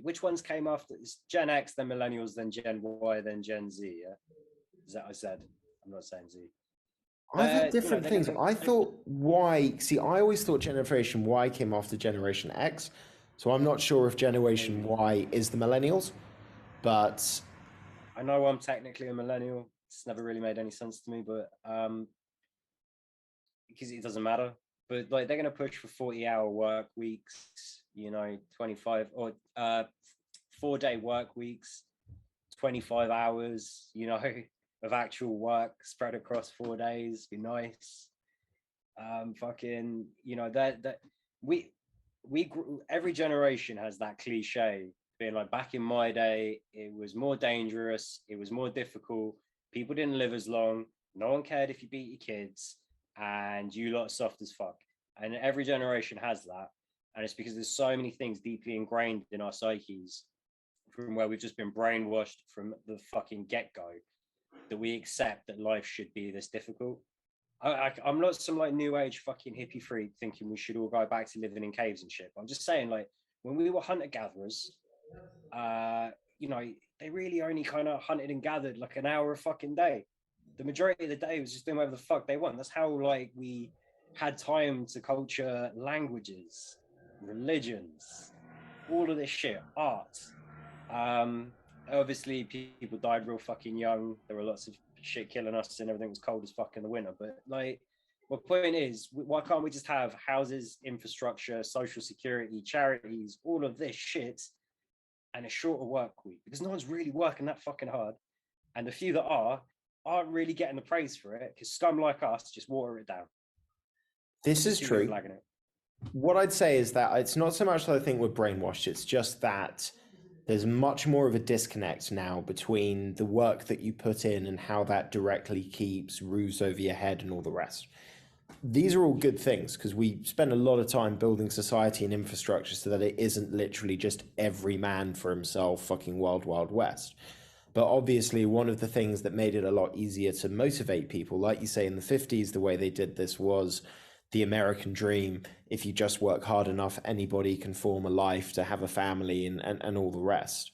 which ones came after? It's Gen X, then Millennials, then Gen Y, then Gen Z. Yeah, is that I said? I'm not saying Z. I've had different things. I thought Y. See, I always thought Generation Y came after Generation X, so I'm not sure if Generation Y is the Millennials, but I know I'm technically a millennial. It's never really made any sense to me, but because it doesn't matter. But like they're gonna push for 40-hour work weeks, 25 or 4-day work weeks, 25 hours, of actual work spread across 4 days. Be nice. Fucking, that we every generation has that cliche being like, back in my day, it was more dangerous, it was more difficult, people didn't live as long, no one cared if you beat your kids, and you lot are soft as fuck. And every generation has that. And it's because there's so many things deeply ingrained in our psyches from where we've just been brainwashed from the fucking get-go that we accept that life should be this difficult. I'm not some like new age fucking hippie freak thinking we should all go back to living in caves and shit. I'm just saying, like, when we were hunter gatherers, they really only kind of hunted and gathered like an hour a fucking day. The majority of the day was just doing whatever the fuck they want. That's how like we had time to culture languages, religions, all of this shit, art. Obviously people died real fucking young. There were lots of shit killing us and everything was cold as fuck in the winter. But like, my point is, why can't we just have houses, infrastructure, social security, charities, all of this shit, and a shorter work week? Because no one's really working that fucking hard. And the few that aren't really getting the praise for it, because scum like us just water it down. This is true. What I'd say is that it's not so much that I think we're brainwashed, it's just that there's much more of a disconnect now between the work that you put in and how that directly keeps roofs over your head and all the rest. These are all good things because we spend a lot of time building society and infrastructure so that it isn't literally just every man for himself, fucking wild, wild west. But obviously, one of the things that made it a lot easier to motivate people, like you say, in the 50s, the way they did this was the American dream. If you just work hard enough, anybody can form a life, to have a family and all the rest.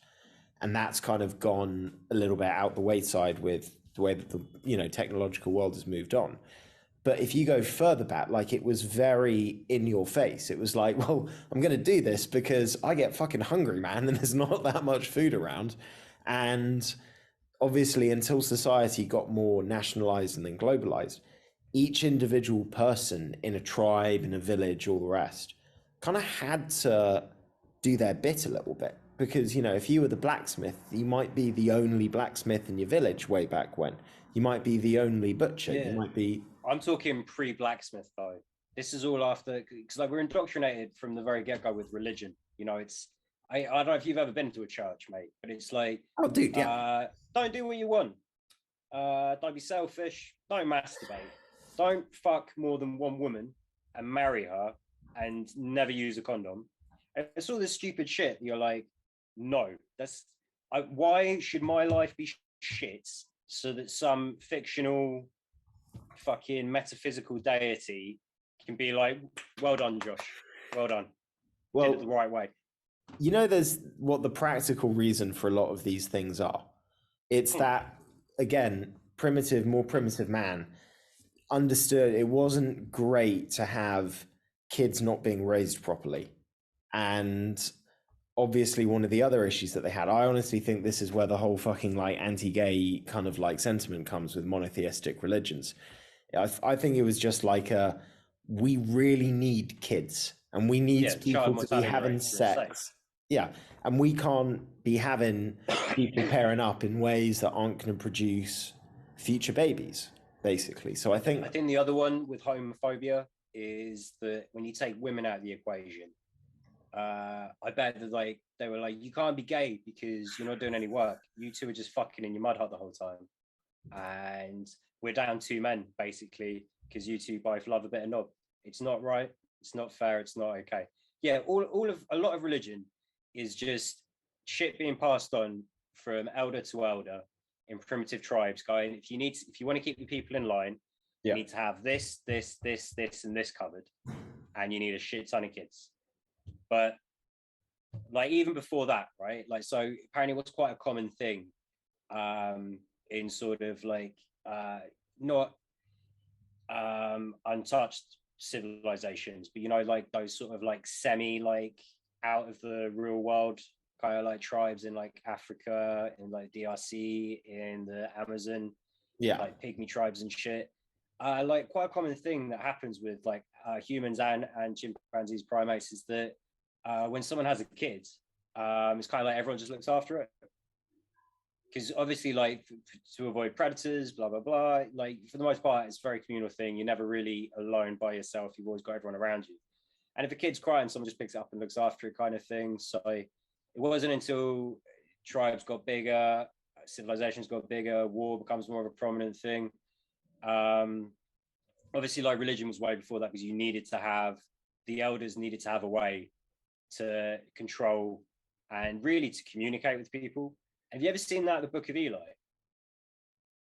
And that's kind of gone a little bit out the wayside with the way that the technological world has moved on. But if you go further back, like, it was very in your face. It was like, well, I'm going to do this because I get fucking hungry, man, and there's not that much food around. And obviously, until society got more nationalized and then globalized, each individual person in a tribe, in a village, all the rest, kind of had to do their bit a little bit. Because, if you were the blacksmith, you might be the only blacksmith in your village way back when. You might be the only butcher. Yeah. You might be... I'm talking pre-blacksmith, though. This is all after, because like we're indoctrinated from the very get-go with religion. It's... I don't know if you've ever been to a church, mate, but it's like... Oh, dude, yeah. Don't do what you want. Don't be selfish. Don't masturbate. Don't fuck more than one woman and marry her and never use a condom. It's all this stupid shit. You're like, no, why should my life be shit so that some fictional fucking metaphysical deity can be like, well done, Josh. Well done. Did it the right way. There's what the practical reason for a lot of these things are. It's that, again, more primitive man understood it wasn't great to have kids not being raised properly. And obviously one of the other issues that they had, I honestly think this is where the whole fucking like anti-gay kind of like sentiment comes with monotheistic religions. I think it was just like we really need kids and we need people to be having sex. Yeah. And we can't be having people pairing up in ways that aren't going to produce future babies, basically. So I think the other one with homophobia is that when you take women out of the equation, I bet that they were like, you can't be gay because you're not doing any work. You two are just fucking in your mud hut the whole time. And we're down 2 men, basically, because you two both love a bit of knob. It's not right. It's not fair. It's not okay. Yeah, a lot of religion is just shit being passed on from elder to elder in primitive tribes, going, if you want to keep the people in line, you need to have this, and this covered, and you need a shit ton of kids. But like even before that, right? Like, so apparently what's quite a common thing in sort of like not untouched civilizations, but you know, like those sort of like semi like out of the real world kind of like tribes in like Africa, in like DRC, in the Amazon, Yeah. like pygmy tribes and shit. Like quite a common thing that happens with like humans and chimpanzees, primates, is that when someone has a kid, it's kind of like everyone just looks after it. Because obviously, like to avoid predators, blah blah blah. Like for the most part, it's a very communal thing. You're never really alone by yourself. You've always got everyone around you. And if a kid's crying, someone just picks it up and looks after it, kind of thing. So it wasn't until tribes got bigger, civilizations got bigger, war becomes more of a prominent thing. Obviously, like religion was way before that, because you needed to have, the elders needed to have a way to control and really to communicate with people. Have you ever seen that, the Book of Eli,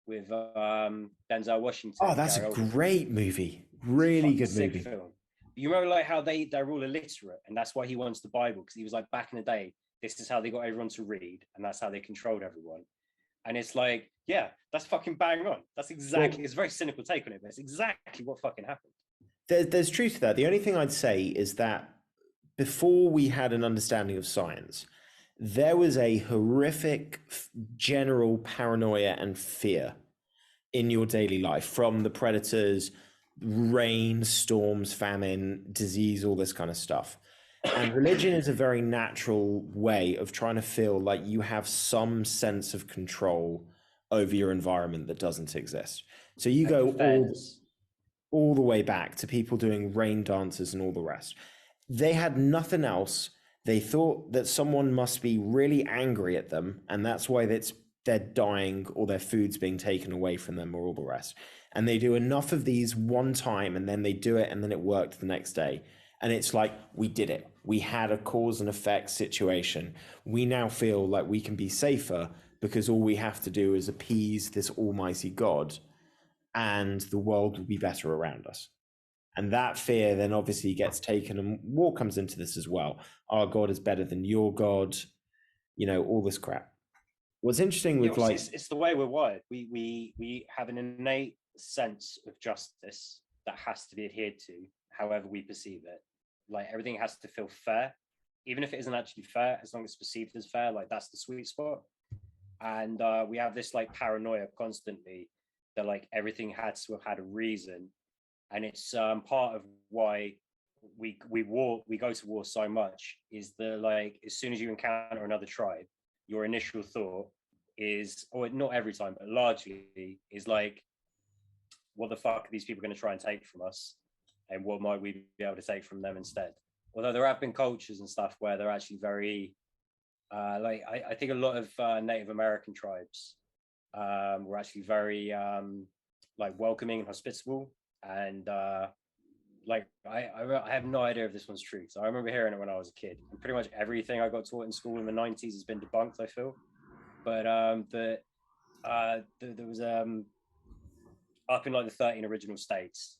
with Denzel Washington? Oh, that's a great movie. Really good movie. Film. You remember like how they're all illiterate, and that's why he wants the Bible, because he was like, back in the day, this is how they got everyone to read, and that's how they controlled everyone. And it's like, yeah, that's fucking bang on. That's exactly, it's a very cynical take on it, but it's exactly what fucking happened. There's truth to that. The only thing I'd say is that before we had an understanding of science, there was a horrific general paranoia and fear in your daily life from the predators, rain, storms, famine, disease, all this kind of stuff. And religion is a very natural way of trying to feel like you have some sense of control over your environment that doesn't exist. So you go all the way back to people doing rain dances and all the rest. They had nothing else. They thought that someone must be really angry at them, and that's why they're dying or their food's being taken away from them or all the rest. And they do enough of these one time, and then they do it, and then it worked the next day. And it's like, we did it. We had a cause and effect situation. We now feel like we can be safer because all we have to do is appease this almighty God, and the world will be better around us. And that fear then obviously gets taken, and war comes into this as well. Our God is better than your God, you know, all this crap. What's interesting with it's the way we're wired. We have an innate sense of justice that has to be adhered to, however we perceive it. Like everything has to feel fair, even if it isn't actually fair, as long as it's perceived as fair. Like that's the sweet spot. And we have this like paranoia constantly that like everything had to have had a reason. And it's part of why we go to war so much, is the like, as soon as you encounter another tribe, your initial thought is, or not every time, but largely is like, what the fuck are these people going to try and take from us? And what might we be able to take from them instead? Although there have been cultures and stuff where they're actually very, like I think a lot of Native American tribes were actually very like welcoming and hospitable. And like I have no idea if this one's true. So I remember hearing it when I was a kid, and pretty much everything I got taught in school in the 90s has been debunked, I feel. But there was up in like the 13 original states,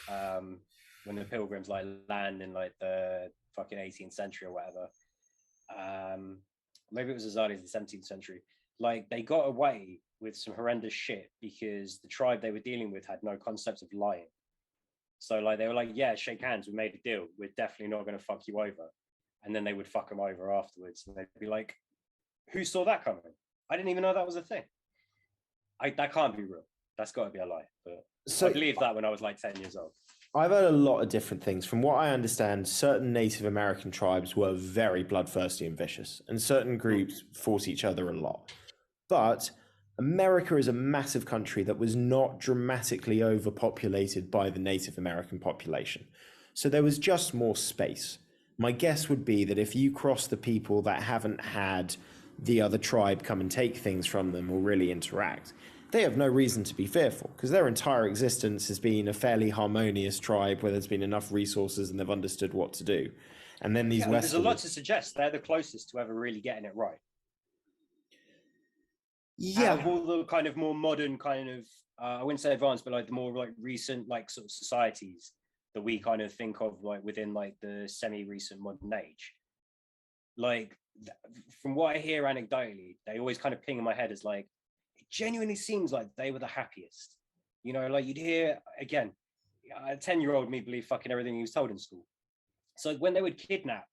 when the Pilgrims like land in like the fucking 18th century or whatever, maybe it was as early as the 17th century, like they got away with some horrendous shit because the tribe they were dealing with had no concept of lying. So like they were like, yeah, shake hands, we made a deal, we're definitely not going to fuck you over. And then they would fuck them over afterwards, and they'd be like, who saw that coming? I didn't even know that was a thing. That can't be real. That's got to be a lie. But so I believed that when I was like 10 years old. I've heard a lot of different things. From what I understand, certain Native American tribes were very bloodthirsty and vicious, and certain groups fought each other a lot. But America is a massive country that was not dramatically overpopulated by the Native American population. So there was just more space. My guess would be that if you cross the people that haven't had the other tribe come and take things from them or really interact, they have no reason to be fearful, because their entire existence has been a fairly harmonious tribe where there's been enough resources and they've understood what to do. And then these there's a lot to suggest they're the closest to ever really getting it right. Yeah, out of all the kind of more modern kind of I wouldn't say advanced, but like the more like recent like sort of societies that we kind of think of like within like the semi-recent modern age, like from what I hear anecdotally, they always kind of ping in my head as like, it genuinely seems like they were the happiest. You know, like you'd hear again, a 10-year-old me believe fucking everything he was told in school. So when they would kidnap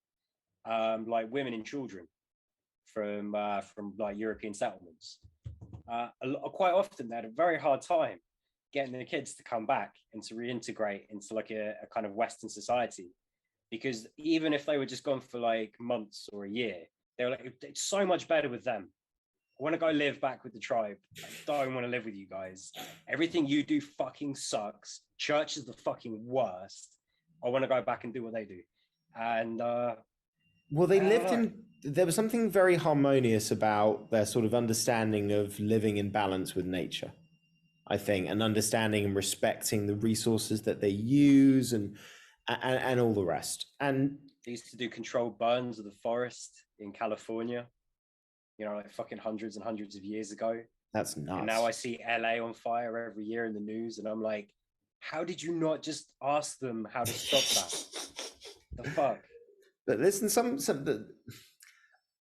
like women and children from like European settlements, quite often they had a very hard time getting the kids to come back and to reintegrate into like a kind of Western society, because even if they were just gone for like months or a year, they were like, it's so much better with them. I want to go live back with the tribe. I don't want to live with you guys. Everything you do fucking sucks. Church is the fucking worst. I want to go back and do what they do. And well, they lived in, there was something very harmonious about their sort of understanding of living in balance with nature, I think, and understanding and respecting the resources that they use and all the rest. And they used to do controlled burns of the forest in California, you know, like fucking hundreds and hundreds of years ago. That's nuts. And now I see LA on fire every year in the news, and I'm like, how did you not just ask them how to stop that? The fuck? But listen,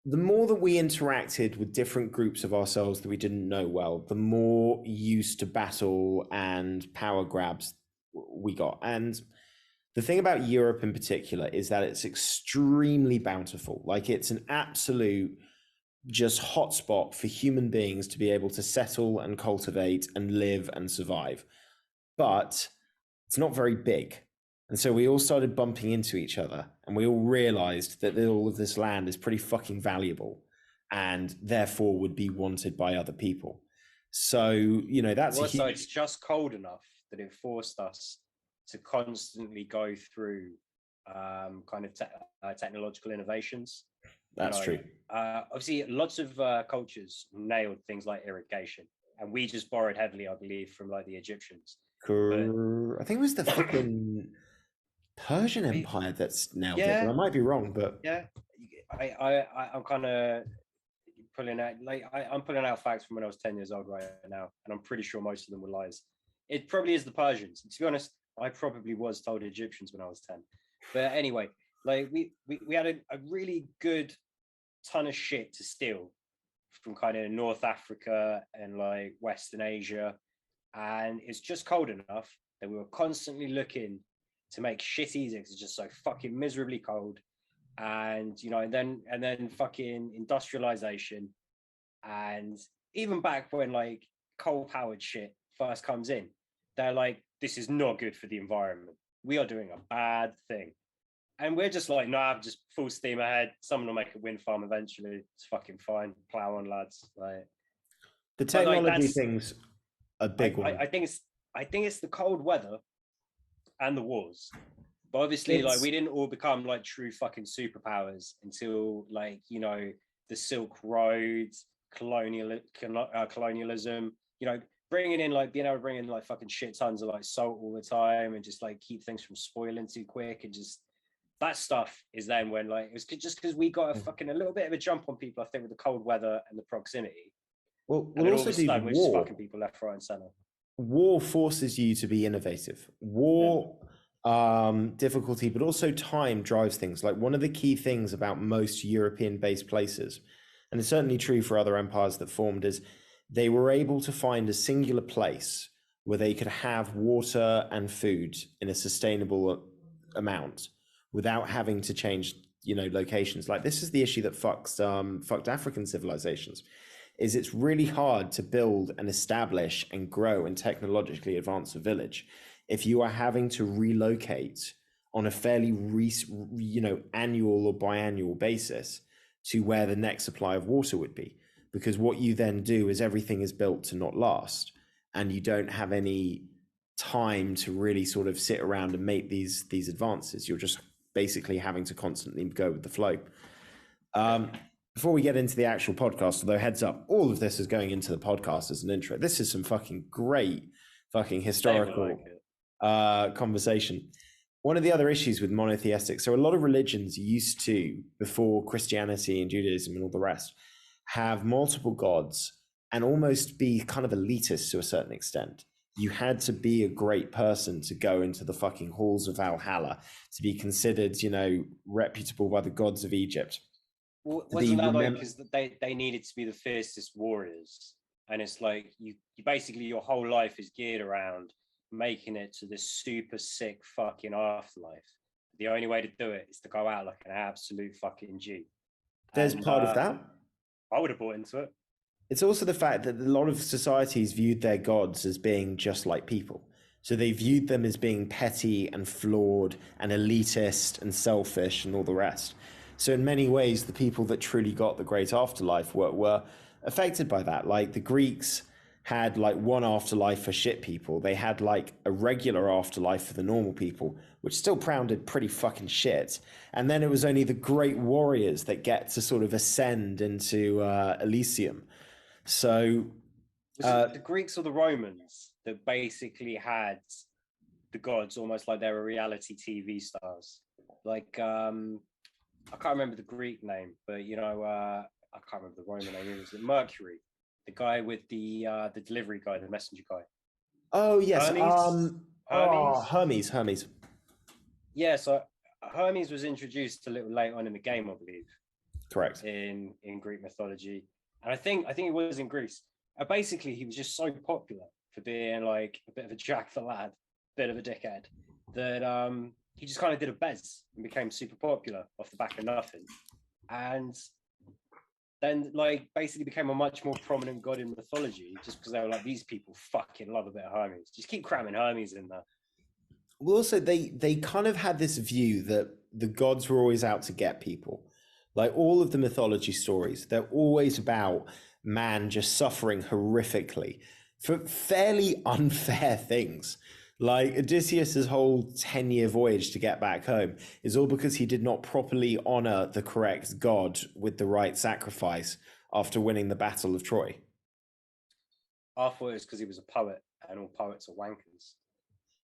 the more that we interacted with different groups of ourselves that we didn't know well, the more used to battle and power grabs we got. And the thing about Europe in particular is that it's extremely bountiful. Like, it's an absolute just hotspot for human beings to be able to settle and cultivate and live and survive. But it's not very big. And so we all started bumping into each other, and we all realized that all of this land is pretty fucking valuable and therefore would be wanted by other people. So, you know, that's so it's just cold enough that it forced us to constantly go through kind of technological innovations. That's true. Obviously, lots of cultures nailed things like irrigation, and we just borrowed heavily, I believe, from like the Egyptians. I think it was the fucking Persian Empire that's nailed it. But I might be wrong, but yeah, I'm kind of pulling out I'm pulling out facts from when I was 10 years old right now, and I'm pretty sure most of them were lies. It probably is the Persians. To be honest, I probably was told Egyptians when I was 10. But anyway, like we had a really good ton of shit to steal from kind of North Africa and like Western Asia, and it's just cold enough that we were constantly looking to make shit easy because it's just so fucking miserably cold. And you know, and then fucking industrialization, and even back when like coal powered shit first comes in, they're like, this is not good for the environment, we are doing a bad thing. And we're just like, nah, just full steam ahead. Someone will make a wind farm eventually. It's fucking fine. Plow on, lads. Like, the technology thing's a big one. I think it's the cold weather and the wars. But obviously, like, we didn't all become like true fucking superpowers until like, you know, the Silk Road, colonialism, you know, being able to bring in like fucking shit tons of like salt all the time and just like keep things from spoiling too quick, and just that stuff is then when like it was just because we got a little bit of a jump on people, I think, with the cold weather and the proximity. Well, we'll also do war. We're just fucking people left, right, and center. War forces you to be innovative. War, difficulty, but also time drives things. Like, one of the key things about most European-based places, and it's certainly true for other empires that formed, is they were able to find a singular place where they could have water and food in a sustainable amount without having to change, you know, locations. Like, this is the issue that fucked African civilizations, is it's really hard to build and establish and grow and technologically advance a village if you are having to relocate on a fairly annual or biannual basis to where the next supply of water would be. Because what you then do is everything is built to not last, and you don't have any time to really sort of sit around and make these advances. You're just basically having to constantly go with the flow. Before we get into the actual podcast, although heads up, all of this is going into the podcast as an intro. This is some fucking great fucking historical conversation. One of the other issues with monotheistic, so a lot of religions used to, before Christianity and Judaism and all the rest, have multiple gods and almost be kind of elitist to a certain extent. You had to be a great person to go into the fucking halls of Valhalla, to be considered, you know, reputable by the gods of Egypt. Well, wasn't that like because they needed to be the fiercest warriors, and it's like you basically your whole life is geared around making it to this super sick fucking afterlife. The only way to do it is to go out like an absolute fucking G. There's part of that. I would have bought into it. It's also the fact that a lot of societies viewed their gods as being just like people. So they viewed them as being petty and flawed and elitist and selfish and all the rest. So in many ways, the people that truly got the great afterlife were affected by that. Like the Greeks had like one afterlife for shit people. They had like a regular afterlife for the normal people, which still sounded pretty fucking shit. And then it was only the great warriors that get to sort of ascend into Elysium. So was it the Greeks or the Romans that basically had the gods almost like they were reality TV stars? Like I can't remember the Greek name, but I can't remember the Roman name. Was it Mercury, the guy with the delivery guy, the messenger guy? Oh yes, Hermes. Hermes. Yeah, so Hermes was introduced a little late on in the game, I believe. Correct. In Greek mythology, and I think it was in Greece. Basically, he was just so popular for being like a bit of a jack the lad, bit of a dickhead, that he just kind of did a bez and became super popular off the back of nothing, and then like basically became a much more prominent god in mythology just because they were like, these people fucking love a bit of Hermes. Just keep cramming Hermes in there. Well, also they kind of had this view that the gods were always out to get people. Like all of the mythology stories, they're always about man just suffering horrifically for fairly unfair things. Like Odysseus's whole 10-year voyage to get back home is all because he did not properly honor the correct god with the right sacrifice after winning the Battle of Troy. I thought it was because he was a poet and all poets are wankers.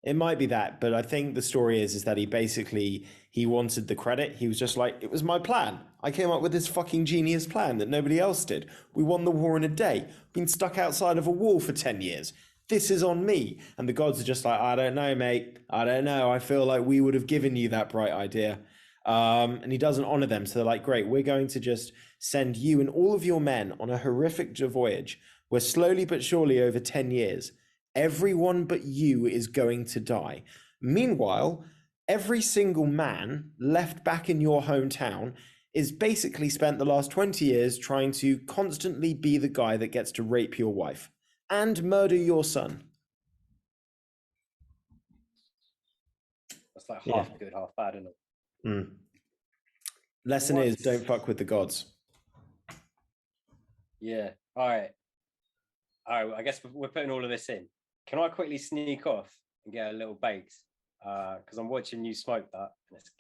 It might be that, but I think the story is that he wanted the credit. He was just like, it was my plan. I came up with this fucking genius plan that nobody else did. We won the war in a day. Been stuck outside of a wall for 10 years. This is on me. And the gods are just like, I don't know, mate. I don't know. I feel like we would have given you that bright idea. And he doesn't honor them. So they're like, great, we're going to just send you and all of your men on a horrific voyage where slowly but surely over 10 years, everyone but you is going to die. Meanwhile, every single man left back in your hometown is basically spent the last 20 years trying to constantly be the guy that gets to rape your wife and murder your son. That's like half good, half bad, isn't it? Mm. Lesson is, don't fuck with the gods. Yeah. All right. I guess we're putting all of this in. Can I quickly sneak off and get a little baked? Because I'm watching you smoke that.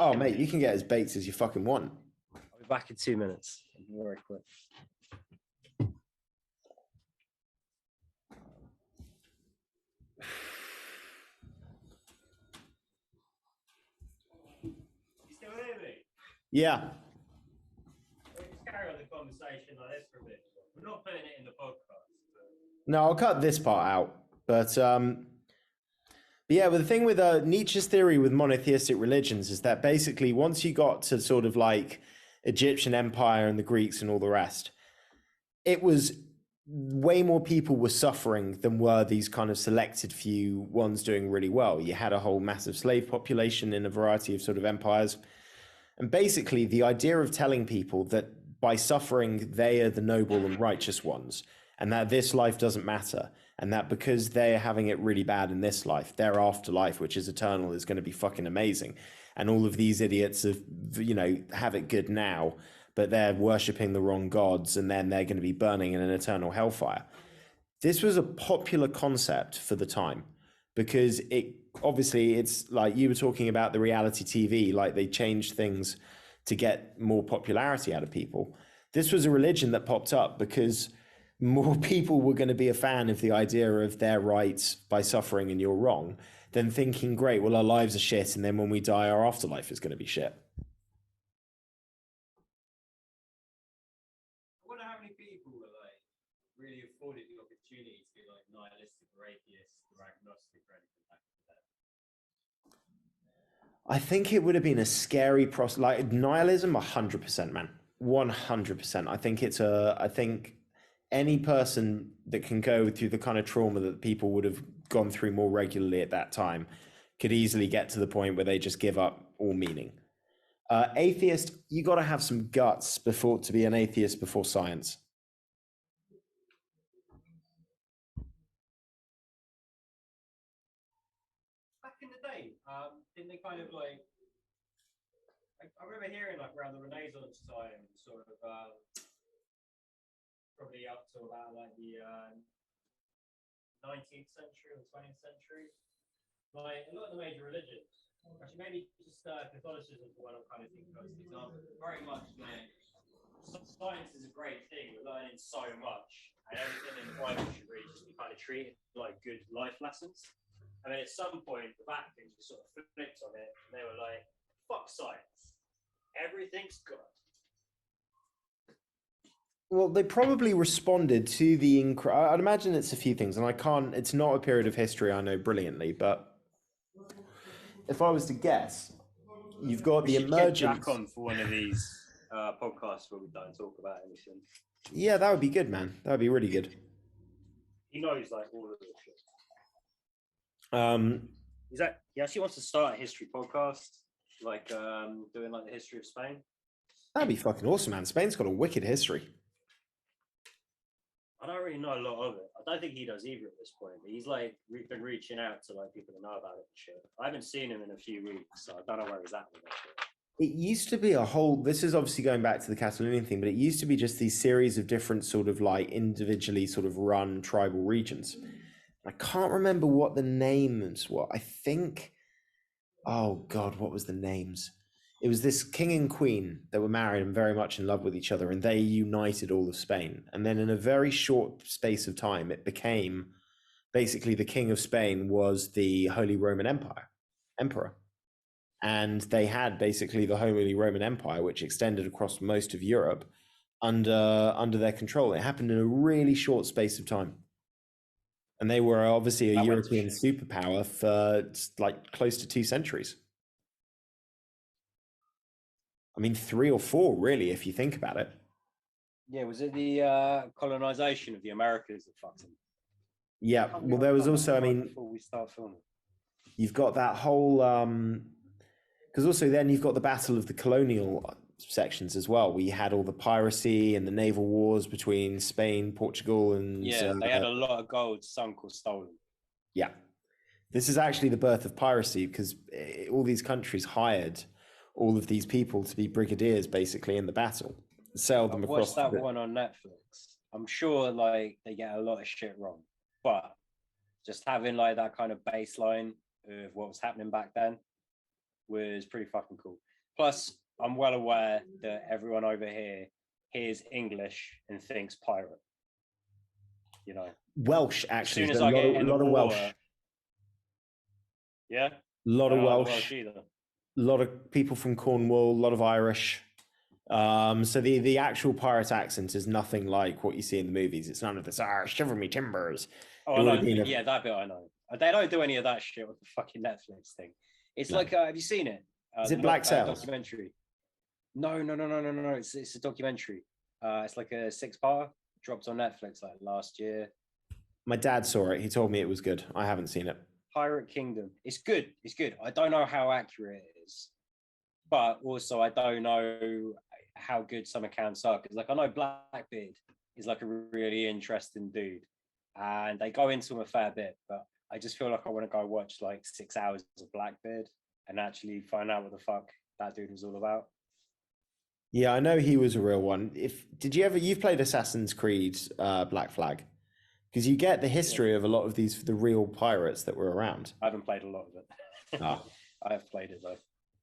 Oh, mate, you can get as baked as you fucking want. I'll be back in 2 minutes. Very quick. You still hear me? Yeah. We'll just carry on the conversation like this for a bit. We're not putting it in the podcast. No, I'll cut this part out. But yeah, but the thing with Nietzsche's theory with monotheistic religions is that basically once you got to sort of like Egyptian Empire and the Greeks and all the rest, it was way more people were suffering than were these kind of selected few ones doing really well. You had a whole massive slave population in a variety of sort of empires. And basically the idea of telling people that by suffering, they are the noble and righteous ones, and that this life doesn't matter, and that because they're having it really bad in this life, their afterlife, which is eternal, is going to be fucking amazing. And all of these idiots have it good now, but they're worshipping the wrong gods, and then they're going to be burning in an eternal hellfire. This was a popular concept for the time because it's like you were talking about the reality TV, like they changed things to get more popularity out of people. This was a religion that popped up because more people were going to be a fan of the idea of their rights by suffering and you're wrong than thinking, great, well, our lives are shit, and then when we die, our afterlife is going to be shit. I wonder how many people were like really afforded the opportunity to be like nihilistic or atheist or agnostic or anything like that. I think it would have been a scary process. Like nihilism, 100%, man. 100%. I think any person that can go through the kind of trauma that people would have gone through more regularly at that time could easily get to the point where they just give up all meaning. Atheist, you got to have some guts to be an atheist before science. Back in the day, didn't they kind of like? I remember hearing like around the Renaissance time, sort of probably up to about like the 19th century or 20th century. Like a lot of the major religions, actually maybe just Catholicism is what I'm kind of thinking of as an example. Very much like science is a great thing. We're learning so much, and everything in the Bible should really just be kind of treated like good life lessons. And then at some point, the Vatican just sort of flipped on it, and they were like, "Fuck science, everything's good." Well, they probably responded to the I'd imagine it's a few things, and it's not a period of history I know brilliantly, but if I was to guess, you've got the emergence. Get Jack on for one of these podcasts where we don't talk about anything. Yeah, that would be good, man. That would be really good. He knows like all of this shit. He actually wants to start a history podcast, like doing like the history of Spain. That'd be fucking awesome, man. Spain's got a wicked history. I don't really know a lot of it. I don't think he does either at this point. But he's like been reaching out to like people that know about it and shit. I haven't seen him in a few weeks, so I don't know where he's at with that shit. It used to be this is obviously going back to the Catalonian thing, but it used to be just these series of different sort of like individually sort of run tribal regions. I can't remember what the names were. I think, oh God, what was the names? It was this king and queen that were married and very much in love with each other, and they united all of Spain. And then in a very short space of time, it became basically the king of Spain was the Holy Roman Emperor. And they had basically the Holy Roman Empire, which extended across most of Europe under their control. It happened in a really short space of time. And they were obviously a European superpower for like close to 2 centuries. I mean, 3 or 4, really, if you think about it. Yeah, was it the colonization of the Americas that fucked him? Yeah, well, there was also, I mean, before we start filming, you've got that whole, because also then you've got the battle of the colonial sections as well. We had all the piracy and the naval wars between Spain, Portugal, and they had a lot of gold sunk or stolen. Yeah, this is actually the birth of piracy because all these countries hired all of these people to be brigadiers basically in the battle, sailed them across. Watched that one on Netflix. I'm sure like they get a lot of shit wrong, but just having like that kind of baseline of what was happening back then was pretty fucking cool. Plus, I'm well aware that everyone over here hears English and thinks pirate. You know, Welsh actually. As soon as I get a lot of Welsh. Yeah, a lot of Welsh. A lot of people from Cornwall, a lot of Irish. So the actual pirate accent is nothing like what you see in the movies. It's none of this, shiver me timbers. Oh, that bit I know. They don't do any of that shit with the fucking Netflix thing. It's like, have you seen it? Is it Black Sails? Documentary. No. It's a documentary. It's like a 6-part. Dropped on Netflix like last year. My dad saw it. He told me it was good. I haven't seen it. Pirate Kingdom. It's good. I don't know how accurate it is, but also I don't know how good some accounts are, because like I know Blackbeard is like a really interesting dude, and they go into him a fair bit, but I just feel like I want to go watch like 6 hours of Blackbeard and actually find out what the fuck that dude was all about. Yeah, I know he was a real one. You've played Assassin's Creed Black Flag? Because you get the history of a lot of the real pirates that were around. I haven't played a lot of it. I have played it though.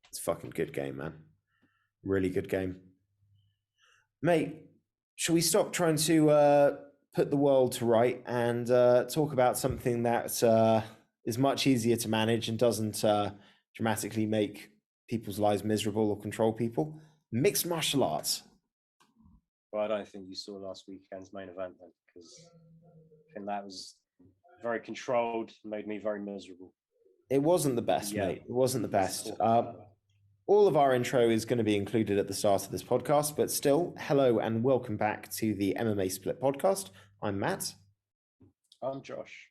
It's a fucking good game, man. Really good game. Mate, shall we stop trying to put the world to right and talk about something that is much easier to manage and doesn't dramatically make people's lives miserable or control people? Mixed martial arts. Well, I don't think you saw last weekend's main event then, because I think that was very controlled, made me very miserable. It wasn't the best, mate. It wasn't the best. All of our intro is going to be included at the start of this podcast, but still, hello and welcome back to the MMA Split podcast. I'm Matt. I'm Josh.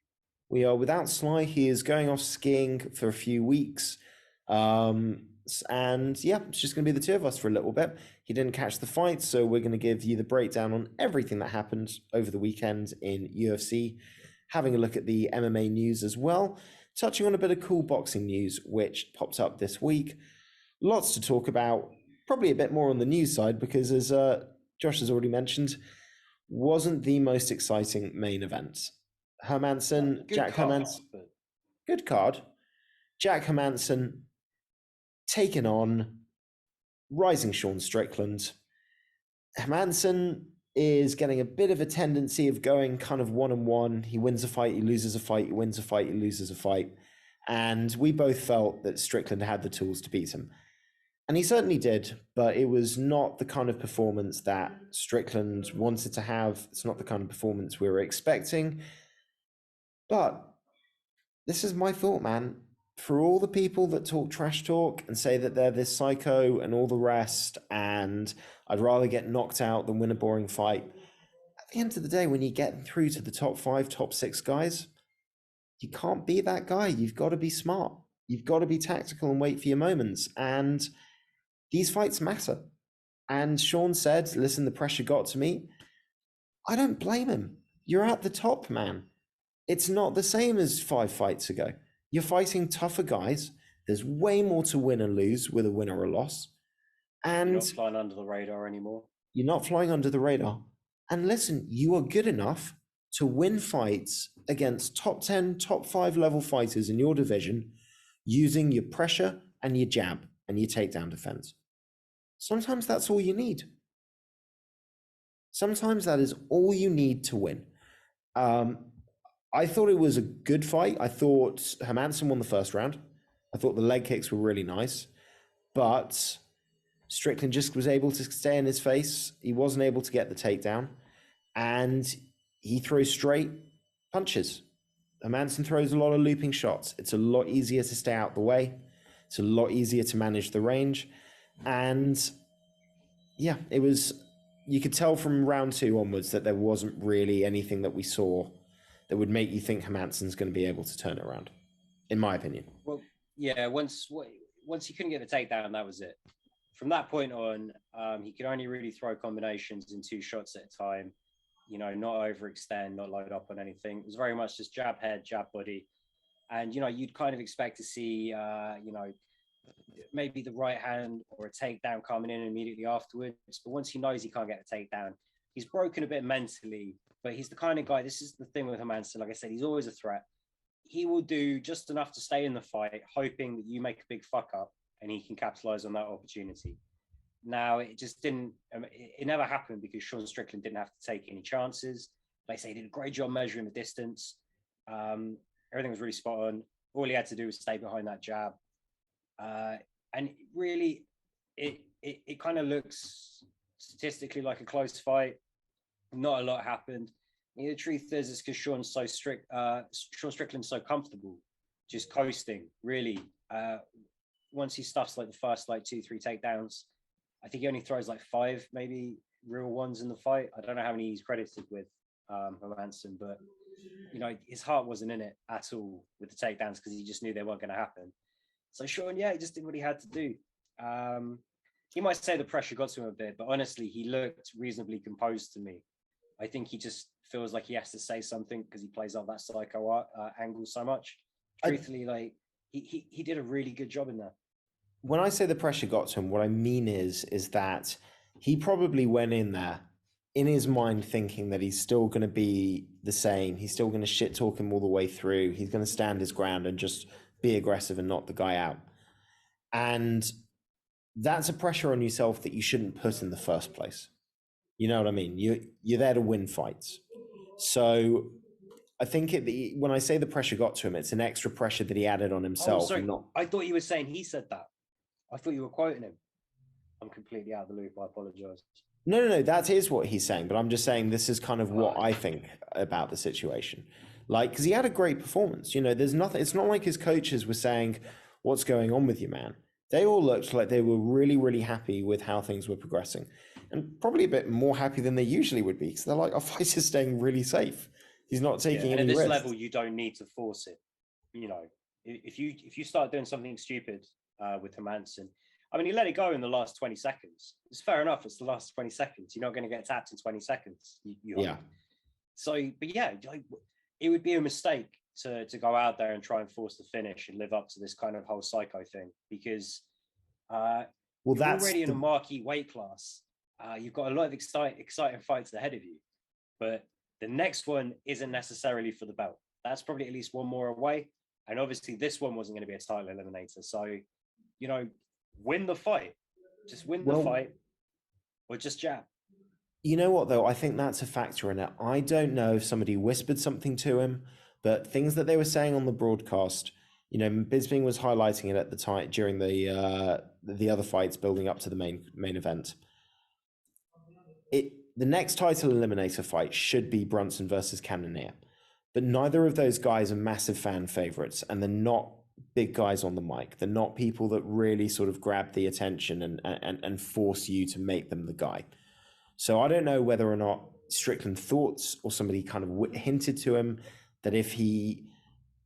We are without Sly. He is going off skiing for a few weeks. And yeah, it's just going to be the two of us for a little bit. He didn't catch the fight, so we're going to give you the breakdown on everything that happened over the weekend in UFC, having a look at the MMA news as well, touching on a bit of cool boxing news which popped up this week. Lots to talk about, probably a bit more on the news side because, as Josh has already mentioned, wasn't the most exciting main event. Hermansson, Jack Hermansson, good card. Jack Hermansson taken on rising Sean Strickland. Hermansson is getting a bit of a tendency of going kind of one-on-one. He wins a fight, he loses a fight, he wins a fight, he loses a fight. And we both felt that Strickland had the tools to beat him. And he certainly did, but it was not the kind of performance that Strickland wanted to have. It's not the kind of performance we were expecting. But this is my thought, man. For all the people that talk trash talk and say that they're this psycho and all the rest, and I'd rather get knocked out than win a boring fight, at the end of the day, when you get through to the top 5, top 6 guys, you can't be that guy. You've got to be smart. You've got to be tactical and wait for your moments. And these fights matter. And Sean said, listen, the pressure got to me. I don't blame him. You're at the top, man. It's not the same as 5 fights ago. You're fighting tougher guys. There's way more to win and lose with a win or a loss. And you're not flying under the radar anymore. You're not flying under the radar. And listen, you are good enough to win fights against top 10, top 5 level fighters in your division using your pressure and your jab and your takedown defense. Sometimes that's all you need. Sometimes that is all you need to win. I thought it was a good fight. I thought Hermansson won the first round. I thought the leg kicks were really nice. But Strickland just was able to stay in his face. He wasn't able to get the takedown. And he throws straight punches. Hermansson throws a lot of looping shots. It's a lot easier to stay out the way. It's a lot easier to manage the range. And yeah, it was, you could tell from round 2 onwards that there wasn't really anything that we saw that would make you think Hermansson's going to be able to turn it around, in my opinion. Well, yeah, once he couldn't get the takedown, that was it. From that point on, he could only really throw combinations in 2 shots at a time, not overextend, not load up on anything. It was very much just jab head, jab body. And, you'd kind of expect to see, maybe the right hand or a takedown coming in immediately afterwards. But once he knows he can't get a takedown, he's broken a bit mentally. But he's the kind of guy, this is the thing with Hermansson, like I said, he's always a threat. He will do just enough to stay in the fight, hoping that you make a big fuck up and he can capitalize on that opportunity. Now, it just didn't, it never happened because Sean Strickland didn't have to take any chances. Like I say, he did a great job measuring the distance. Everything was really spot on. All he had to do was stay behind that jab. And really, it kind of looks statistically like a close fight. Not a lot happened. The truth is, it's because Sean Strickland's so comfortable, just coasting. Really, once he stuffs like the first 2-3 takedowns, I think he only throws 5 maybe real ones in the fight. I don't know how many he's credited with Hermansson, but his heart wasn't in it at all with the takedowns because he just knew they weren't going to happen. So Sean, he just did what he had to do. He might say the pressure got to him a bit, but honestly, he looked reasonably composed to me. I think he just feels like he has to say something because he plays out that psycho angle so much. Truthfully, he did a really good job in that. When I say the pressure got to him, what I mean is that he probably went in there in his mind thinking that he's still going to be the same. He's still going to shit talk him all the way through. He's going to stand his ground and just be aggressive and knock the guy out. And that's a pressure on yourself that you shouldn't put in the first place. You know what I mean? You're there to win fights. So I think when I say the pressure got to him, it's an extra pressure that he added on himself. Oh, sorry. I thought you were saying he said that. I thought you were quoting him. I'm completely out of the loop. I apologize. No. That is what he's saying. But I'm just saying this is kind of what I think about the situation. Because he had a great performance. There's nothing. It's not like his coaches were saying, "What's going on with you, man?" They all looked like they were really, really happy with how things were progressing, and probably a bit more happy than they usually would be, because they're like, our fight is staying really safe. He's not taking and any at this risks. level, you don't need to force it. You know, if you start doing something stupid with Hermanson, I mean, he let it go in the last 20 seconds. It's fair enough. It's the last 20 seconds. You're not going to get tapped in 20 seconds. Yeah. So, but yeah, it would be a mistake to go out there and try and force the finish and live up to this kind of whole psycho thing, because you're already in a marquee weight class. You've got a lot of exciting fights ahead of you, but the next one isn't necessarily for the belt. That's probably at least one more away. And obviously this one wasn't going to be a title eliminator. So, win the fight. Just win the fight, or just jab. You know what, though? I think that's a factor in it. I don't know if somebody whispered something to him, but things that they were saying on the broadcast, Bisping was highlighting it at the time during the other fights building up to the main event. The next title eliminator fight should be Brunson versus Cannonier, but neither of those guys are massive fan favorites, and they're not big guys on the mic. They're not people that really sort of grab the attention and force you to make them the guy. So I don't know whether or not Strickland thought, or somebody kind of hinted to him, that if he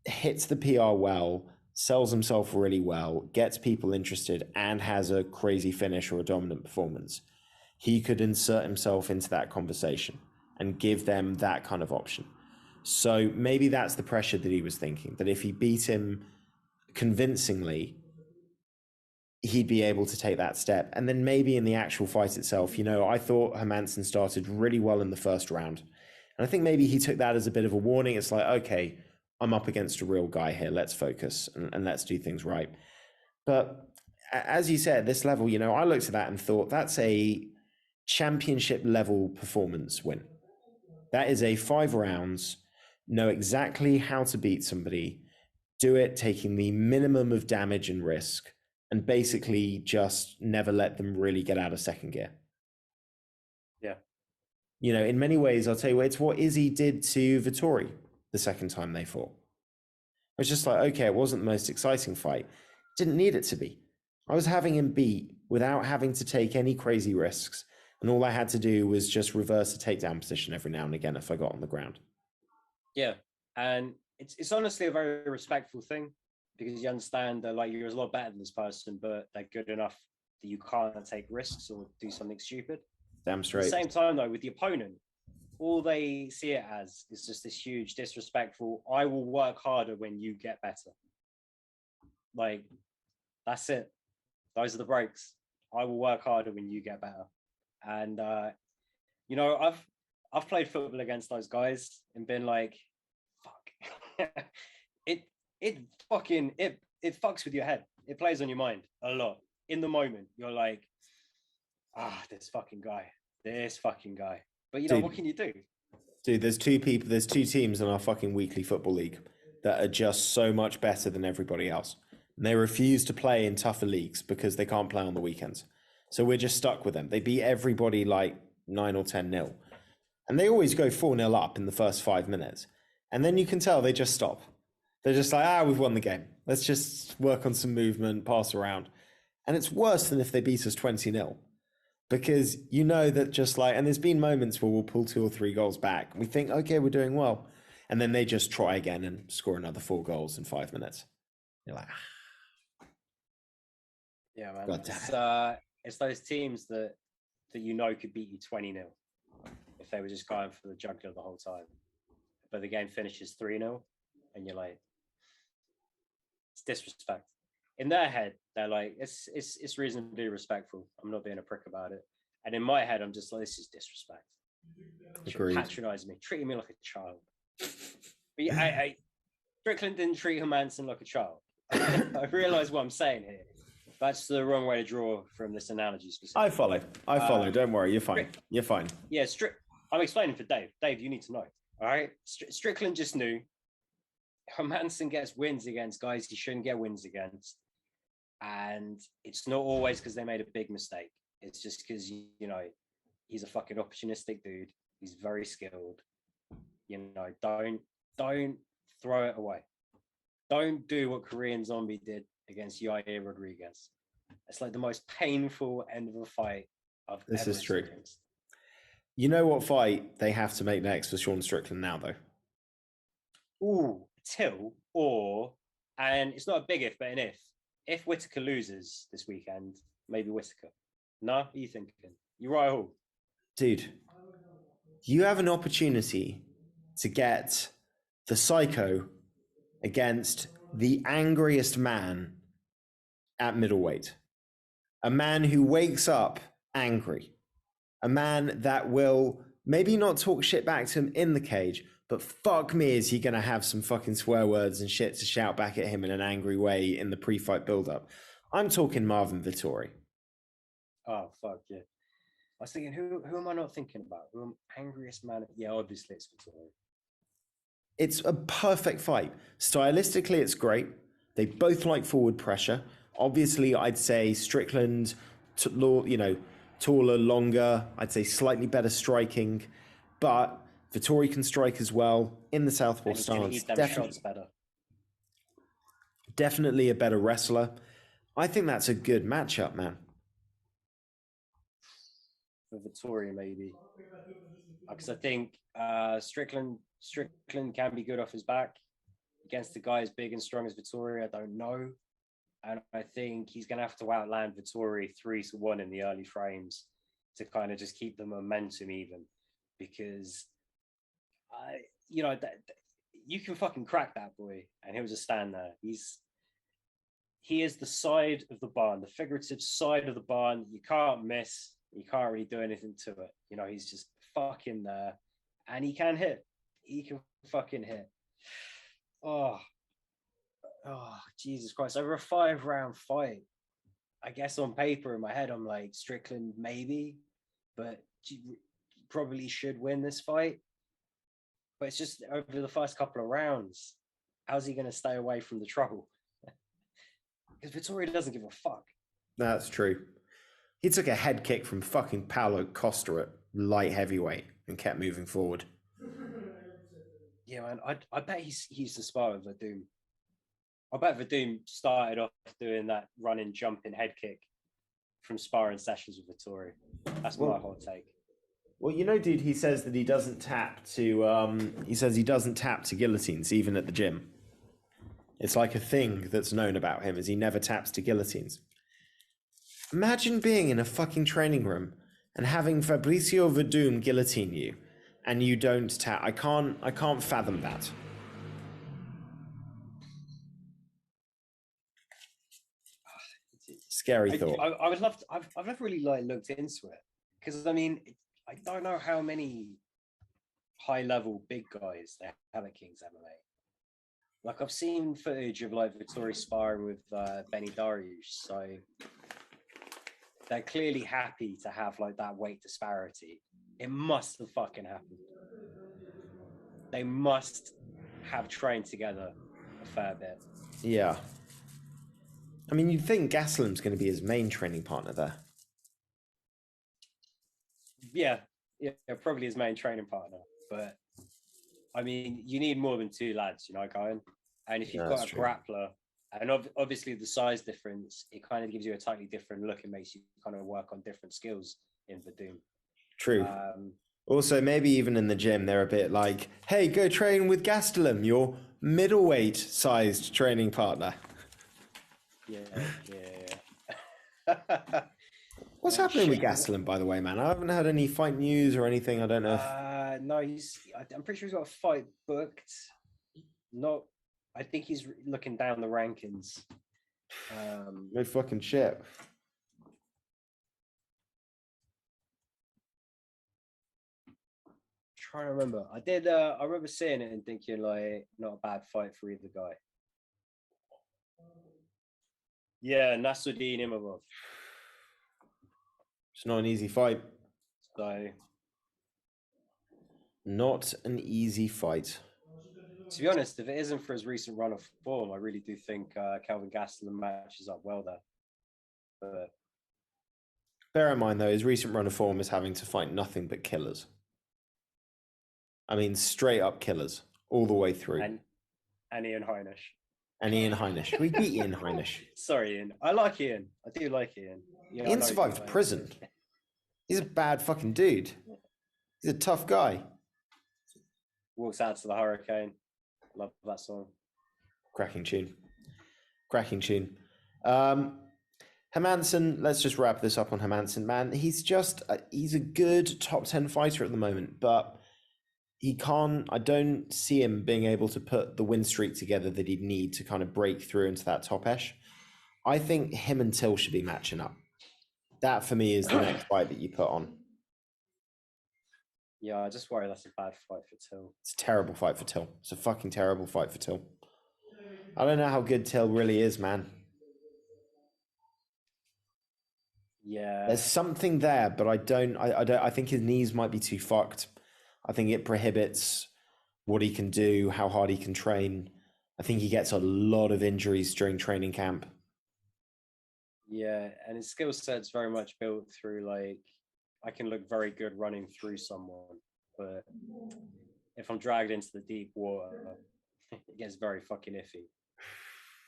hits the PR well, sells himself really well, gets people interested, and has a crazy finish or a dominant performance, he could insert himself into that conversation and give them that kind of option. So maybe that's the pressure that he was thinking, that if he beat him convincingly, he'd be able to take that step. And then maybe in the actual fight itself, I thought Hermanson started really well in the first round. And I think maybe he took that as a bit of a warning. It's like, okay, I'm up against a real guy here. Let's focus and let's do things right. But as you said, this level, I looked at that and thought that's a championship level performance win. That is a 5 rounds, know exactly how to beat somebody, do it taking the minimum of damage and risk, and basically just never let them really get out of second gear. Yeah. In many ways, I'll tell you, it's what Izzy did to Vettori the second time they fought. It's just like, okay, it wasn't the most exciting fight. Didn't need it to be. I was having him beat without having to take any crazy risks. And all I had to do was just reverse a takedown position every now and again if I got on the ground. Yeah. And it's honestly a very respectful thing, because you understand that you're a lot better than this person, but they're good enough that you can't take risks or do something stupid. Damn straight. At the same time, though, with the opponent, all they see it as is just this huge disrespectful, I will work harder when you get better. That's it. Those are the breaks. I will work harder when you get better. And I've played football against those guys and been like, fuck. it fucks with your head. It plays on your mind a lot. In the moment, you're like, this fucking guy. But Dude, what can you do? Dude, there's two teams in our fucking weekly football league that are just so much better than everybody else. And they refuse to play in tougher leagues because they can't play on the weekends. So we're just stuck with them. They beat everybody 9 or 10-0. And they always go 4-0 up in the first 5 minutes. And then you can tell they just stop. They're just like, we've won the game. Let's just work on some movement, pass around. And it's worse than if they beat us 20-0. Because that and there's been moments where we'll pull 2 or 3 goals back. We think, okay, we're doing well. And then they just try again and score another 4 goals in 5 minutes. You're like, yeah, man. It's those teams that could beat you 20-0 if they were just going for the jugular the whole time. But the game finishes 3-0, and you're like, it's disrespect. In their head, they're like, it's reasonably respectful. I'm not being a prick about it. And in my head, I'm just like, this is disrespect. Patronizing me, treating me like a child. But yeah, Strickland didn't treat Hermanson like a child. I realize what I'm saying here. That's the wrong way to draw from this analogy specifically. I follow. Don't worry. You're fine. You're fine. Yeah, I'm explaining for Dave. Dave, you need to know. All right? Strickland just knew Hermanson gets wins against guys he shouldn't get wins against. And it's not always because they made a big mistake. It's just because, he's a fucking opportunistic dude. He's very skilled. Don't throw it away. Don't do what Korean Zombie did against Yair Rodriguez. It's like the most painful end of a fight I've This ever is true. experienced. You know what fight they have to make next for Sean Strickland now, though? Ooh, Till, and it's not a big if, but an if. If Whittaker loses this weekend, maybe Whittaker. No, what are you thinking? You're right, all. Dude, you have an opportunity to get the Psycho against the angriest man at middleweight. A man who wakes up angry. A man that will maybe not talk shit back to him in the cage, but fuck me, is he going to have some fucking swear words and shit to shout back at him in an angry way in the pre-fight build-up. I'm talking Marvin Vettori. Oh, fuck yeah. I was thinking, who am I not thinking about? Who am angriest man? Yeah, obviously it's Vettori. It's a perfect fight. Stylistically, it's great. They both like forward pressure. Obviously, I'd say Strickland, taller, longer. I'd say slightly better striking. But Vettori can strike as well in the southpaw stance. Shots better. Definitely a better wrestler. I think that's a good matchup, man. For Vettori, maybe. Because I think Strickland can be good off his back. Against the guy as big and strong as Vettori, I don't know. And I think he's going to have to outland Vettori 3-1 in the early frames to kind of just keep the momentum even. Because, you can fucking crack that boy and he'll just stand there. He is the side of the barn, the figurative side of the barn. You can't miss. You can't really do anything to it. He's just fucking there. And he can hit. He can fucking hit. Oh, Jesus Christ. Over a 5-round fight. I guess on paper in my head, I'm like, Strickland, maybe. But probably should win this fight. But it's just over the first couple of rounds. How's he going to stay away from the trouble? Because Vettori doesn't give a fuck. That's true. He took a head kick from fucking Paulo Costa at light heavyweight and kept moving forward. Yeah, man. I bet he's the spar with Verdum. I bet Verdum started off doing that running, jumping head kick from sparring sessions with Vettori. That's my hot take. Well, dude, he says that he doesn't tap to guillotines even at the gym. It's like a thing that's known about him, is he never taps to guillotines. Imagine being in a fucking training room and having Fabricio Verdum guillotine you and you don't tap. I can't fathom that. Scary thought. I would love to, I've never really looked into it because I I don't know how many high-level big guys they have at King's MMA. Like I've seen footage of Vettori sparring with Benny Dariush, so they're clearly happy to have that weight disparity. It must have fucking happened. They must have trained together a fair bit. Yeah. You'd think Gastelum's going to be his main training partner there. Yeah, probably his main training partner. But you need more than two lads, Kyan. And if you've got a grappler, and obviously the size difference, it kind of gives you a totally different look. It makes you kind of work on different skills in Verdum. True. Also, maybe even in the gym, they're a bit like, hey, go train with Gastelum, your middleweight-sized training partner. Yeah. What's happening with Gastelum, by the way, man? I haven't had any fight news or anything. I don't know. No, I'm pretty sure he's got a fight booked. I think he's looking down the rankings. No fucking shit. Trying to remember. I remember seeing it and thinking not a bad fight for either guy. Yeah, Nasruddin Imavov. It's not an easy fight. So, not an easy fight. To be honest, if it isn't for his recent run of form, I really do think Kelvin Gastelum matches up well there. But bear in mind, though, his recent run of form is having to fight nothing but killers. Straight up killers all the way through. And Ian Heinisch. And Ian Heinisch. We beat Ian Heinisch. Sorry, Ian. I like Ian. I do like Ian. Yeah, Ian survived prison. He's a bad fucking dude. He's a tough guy. Walks out to the hurricane. Love that song. Cracking tune. Hermansson, let's just wrap this up on Hermansson, man. He's a good top 10 fighter at the moment, but I don't see him being able to put the win streak together that he'd need to kind of break through into that top esh. I think him and Till should be matching up. That for me is the next fight that you put on. Yeah, I just worry that's a bad fight for Till. It's a terrible fight for Till. It's a fucking terrible fight for Till. I don't know how good Till really is, man. Yeah. There's something there, but I think his knees might be too fucked. I think it prohibits what he can do, how hard he can train. I think he gets a lot of injuries during training camp. Yeah, and his skill set's very much built through, like, I can look very good running through someone, but if I'm dragged into the deep water, it gets very fucking iffy.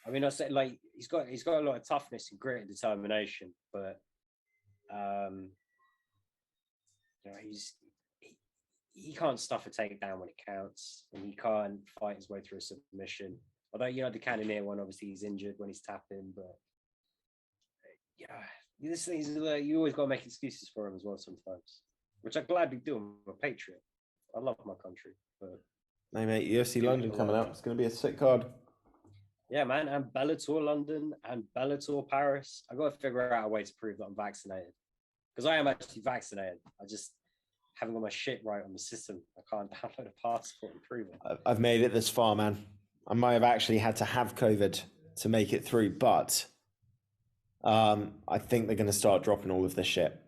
I mean, I say, like, he's got a lot of toughness and grit and determination, but you know, he can't stuff a takedown when it counts, and he can't fight his way through a submission. Although, you know, the Cannonier one, obviously he's injured when he's tapping, but yeah, this thing is like, you always got to make excuses for him as well sometimes, which I gladly do. I'm a patriot. I love my country. But hey mate, UFC London coming up. It's going to be a sick card. Yeah, man, and Bellator London and Bellator Paris. I got to figure out a way to prove that I'm vaccinated, because I am actually vaccinated. I just haven't got my shit right on the system. I can't download a passport and prove it. I've made it this far, man. I might have actually had to have COVID to make it through, but I think they're going to start dropping all of this shit.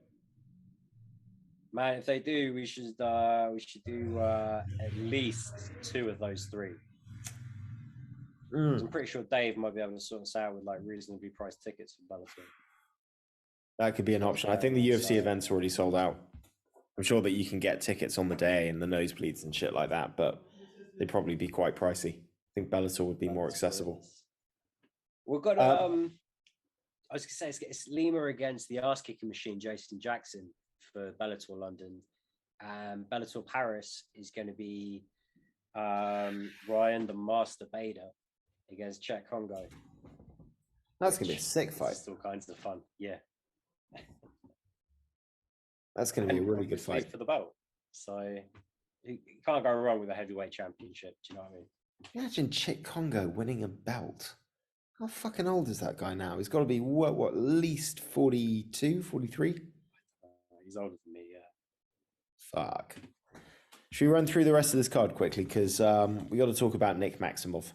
Man, if they do, we should do at least 2 of those 3. I'm pretty sure Dave might be able to sort us out with like reasonably priced tickets for Bellator. That could be an option. I think the UFC event's already sold out. I'm sure that you can get tickets on the day and the nosebleeds and shit like that, but they'd probably be quite pricey. I think Bellator would be more accessible. We've got I was going to say it's Lima against the ass kicking machine, Jason Jackson, for Bellator London. Bellator Paris is going to be Ryan the Master Bader against Czech Congo. That's going to be a sick fight. Still kinds of fun, yeah. That's going to be a really good fight for the belt. So you can't go wrong with a heavyweight championship. Do you know what I mean? Imagine Czech Congo winning a belt. How fucking old is that guy now? He's got to be what at least 42, 43? He's older than me, yeah. Fuck. Should we run through the rest of this card quickly? Because we got to talk about Nick Maximov.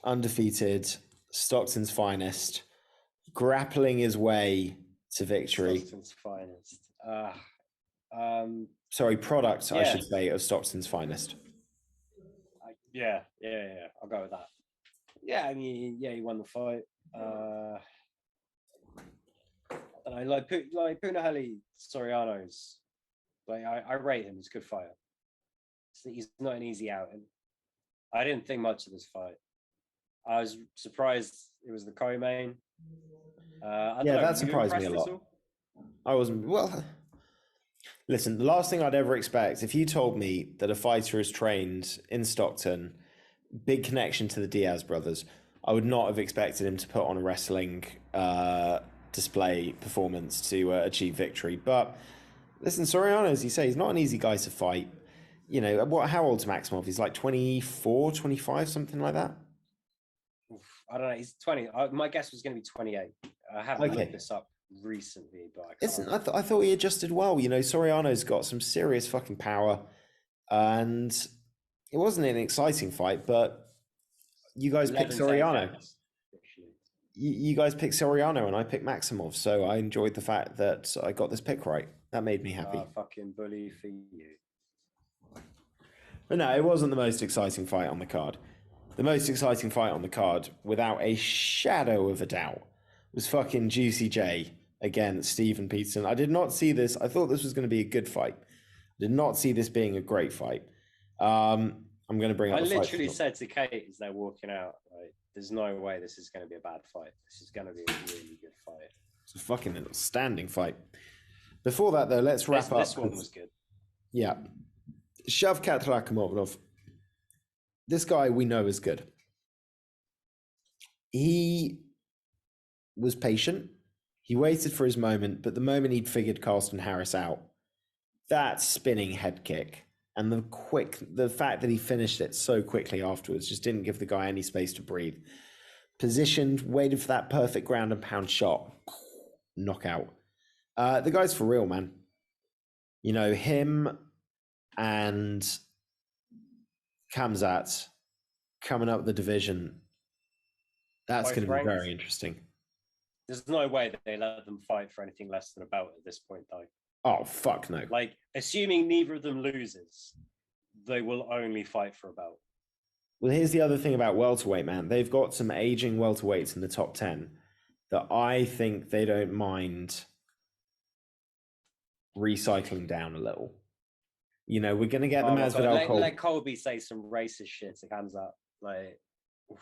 Undefeated, Stockton's finest, grappling his way to victory. Stockton's finest. Sorry, product, yeah. I should say, of Stockton's finest. Yeah. I'll go with that. Yeah, I mean, yeah, he won the fight. I don't know, like Punahele Soriano's, like I rate him as a good fighter. So he's not an easy out, and I didn't think much of this fight. I was surprised it was the co-main. That surprised me a lot. I wasn't, well, listen, the last thing I'd ever expect, if you told me that a fighter is trained in Stockton, big connection to the Diaz brothers, I would not have expected him to put on a wrestling display performance to achieve victory. But listen, Soriano, as you say, he's not an easy guy to fight. You know, how old's Maximov? He's like 24, 25, something like that? I don't know. He's 20. My guess was going to be 28. I haven't looked this up recently, but I thought he adjusted well. You know, Soriano's got some serious fucking power, and it wasn't an exciting fight, but you guys picked Soriano. You guys picked Soriano, and I picked Maximov, so I enjoyed the fact that I got this pick right. That made me happy. Fucking bully for you. But no, it wasn't the most exciting fight on the card. The most exciting fight on the card, without a shadow of a doubt, was fucking Juicy J against Stephen Peterson. I did not see this. I thought this was going to be a good fight. I did not see this being a great fight. I'm going to bring up. I literally said to Kate as they're walking out, like, there's no way this is going to be a bad fight. This is going to be a really good fight. It's a fucking outstanding fight. Before that, though, let's wrap up. This one was good. Yeah. Shavkat Rakhmonov. This guy we know is good. He was patient. He waited for his moment, but the moment he'd figured Carlston Harris out, that spinning head kick and the fact that he finished it so quickly afterwards just didn't give the guy any space to breathe. Positioned, waited for that perfect ground and pound shot. Knockout. The guy's for real, man. You know, him and Khamzat coming up the division. That's going to be very interesting. There's no way that they let them fight for anything less than a belt at this point, though. Oh, fuck no. Like, assuming neither of them loses, they will only fight for a belt. Well, here's the other thing about welterweight, man. They've got some aging welterweights in the top 10 that I think they don't mind recycling down a little. You know, we're going to get the Masvidal. Let Colby say some racist shit to Khamzat. Like, oof.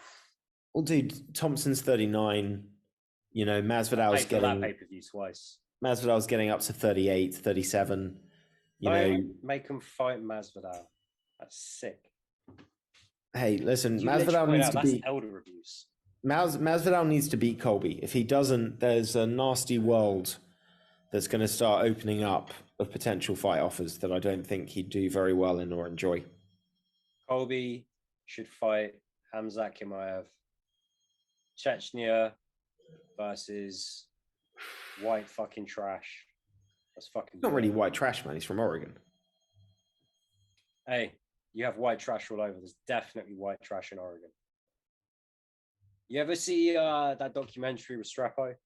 Well, dude, Thompson's 39. You know, Masvidal's getting pay-per-view twice. Masvidal's getting up to 38, 37. You know, make him fight Masvidal. That's sick. Hey, listen, Masvidal needs to beat elder abuse. Masvidal needs to beat Colby. If he doesn't, there's a nasty world that's going to start opening up of potential fight offers that I don't think he'd do very well in or enjoy. Colby should fight Khamzat Chimaev. Chechnya versus white fucking trash. That's fucking not really white trash, man. He's from Oregon. Hey, you have white trash all over. There's definitely white trash in Oregon. You ever see that documentary with Strappo?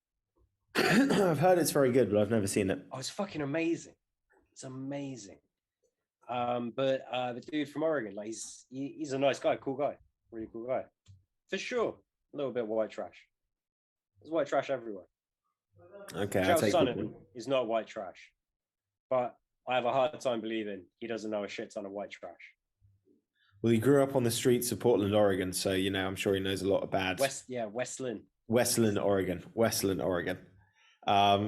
I've heard it's very good, but I've never seen it. Oh, it's fucking amazing. It's amazing. But the dude from Oregon, like he's a nice guy, cool guy, really cool guy. For sure. A little bit white trash. There's white trash everywhere. Okay, Chael Sonnen is not white trash. But I have a hard time believing he doesn't know a shit ton of white trash. Well, he grew up on the streets of Portland, Oregon, so, you know, I'm sure he knows a lot of bad. Westland, Oregon. Westland, Oregon.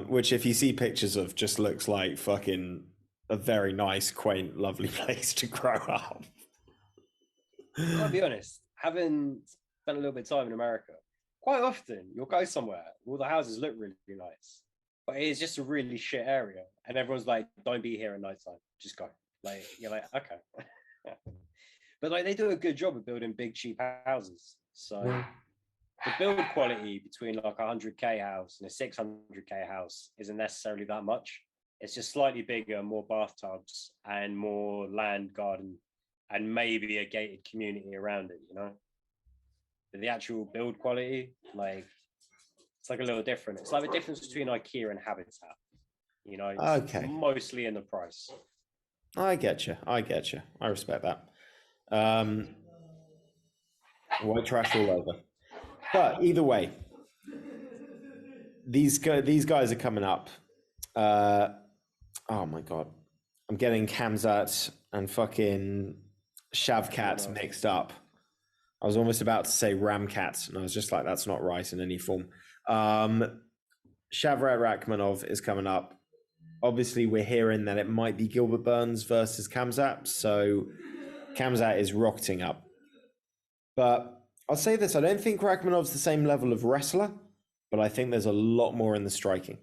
Which, if you see pictures of, just looks like fucking a very nice, quaint, lovely place to grow up. I'll be honest, having spent a little bit of time in America, quite often you'll go somewhere, all the houses look really, really nice, but it's just a really shit area, and everyone's like, don't be here at nighttime, just go. Like, you're like, okay. But like, they do a good job of building big, cheap houses. So the build quality between like a 100k house and a 600k house isn't necessarily that much. It's just slightly bigger, more bathtubs and more land, garden, and maybe a gated community around it, you know? But the actual build quality, like, it's like a little different. It's like the difference between IKEA and Habitat, you know? Okay. Mostly in the price. I get you. I respect that. White trash all over. But either way, these guys are coming up. Oh my God. I'm getting Khamzat and fucking Shavkat mixed up. I was almost about to say Ramkat, and I was just like, that's not right in any form. Shavkat Rakhmonov is coming up. Obviously, we're hearing that it might be Gilbert Burns versus Khamzat, so Khamzat is rocketing up. But I'll say this, I don't think Rakhmonov's the same level of wrestler, but I think there's a lot more in the striking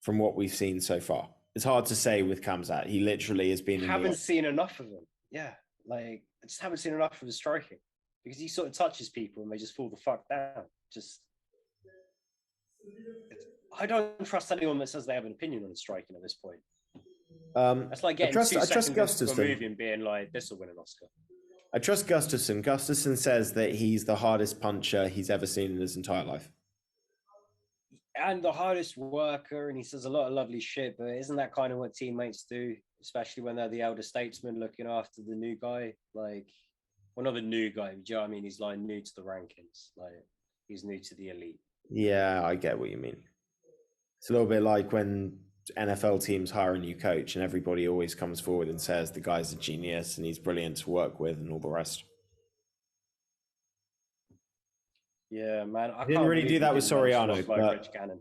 from what we've seen so far. It's hard to say with Khamzat. He literally has been... I haven't seen enough of him. Yeah, like, I just haven't seen enough of his striking. Because he sort of touches people and they just fall the fuck down. I don't trust anyone that says they have an opinion on his striking at this point. That's like getting 2 seconds into a movie and being like, this will win an Oscar. I trust Gustafsson. Gustafsson says that he's the hardest puncher he's ever seen in his entire life. And the hardest worker, and he says a lot of lovely shit, but isn't that kind of what teammates do? Especially when they're the elder statesman looking after the new guy? Like, well, not the new guy, do you know what I mean? He's like new to the rankings. Like, he's new to the elite. Yeah, I get what you mean. It's a little bit like when NFL teams hire a new coach and everybody always comes forward and says the guy's a genius and he's brilliant to work with and all the rest. Yeah, man. I didn't can't really do believe we that with didn't manage to Soriano, offload but Rich Gannon.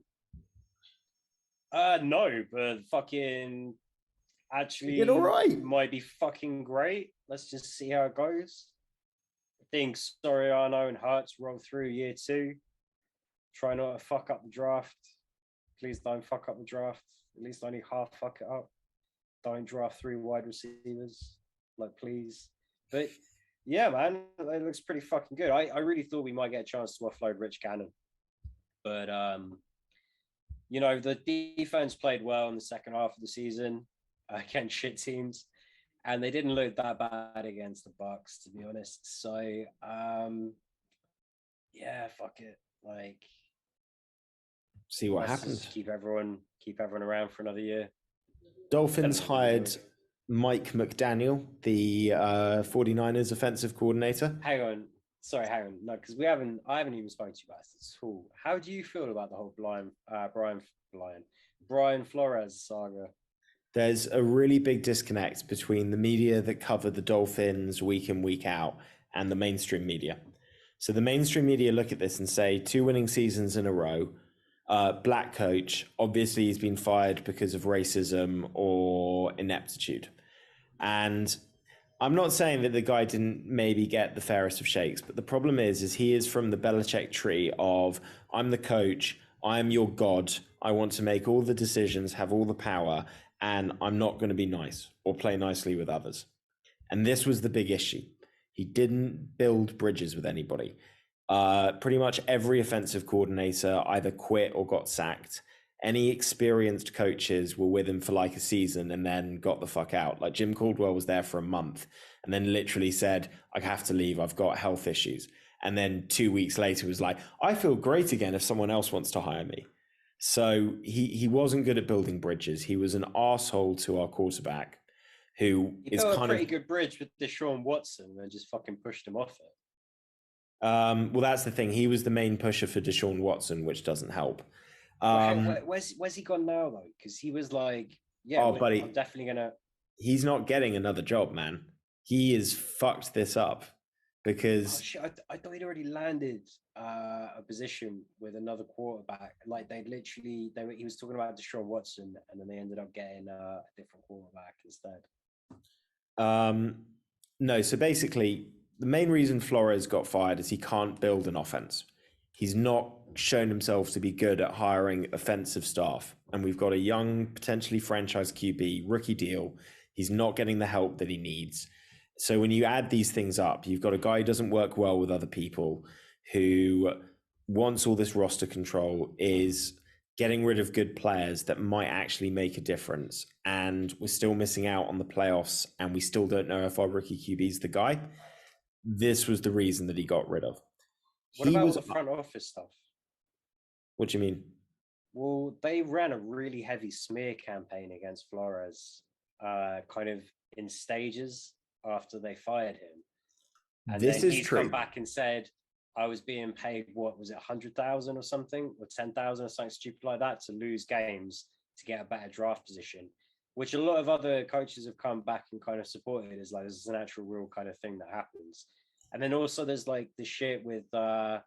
No, but fucking actually he did all right. might be fucking great. Let's just see how it goes. I think Soriano and Hurts roll through year 2. Try not to fuck up the draft. Please don't fuck up the draft. At least only half fuck it up. Don't draft 3 wide receivers. Like, please. But yeah, man, it looks pretty fucking good. I really thought we might get a chance to offload Rich Gannon. But you know, the defense played well in the second half of the season against shit teams, and they didn't look that bad against the Bucks, to be honest. So yeah, fuck it. Like, see what happens. Keep everyone around for another year. Dolphins hired Mike McDaniel, the 49ers offensive coordinator. Hang on. No, because I haven't even spoken to you about this at all. How do you feel about the whole Brian Flores saga? There's a really big disconnect between the media that cover the Dolphins week in, week out, and the mainstream media. So the mainstream media look at this and say 2 winning seasons in a row, black coach, obviously he's been fired because of racism or ineptitude. And I'm not saying that the guy didn't maybe get the fairest of shakes, but the problem is he is from the Belichick tree of, I'm the coach, I'm your god, I want to make all the decisions, have all the power, and I'm not going to be nice or play nicely with others. And this was the big issue. He didn't build bridges with anybody. Pretty much every offensive coordinator either quit or got sacked. Any experienced coaches were with him for like a season and then got the fuck out. Like Jim Caldwell was there for a month and then literally said, I have to leave, I've got health issues. And then 2 weeks later was like, I feel great again if someone else wants to hire me. So he wasn't good at building bridges. He was an arsehole to our quarterback who is kind of a pretty good bridge with Deshaun Watson and just fucking pushed him off it. Well, that's the thing. He was the main pusher for Deshaun Watson, which doesn't help. Where's he gone now though? Because he was like, yeah, buddy, I'm definitely gonna. He's not getting another job, man. He has fucked this up because I thought he'd already landed a position with another quarterback. Like he was talking about Deshaun Watson, and then they ended up getting a different quarterback instead. No, so basically, the main reason Flores got fired is he can't build an offense. He's not shown himself to be good at hiring offensive staff. And we've got a young, potentially franchise QB, rookie deal. He's not getting the help that he needs. So when you add these things up, you've got a guy who doesn't work well with other people, who wants all this roster control, is getting rid of good players that might actually make a difference. And we're still missing out on the playoffs, and we still don't know if our rookie QB is the guy. This was the reason that he got rid of. What about the front office stuff? What do you mean? Well, they ran a really heavy smear campaign against Flores, kind of in stages after they fired him. And this is he's true. Come back and said, I was being paid, what was it, 100,000 or something, or 10,000 or something stupid like that to lose games to get a better draft position, which a lot of other coaches have come back and kind of supported as like, this is an actual real kind of thing that happens. And then also there's like the shit with the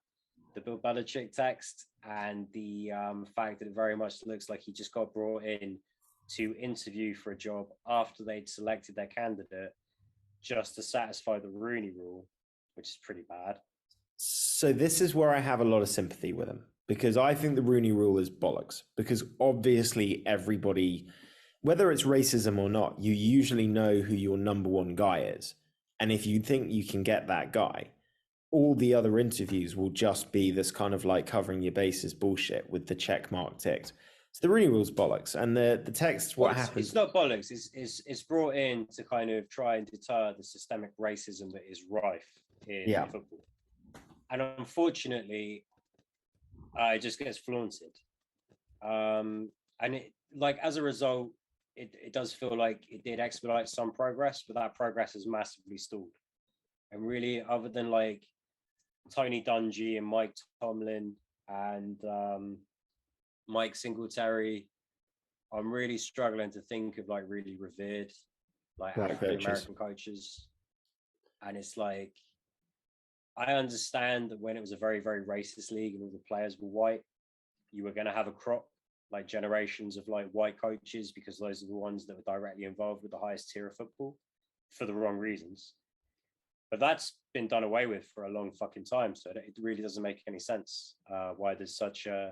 Bill Belichick text and the fact that it very much looks like he just got brought in to interview for a job after they'd selected their candidate just to satisfy the Rooney Rule, which is pretty bad. So this is where I have a lot of sympathy with him, because I think the Rooney Rule is bollocks, because obviously everybody, whether it's racism or not, you usually know who your number one guy is. And if you think you can get that guy, all the other interviews will just be this kind of like covering your bases bullshit with the check mark ticked. So the Rooney Rule's bollocks. And the text, what happens? It's not bollocks. It's brought in to kind of try and deter the systemic racism that is rife in football. And unfortunately, it just gets flaunted. And it, like, as a result, it does feel like it did expedite some progress, but that progress has massively stalled. And really, other than like Tony Dungy and Mike Tomlin and Mike Singletary, I'm really struggling to think of like really revered like African American coaches. And it's like, I understand that when it was a very, very racist league and all the players were white, you were going to have a crop, like generations of like white coaches, because those are the ones that were directly involved with the highest tier of football for the wrong reasons. But that's been done away with for a long fucking time. So it really doesn't make any sense why there's such a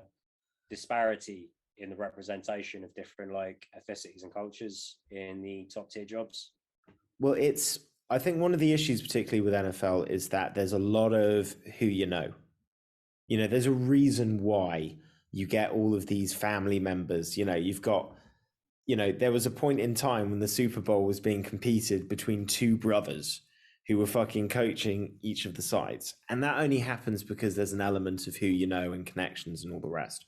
disparity in the representation of different like ethnicities and cultures in the top tier jobs. Well, I think one of the issues, particularly with NFL, is that there's a lot of who you know. You know, there's a reason why you get all of these family members. You know, you've got, you know, there was a point in time when the Super Bowl was being competed between two brothers who were fucking coaching each of the sides. And that only happens because there's an element of who you know and connections and all the rest.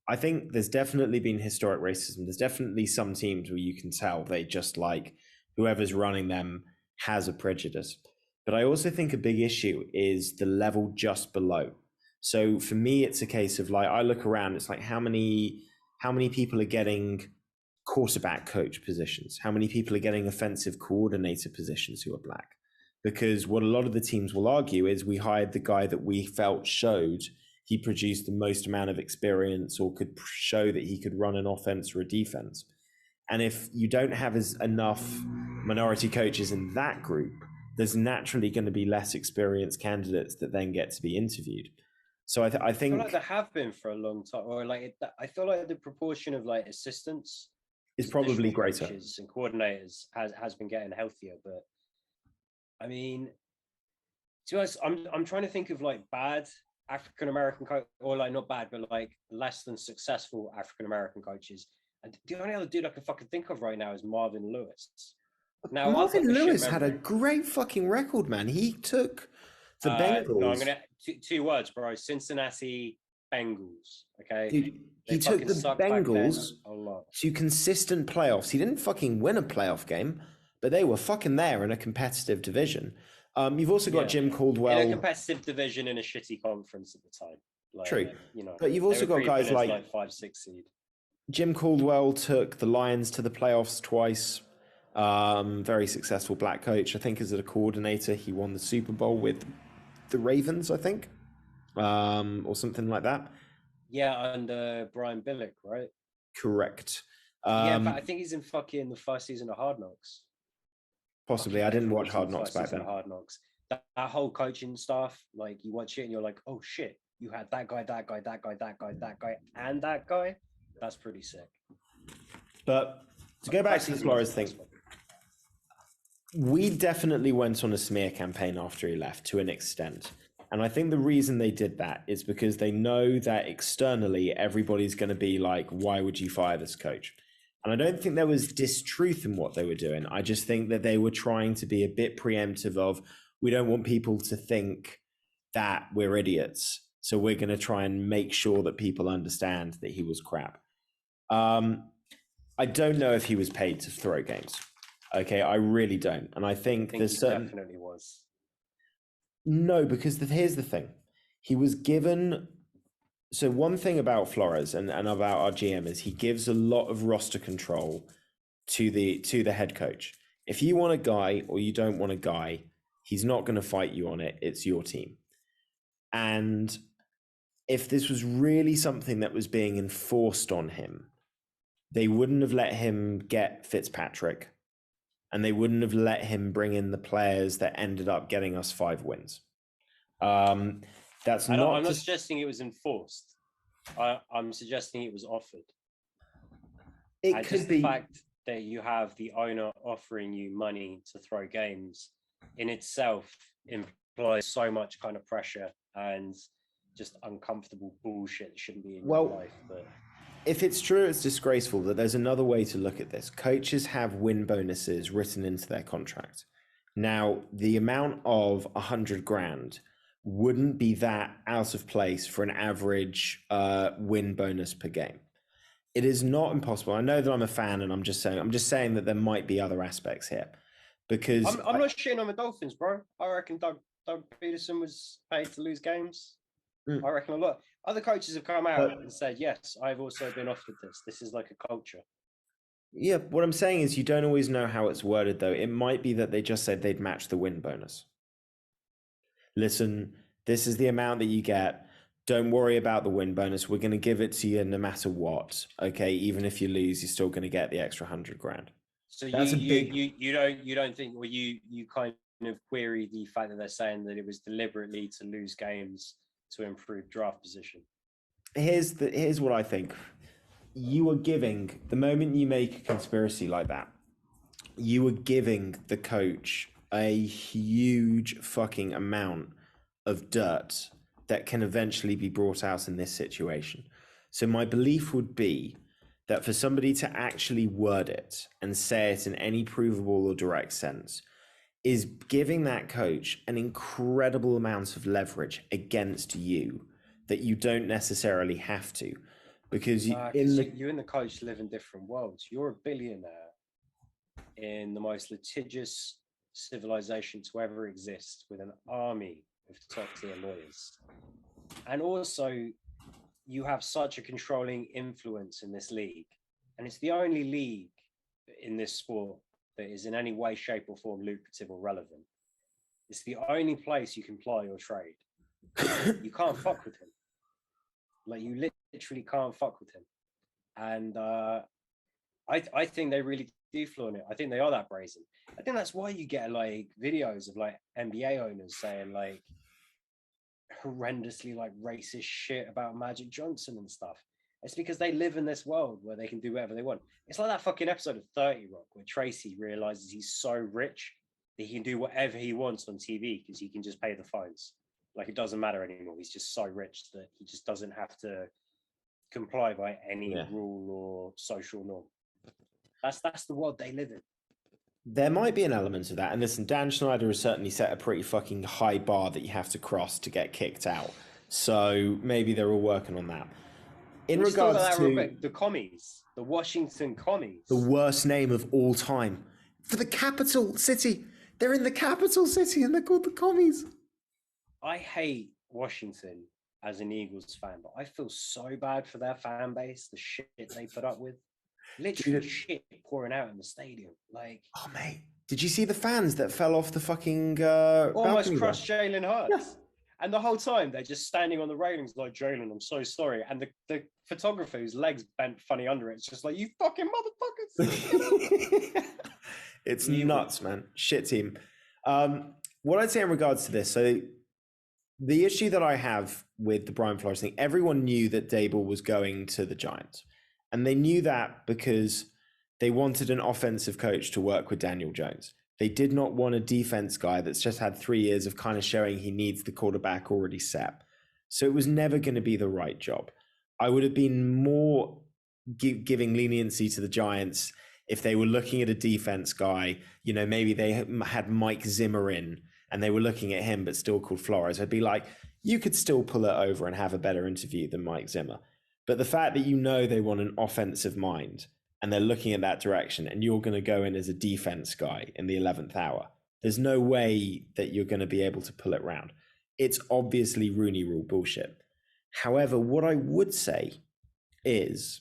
I think there's definitely been historic racism. There's definitely some teams where you can tell they just like whoever's running them has a prejudice. But I also think a big issue is the level just below. So for me, it's a case of like, I look around, it's like how many people are getting quarterback coach positions? How many people are getting offensive coordinator positions who are black? Because what a lot of the teams will argue is we hired the guy that we felt showed he produced the most amount of experience or could show that he could run an offense or a defense. And if you don't have enough minority coaches in that group, there's naturally going to be less experienced candidates that then get to be interviewed. So I think I feel like there have been for a long time, or like I feel like the proportion of like assistants is probably greater, coaches and coordinators has been getting healthier. But I mean, to be honest, I'm trying to think of like bad African American coach, or like not bad, but like less than successful African American coaches. And the only other dude I can fucking think of right now is Marvin Lewis. Now, Marvin Lewis had a great fucking record, man. He took the Bengals. No, I'm gonna two words, bro. Cincinnati Bengals. Okay, dude, he took the Bengals to consistent playoffs. He didn't fucking win a playoff game, but they were fucking there in a competitive division. You've also got Jim Caldwell in a competitive division in a shitty conference at the time. Like, true, you know, but you've also got guys like 5-6 seed. Jim Caldwell took the Lions to the playoffs twice. Very successful black coach. I think as a coordinator, he won the Super Bowl with the Ravens, I think, or something like that. Yeah, under Brian Billick, right? Correct. Yeah, but I think he's in fucking the first season of Hard Knocks. Possibly. I didn't watch Hard Knocks back then. Hard Knocks. That whole coaching staff, like you watch it and you're like, oh shit, you had that guy, and that guy. That's pretty sick. But to go back to the Flores thing, we definitely went on a smear campaign after he left to an extent. And I think the reason they did that is because they know that externally everybody's going to be like, why would you fire this coach? And I don't think there was distruth in what they were doing. I just think that they were trying to be a bit preemptive of, we don't want people to think that we're idiots. So we're going to try and make sure that people understand that he was crap. I don't know if he was paid to throw games. Okay, I really don't. And I think there's certain... definitely was. No, because here's the thing. He was given... So one thing about Flores and about our GM is he gives a lot of roster control to the head coach. If you want a guy or you don't want a guy, he's not going to fight you on it. It's your team. And if this was really something that was being enforced on him, they wouldn't have let him get Fitzpatrick, and they wouldn't have let him bring in the players that ended up getting us 5 wins. I'm not suggesting it was enforced. I'm suggesting it was offered. It could be the fact that you have the owner offering you money to throw games in itself implies so much kind of pressure and just uncomfortable bullshit that shouldn't be in your life. But if it's true, it's disgraceful. That there's another way to look at this. Coaches have win bonuses written into their contract. Now, the amount of $100,000 wouldn't be that out of place for an average win bonus per game. It is not impossible. I know that I'm a fan, and I'm just saying that there might be other aspects here. Because I'm not shitting on the Dolphins, bro. I reckon Doug Peterson was paid to lose games. I reckon a lot. Other coaches have come out and said, yes, I've also been offered this. This is like a culture. Yeah, what I'm saying is you don't always know how it's worded, though. It might be that they just said they'd match the win bonus. Listen, this is the amount that you get. Don't worry about the win bonus. We're going to give it to you no matter what. Okay, even if you lose, you're still going to get the extra $100,000. So you don't think, or you kind of query the fact that they're saying that it was deliberately to lose games to improve draft position. Here's what I think. You are giving, the moment you make a conspiracy like that, you are giving the coach a huge fucking amount of dirt that can eventually be brought out in this situation. So my belief would be that for somebody to actually word it and say it in any provable or direct sense is giving that coach an incredible amount of leverage against you that you don't necessarily have to. Because you and the coach live in different worlds. You're a billionaire in the most litigious civilization to ever exist, with an army of top-tier lawyers. And also, you have such a controlling influence in this league. And it's the only league in this sport that is in any way, shape, or form lucrative or relevant. It's the only place you can ply your trade. You can't fuck with him. Like, you literally can't fuck with him. And I think they really do flaunt it. I think they are that brazen. I think that's why you get like videos of like NBA owners saying like horrendously like racist shit about Magic Johnson and stuff. It's because they live in this world where they can do whatever they want. It's like that fucking episode of 30 Rock where Tracy realizes he's so rich that he can do whatever he wants on TV because he can just pay the fines. Like, it doesn't matter anymore. He's just so rich that he just doesn't have to comply by any rule or social norm. That's the world they live in. There might be an element of that. And listen, Dan Schneider has certainly set a pretty fucking high bar that you have to cross to get kicked out. So maybe they're all working on that. In regards to the commies, the Washington commies. The worst name of all time. For the capital city. They're in the capital city and they're called the commies. I hate Washington as an Eagles fan, but I feel so bad for their fan base, the shit they put up with. Literally shit pouring out in the stadium. Like, oh mate, did you see the fans that fell off the fucking almost crushed Jalen Hurts? Yeah. And the whole time they're just standing on the railings like, Jalen, I'm so sorry. And the photographer whose legs bent funny under it's just like, you fucking motherfuckers. It's nuts, man. Shit team. What I'd say in regards to this, so the issue that I have with the Brian Flores thing, everyone knew that Daboll was going to the Giants. And they knew that because they wanted an offensive coach to work with Daniel Jones. They did not want a defense guy that's just had 3 years of kind of showing he needs the quarterback already set. So it was never going to be the right job. I would have been more giving leniency to the Giants if they were looking at a defense guy. You know, maybe they had Mike Zimmer in and they were looking at him but still called Flores. I'd be like, you could still pull it over and have a better interview than Mike Zimmer. But the fact that you know they want an offensive mind and they're looking at that direction and you're going to go in as a defense guy in the 11th hour, there's no way that you're going to be able to pull it round. It's obviously Rooney Rule bullshit. However, what I would say is,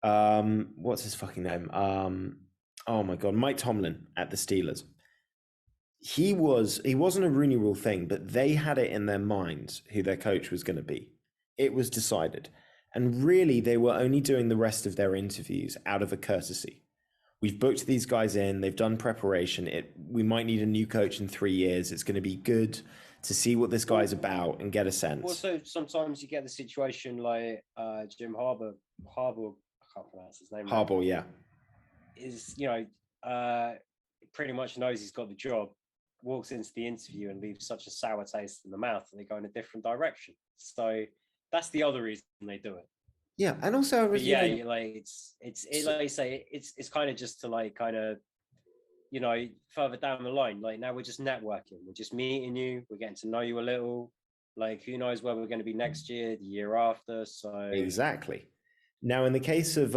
what's his fucking name? Oh my God, Mike Tomlin at the Steelers. He wasn't a Rooney Rule thing, but they had it in their minds who their coach was going to be. It was decided. And really, they were only doing the rest of their interviews out of a courtesy. We've booked these guys in. They've done preparation. We might need a new coach in 3 years. It's going to be good to see what this guy's about and get a sense. Also, sometimes you get the situation like Jim Harbaugh, I can't pronounce his name. Harbaugh, yeah. Is, pretty much knows he's got the job, walks into the interview and leaves such a sour taste in the mouth and they go in a different direction. So that's the other reason they do it. Yeah, and also, like like you say, it's kind of just to like kind of, further down the line. Like, now we're just networking, we're just meeting you, we're getting to know you a little. Like, who knows where we're going to be next year, the year after. So exactly. Now, in the case of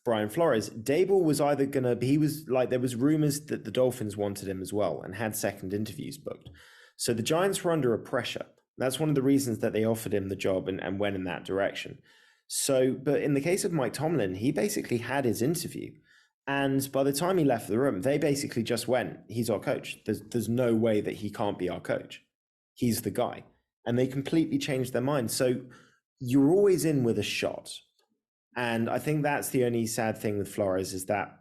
Brian Flores, Daboll was either gonna, there was rumors that the Dolphins wanted him as well and had second interviews booked. So the Giants were under a pressure. That's one of the reasons that they offered him the job and went in that direction. So, but in the case of Mike Tomlin, he basically had his interview. And by the time he left the room, they basically just went, he's our coach. There's no way that he can't be our coach. He's the guy. And they completely changed their mind. So you're always in with a shot. And I think that's the only sad thing with Flores is that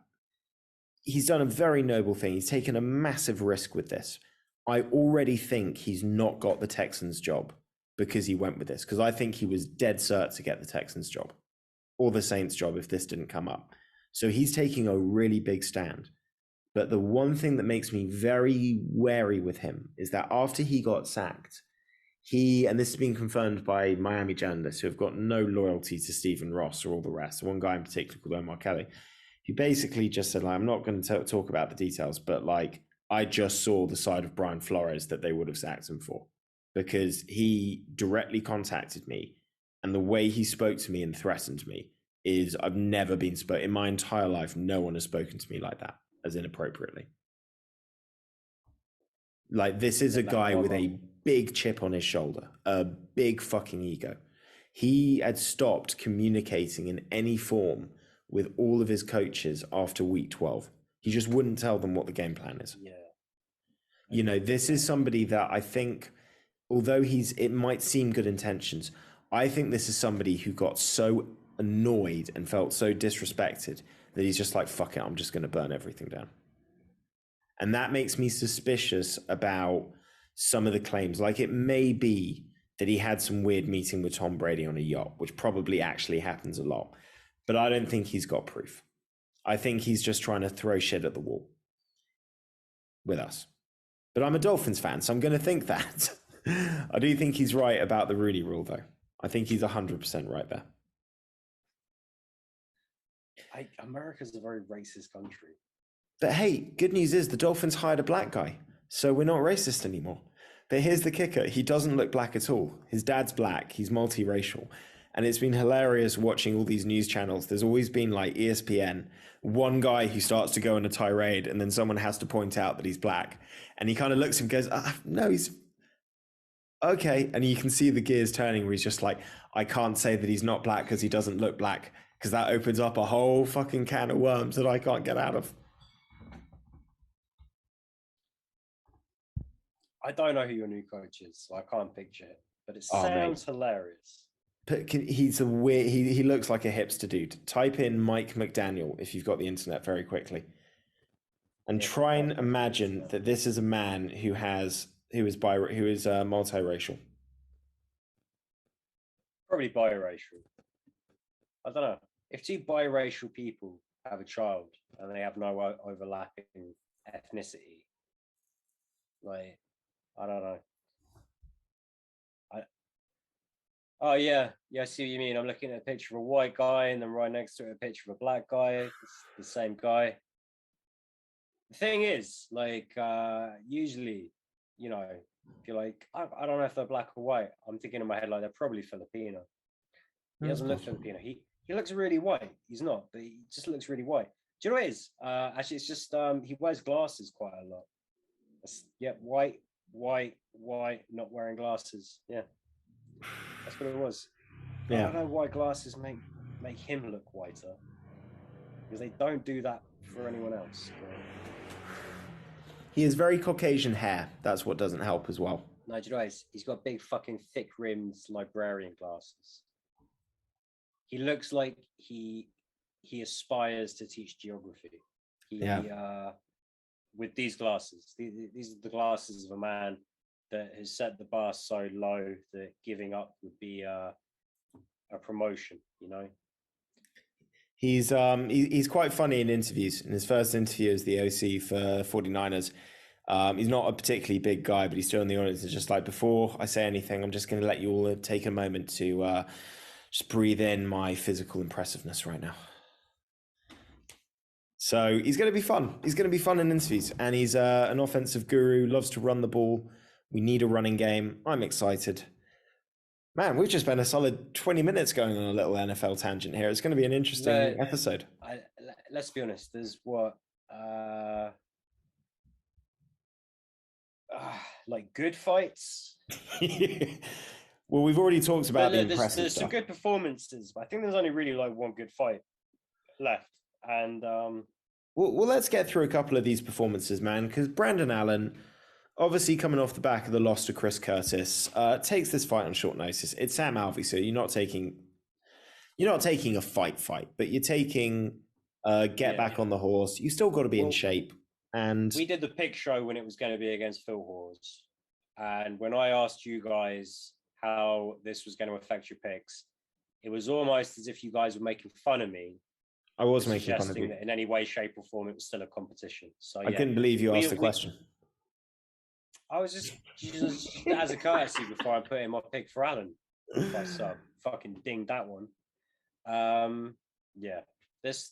he's done a very noble thing. He's taken a massive risk with this. I already think he's not got the Texans job because he went with this, because I think he was dead cert to get the Texans job or the Saints job if this didn't come up. So he's taking a really big stand. But the one thing that makes me very wary with him is that after he got sacked, and this has been confirmed by Miami journalists who have got no loyalty to Stephen Ross or all the rest. One guy in particular called Omar Kelly, he basically just said, like, I'm not going to talk about the details, but like, I just saw the side of Brian Flores that they would have sacked him for, because he directly contacted me, and the way he spoke to me and threatened me is I've never been spoken in my entire life. No one has spoken to me like that, as inappropriately. Like, this is a guy with a big chip on his shoulder, a big fucking ego. He had stopped communicating in any form with all of his coaches after week 12. He just wouldn't tell them what the game plan is. Yeah. You know, this is somebody that I think, although it might seem good intentions, I think this is somebody who got so annoyed and felt so disrespected that he's just like, fuck it, I'm just going to burn everything down. And that makes me suspicious about some of the claims. Like, it may be that he had some weird meeting with Tom Brady on a yacht, which probably actually happens a lot. But I don't think he's got proof. I think he's just trying to throw shit at the wall with us. But I'm a Dolphins fan, so I'm going to think that. I do think he's right about the Rooney Rule, though. I think he's 100% right there. America's a very racist country. But hey, good news is the Dolphins hired a black guy, so we're not racist anymore. But here's the kicker. He doesn't look black at all. His dad's black. He's multiracial. And it's been hilarious watching all these news channels. There's always been, like, ESPN, one guy who starts to go on a tirade, and then someone has to point out that he's black. And he kind of looks and goes, no, he's okay. And you can see the gears turning where he's just like, I can't say that he's not black because he doesn't look black, because that opens up a whole fucking can of worms that I can't get out of. I don't know who your new coach is, so I can't picture it, but it sounds hilarious. He's a weird, he looks like a hipster dude. Type in Mike McDaniel if you've got the internet very quickly. And try and imagine that this is a man who is multiracial. Probably biracial. I don't know. If two biracial people have a child and they have no overlapping ethnicity, like, I don't know. Oh yeah, I see what you mean. I'm looking at a picture of a white guy, and then right next to it, a picture of a black guy. It's the same guy. The thing is, like, usually, you know, if you're like, I don't know if they're black or white, I'm thinking in my head like they're probably Filipino. He doesn't look Filipino. He looks really white. He's not, but he just looks really white. Do you know what it is? Actually, it's just he wears glasses quite a lot. White, not wearing glasses. Yeah. That's what it was. Yeah. I don't know why glasses make him look whiter, because they don't do that for anyone else. He has very Caucasian hair. That's what doesn't help as well. No, do you know, he's got big fucking thick rimmed librarian glasses. He looks like he aspires to teach geography. With these glasses. These are the glasses of a man that has set the bar so low that giving up would be a promotion, you know? He's quite funny in interviews. In his first interview as the OC for 49ers, he's not a particularly big guy, but he's still in the audience. It's just like, before I say anything, I'm just going to let you all take a moment to just breathe in my physical impressiveness right now. So he's going to be fun. He's going to be fun in interviews, and he's an offensive guru, loves to run the ball. We need a running game. I'm excited. Man, we've just spent a solid 20 minutes going on a little NFL tangent here. It's going to be an interesting episode. Let's be honest. There's like good fights. Well, we've already talked about the impressive there's stuff. some good performances, but I think there's only really like one good fight left. And well, let's get through a couple of these performances, man, because Brandon Allen, obviously coming off the back of the loss to Chris Curtis, takes this fight on short notice. It's Sam Alvey, so you're not taking a fight, but you're taking get back on the horse. You still got to be in shape. And we did the pick show when it was going to be against Phil Hawes, and when I asked you guys how this was going to affect your picks, it was almost as if you guys were making fun of me. I was making fun of you. That in any way, shape, or form, it was still a competition. So I couldn't believe you asked the question. I was just as a courtesy before I put in my pick for Allen. I fucking dinged that one. This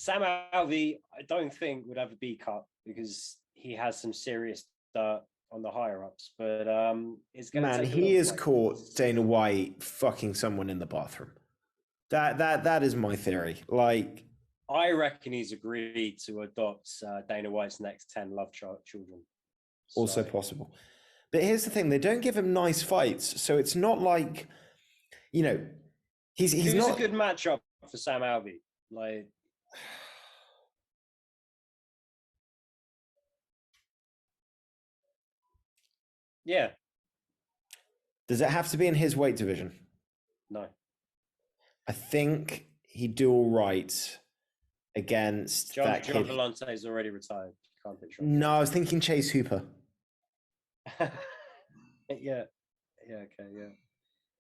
Sam Alvey, I don't think would ever be cut because he has some serious dirt on the higher ups. But it's going to. Man, he has caught Dana White fucking someone in the bathroom. That is my theory. Like, I reckon he's agreed to adopt Dana White's next 10 love children. Also possible. But here's the thing: they don't give him nice fights, so it's not like, you know, he's not a good matchup for Sam Alvey. Like, yeah. Does it have to be in his weight division? No. I think he'd do all right against that kid. John Vellante is already retired. Can't picture him. No, I was thinking Chase Hooper. yeah.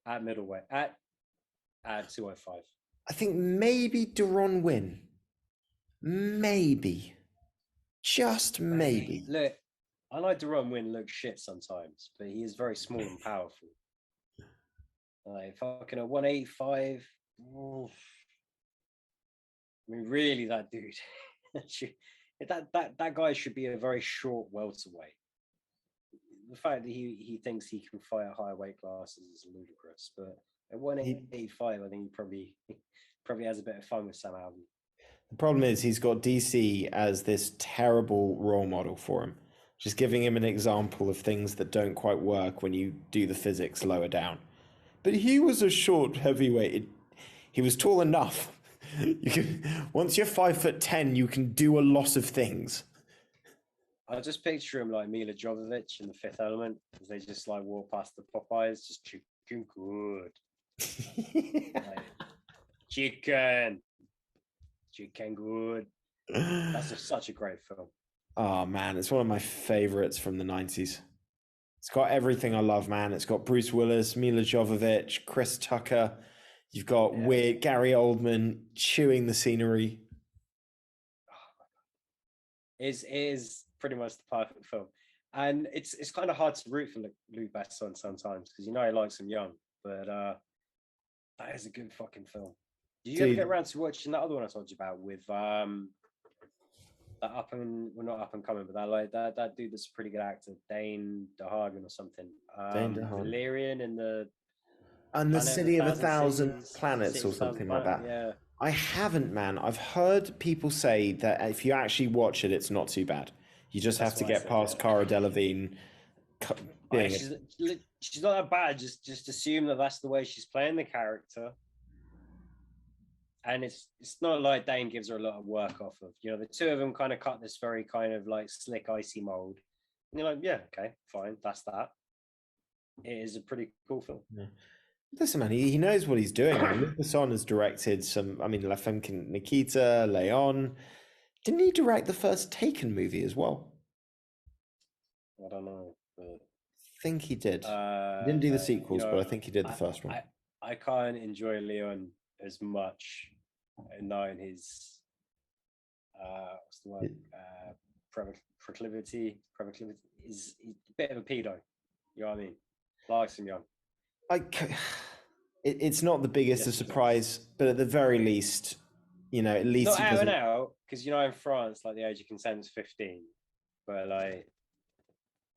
At middleweight. At 205. I think maybe Deron Winn. Maybe. Just maybe. Look, I know Deron Winn looks shit sometimes, but he is very small and powerful. Like, fucking at 185. Oof. I mean, really, that dude. that guy should be a very short welterweight. The fact that he thinks he can fight at higher weight classes is ludicrous. But at 185, I think he probably has a bit of fun with Sam Alvey. The problem is he's got DC as this terrible role model for him, just giving him an example of things that don't quite work when you do the physics lower down. But he was a short heavyweight. He was tall enough. Once you're 5'10", you can do a lot of things. I just picture him like Mila Jovovich in The Fifth Element, as they just like walk past the Popeyes, just chicken good. Like, chicken good. That's such a great film. Oh man, it's one of my favorites from the 90s. It's got everything I love, man. It's got Bruce Willis, Mila Jovovich, Chris Tucker. You've got weird Gary Oldman chewing the scenery. It is pretty much the perfect film, and it's kind of hard to root for Luc Besson sometimes because he likes him young, but that is a good fucking film. Did you ever get around to watching that other one I told you about with that not up and coming, but that dude that's a pretty good actor, Dane DeHagen or something. Dane DeHagen. Valerian and the City of a Thousand Planets or something like that. Yeah. I haven't, man. I've heard people say that if you actually watch it, it's not too bad. You just have to get past Cara Delevingne. She's not that bad. Just assume that that's the way she's playing the character. And it's not like Dane gives her a lot of work off of. The two of them kind of cut this very kind of like slick, icy mold. And you're like, yeah, okay, fine, that's that. It is a pretty cool film. Yeah. Listen, man, he knows what he's doing. Luc Besson has directed some, La Femme Nikita, Leon. Didn't he direct the first Taken movie as well? I don't know. But I think he did. He didn't do the sequels, but I think he did the first one. I can't enjoy Leon as much, knowing his what's the word? Proclivity is a bit of a pedo. You know what I mean? Likes him young. It's not the biggest of surprise, but at the very least, at least not out and out, because in France, like the age of consent is 15, but like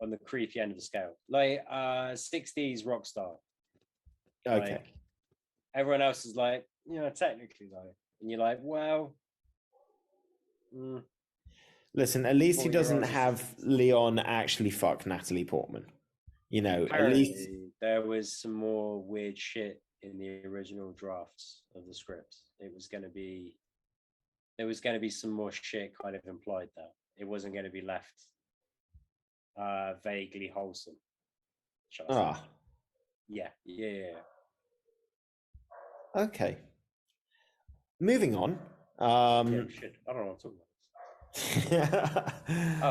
on the creepy end of the scale, like 60s rock star. Okay. Like, everyone else is like, technically though, and you're like, well. Listen, at least he doesn't 40-year-olds. have Leon actually fuck Natalie Portman. You know, Apparently, at least there was some more weird shit in the original drafts of the script. There was going to be some more shit kind of implied there. It wasn't going to be left vaguely wholesome. Yeah. Okay. Moving on. Shit. I don't know what I'm talking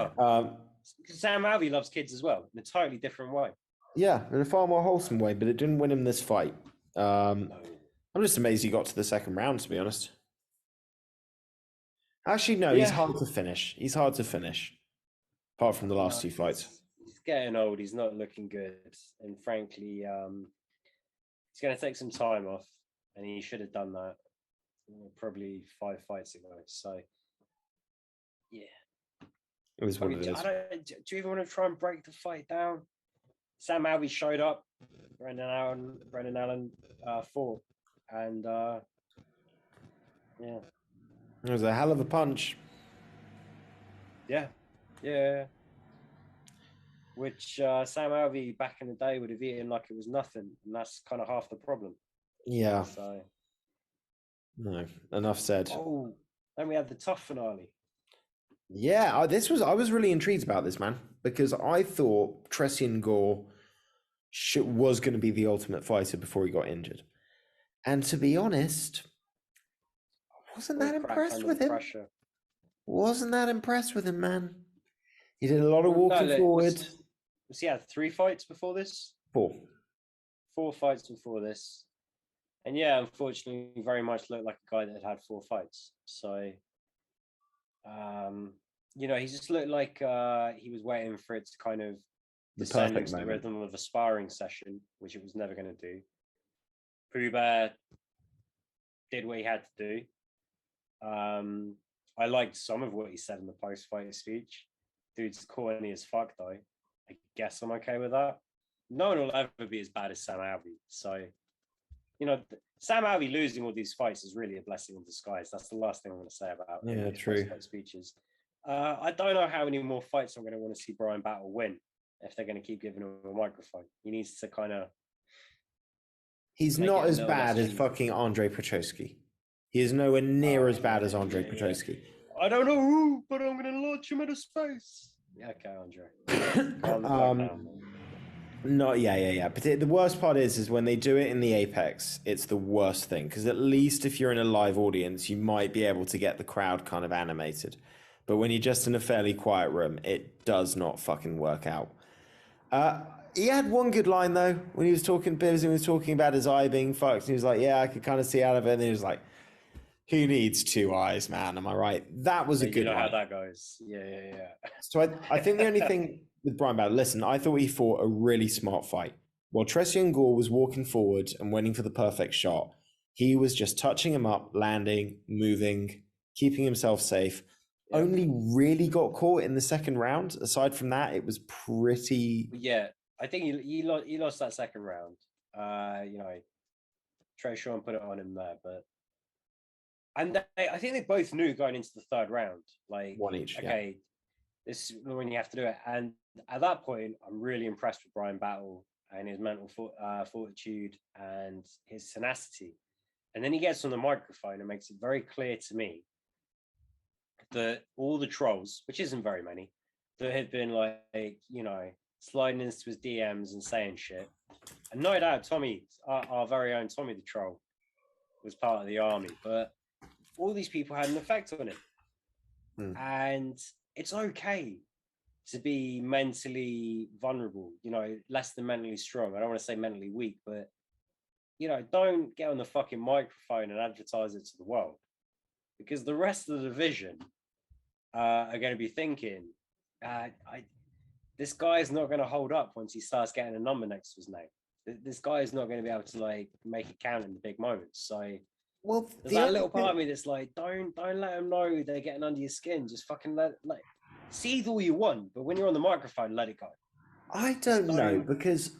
about. Sam Alvey loves kids as well, in a totally different way. Yeah, in a far more wholesome way, but it didn't win him this fight. I'm just amazed he got to the second round, to be honest. Actually, no, he's hard to finish. Apart from the last two fights. He's getting old. He's not looking good. And frankly, he's going to take some time off. And he should have done that probably 5 fights ago. So, yeah. It was what it is. Do you even want to try and break the fight down? Sam Alvey showed up. Brendan Allen fought. And, yeah. It was a hell of a punch. Yeah. Which Sam Alvey back in the day would have eaten like it was nothing. And that's kind of half the problem. Yeah. So. No, enough said. Oh, then we have the tough finale. Yeah, I was really intrigued about this, man, because I thought Tressian Gore was going to be the ultimate fighter before he got injured. And to be honest, I wasn't that impressed with him. Wasn't that impressed with him, man. He did a lot of walking forward. He had 3 fights before this? 4. 4 fights before this. And yeah, unfortunately, very much looked like a guy that had 4 fights. So, he just looked like he was waiting for it to kind of descend into the rhythm of a sparring session, which it was never going to do. Pooh Bear did what he had to do. I liked some of what he said in the post-fight speech. Dude's corny as fuck, though. I guess I'm okay with that. No one will ever be as bad as Sam Alvey. So, Sam Alvey losing all these fights is really a blessing in disguise. That's the last thing I'm going to say about post-fight speeches. I don't know how many more fights I'm going to want to see Brian Battle win if they're going to keep giving him a microphone. He needs to kind of... He's not as bad as fucking Andre Petroski. He is nowhere near as bad as Andre Petroski. I don't know who, but I'm going to launch him into space. Yeah, okay, Andre. No, yeah. But the worst part is when they do it in the Apex, it's the worst thing. Because at least if you're in a live audience, you might be able to get the crowd kind of animated. But when you're just in a fairly quiet room, it does not fucking work out. He had one good line, though, when he was talking about his eye being fucked. And he was like, yeah, I could kind of see out of it. And he was like, who needs 2 eyes, man? Am I right? That was a good line. You know how that goes. Yeah. So I think the only thing with Brian Battle, listen, I thought he fought a really smart fight. While Tressian Gore was walking forward and waiting for the perfect shot, he was just touching him up, landing, moving, keeping himself safe. Yep. Only really got caught in the second round. Aside from that, it was pretty... Yeah, I think he lost that second round. Tressian put it on him there, but... And I think they both knew going into the third round, like, 1 each. Okay, this is when you have to do it. And at that point, I'm really impressed with Brian Battle and his mental fortitude and his tenacity. And then he gets on the microphone and makes it very clear to me that all the trolls, which isn't very many, that had been sliding into his DMs and saying shit. And no doubt Tommy, our very own Tommy the Troll, was part of the army, but all these people had an effect on him. And it's okay to be mentally vulnerable, less than mentally strong. I don't want to say mentally weak, but, don't get on the fucking microphone and advertise it to the world, because the rest of the division are going to be thinking, this guy is not going to hold up once he starts getting a number next to his name. This guy is not going to be able to make it count in the big moments. So, well, there's that little part of me that's like, don't let them know they're getting under your skin. Just fucking seethe all you want, but when you're on the microphone, let it go. I don't know, because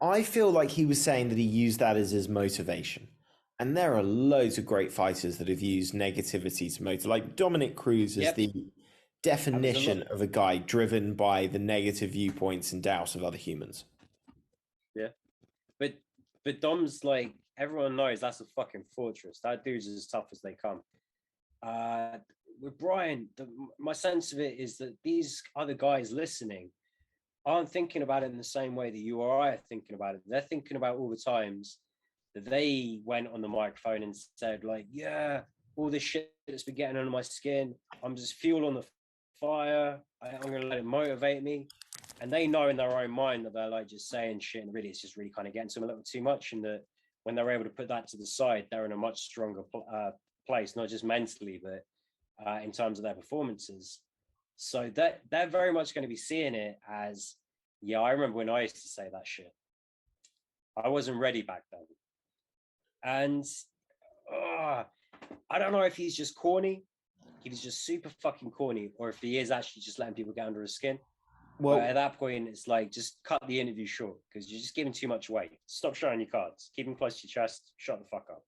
I feel like he was saying that he used that as his motivation. And there are loads of great fighters that have used negativity to motivate. Like Dominic Cruz is the definition of a guy driven by the negative viewpoints and doubts of other humans. Yeah, but Dom's like, everyone knows that's a fucking fortress. That dude's as tough as they come. With Brian, my sense of it is that these other guys listening aren't thinking about it in the same way that you or I are thinking about it. They're thinking about all the times that they went on the microphone and said, like, yeah, all this shit that's been getting under my skin, I'm just fuel on the fire. I'm going to let it motivate me. And they know in their own mind that they're like just saying shit, and really it's just really kind of getting to them a little too much. And that when they're able to put that to the side, they're in a much stronger place, not just mentally, but in terms of their performances. So that they're very much going to be seeing it as, yeah, I remember when I used to say that shit. I wasn't ready back then. And I don't know if he's just corny, he was just super fucking corny, or if he is actually just letting people get under his skin. Well, but at that point, it's like, just cut the interview short, because you're just giving too much away. Stop showing your cards. Keep them close to your chest. Shut the fuck up.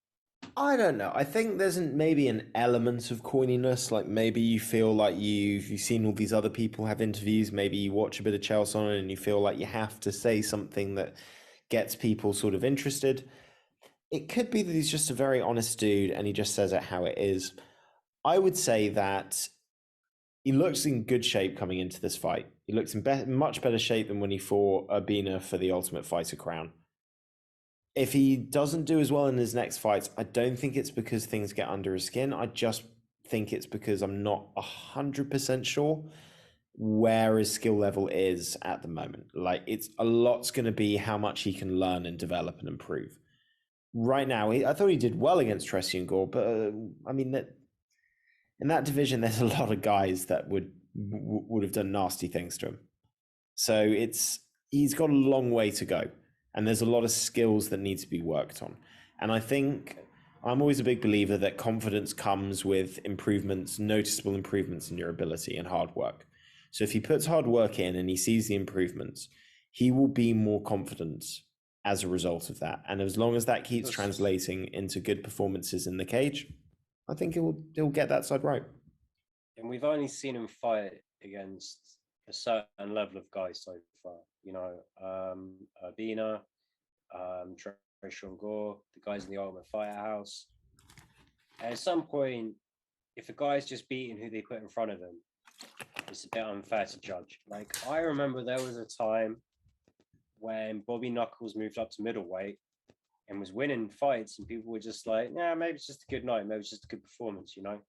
I don't know. I think there's maybe an element of corniness. Like maybe you feel like you've seen all these other people have interviews. Maybe you watch a bit of Chelsea on it and you feel like you have to say something that gets people sort of interested. It could be that he's just a very honest dude and he just says it how it is. I would say that he looks in good shape coming into this fight. He looks in much better shape than when he fought Urbina for the Ultimate Fighter crown. If he doesn't do as well in his next fights, I don't think it's because things get under his skin. I just think it's because I'm not 100% sure where his skill level is at the moment. Like, it's a lot's going to be how much he can learn and develop and improve. Right now, I thought he did well against Tressian Gore, but I mean, that in that division, there's a lot of guys that would have done nasty things to him. So he's got a long way to go. And there's a lot of skills that need to be worked on. And I think I'm always a big believer that confidence comes with improvements, noticeable improvements in your ability and hard work. So if he puts hard work in and he sees the improvements, he will be more confident as a result of that. And as long as that keeps translating into good performances in the cage, I think he'll get that side right. And we've only seen him fight against a certain level of guys so far. You know, Urbina, Tressian Gore, the guys in the Ultimate Firehouse. And at some point, if a guy's just beating who they put in front of him, it's a bit unfair to judge. Like, I remember there was a time when Bobby Knuckles moved up to middleweight and was winning fights, and people were just like, yeah, maybe it's just a good night, maybe it's just a good performance, you know?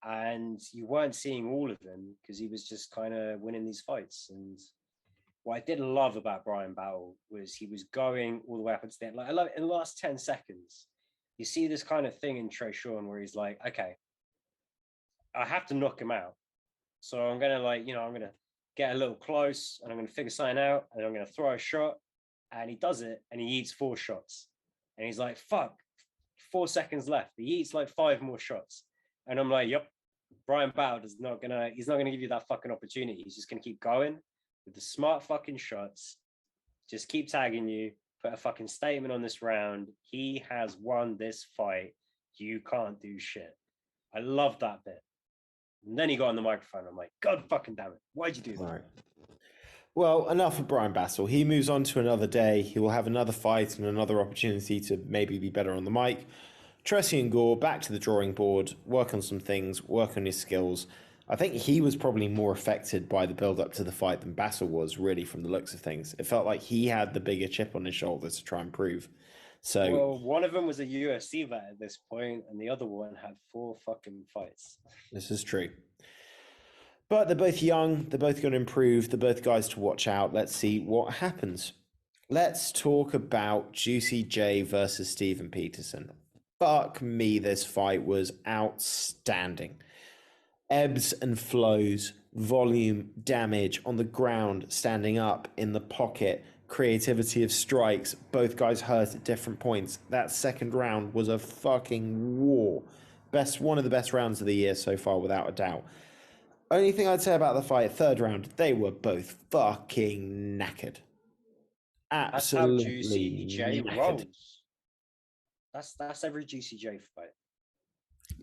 And you weren't seeing all of them because he was just kind of winning these fights. And what I did love about Brian Battle was he was going all the way up into the end. Like, I love in the last 10 seconds, you see this kind of thing in Tressian where he's like, okay, I have to knock him out. So I'm going to I'm going to get a little close and I'm going to figure something out and I'm going to throw a shot. And he does it and he eats 4 shots. And he's like, fuck, 4 seconds left. He eats like 5 more shots. And I'm like, yep, Brian Battle he's not going to give you that fucking opportunity. He's just going to keep going with the smart fucking shots, just keep tagging you, put a fucking statement on this round. He has won this fight. You can't do shit. I love that bit. And then he got on the microphone. I'm like, God fucking damn it. Why'd you do that? Right. Well, enough of Brian Battle. He moves on to another day. He will have another fight and another opportunity to maybe be better on the mic. Tressian Gore, back to the drawing board, work on some things, work on his skills. I think he was probably more affected by the build-up to the fight than Battle was, really, from the looks of things. It felt like he had the bigger chip on his shoulder to try and prove. So, well, one of them was a UFC vet at this point, and the other one had 4 fucking fights. This is true. But they're both young. They're both going to improve. They're both guys to watch out. Let's see what happens. Let's talk about Juicy J versus Stephen Peterson. Fuck me, this fight was outstanding. Ebbs and flows, volume, damage on the ground, standing up in the pocket, creativity of strikes, both guys hurt at different points. That second round was a fucking war. One of the best rounds of the year so far, without a doubt. Only thing I'd say about the fight, third round, they were both fucking knackered. Absolutely. That's how Juicy J rolls. That's every Juicy J fight.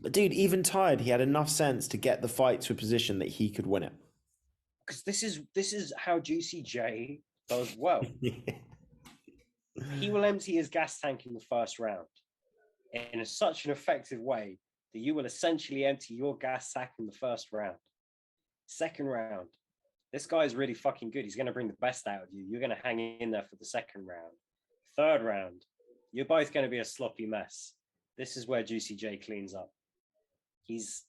But dude, even tired, he had enough sense to get the fight to a position that he could win it. Because this is how Juicy J does well. He will empty his gas tank in the first round in such an effective way that you will essentially empty your gas tank in the first round. Second round, this guy is really fucking good. He's going to bring the best out of you. You're going to hang in there for the second round. Third round, you're both going to be a sloppy mess. This is where Juicy J cleans up. It's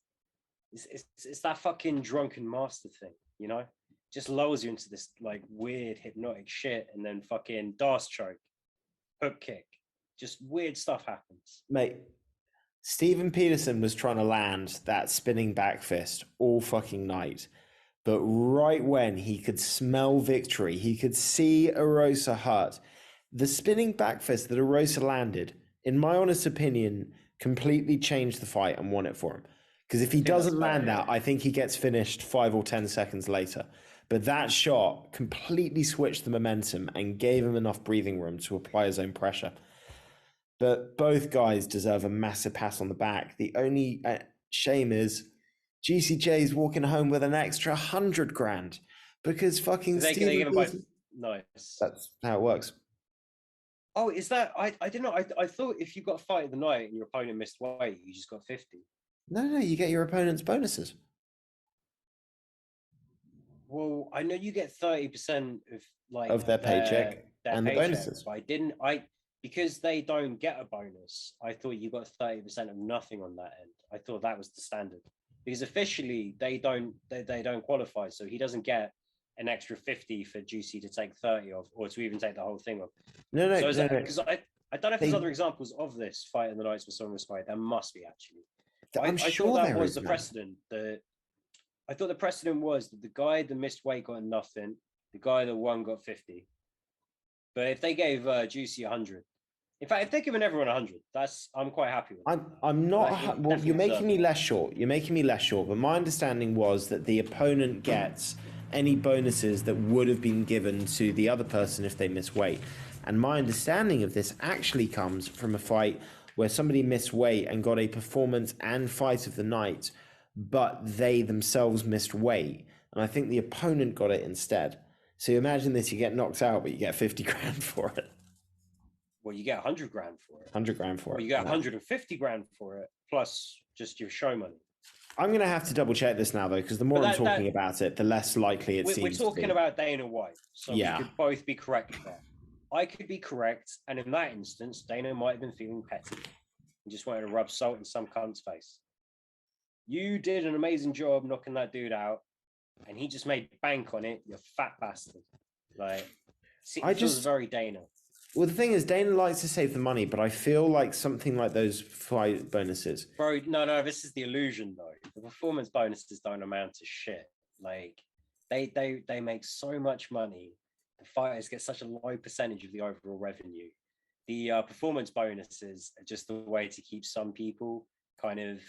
that fucking drunken master thing, you know? Just lowers you into this like weird hypnotic shit, and then fucking Darce choke, hook kick. Just weird stuff happens. Mate, Stephen Peterson was trying to land that spinning back fist all fucking night. But right when he could smell victory, he could see Erosa hurt, the spinning back fist that Erosa landed, in my honest opinion, completely changed the fight and won it for him. Because if he doesn't land that, I think he gets finished 5 or 10 seconds later. But that shot completely switched the momentum and gave him enough breathing room to apply his own pressure. But both guys deserve a massive pat on the back. The only shame is GCJ's walking home with an extra 100 grand because fucking they give them both. Nice. That's how it works. Oh, is that? I didn't know. I thought if you got a fight of the night and your opponent missed weight, you just got 50. No, you get your opponent's bonuses. Well, I know you get 30% of their paycheck and the bonuses. But because they don't get a bonus, I thought you got 30% of nothing on that end. I thought that was the standard. Because officially they don't qualify, so he doesn't get an extra 50 for Juicy to take 30 of, or to even take the whole thing of. No. Because I don't know if there's other examples of this fight in the nights for someone fight. There must be actually. I'm sure that was the precedent. I thought the precedent was that the guy that missed weight got nothing, the guy that won got 50. But if they gave Juicy 100, in fact, if they're giving everyone 100, I'm quite happy with that. I'm not. Well, you're making me less short. But my understanding was that the opponent gets any bonuses that would have been given to the other person if they miss weight. And my understanding of this actually comes from a fight where somebody missed weight and got a performance and fight of the night, but they themselves missed weight. And I think the opponent got it instead. So you imagine this, you get knocked out, but you get 50 grand for it. Well, you get 100 grand for it. 100 grand for it. You get 150 grand for it, plus just your show money. I'm going to have to double check this now, though, because the more I'm talking about it, the less likely it seems. We're talking about Dana White, so yeah. We could both be correct there. I could be correct, and in that instance, Dana might have been feeling petty and just wanted to rub salt in some cunt's face. You did an amazing job knocking that dude out, and he just made bank on it, you fat bastard. Like, it feels very Dana. Well, the thing is, Dana likes to save the money, but I feel like something like those fight bonuses. Bro, no, this is the illusion, though. The performance bonuses don't amount to shit. Like, they make so much money. The fighters get such a low percentage of the overall revenue. The performance bonuses are just the way to keep some people kind of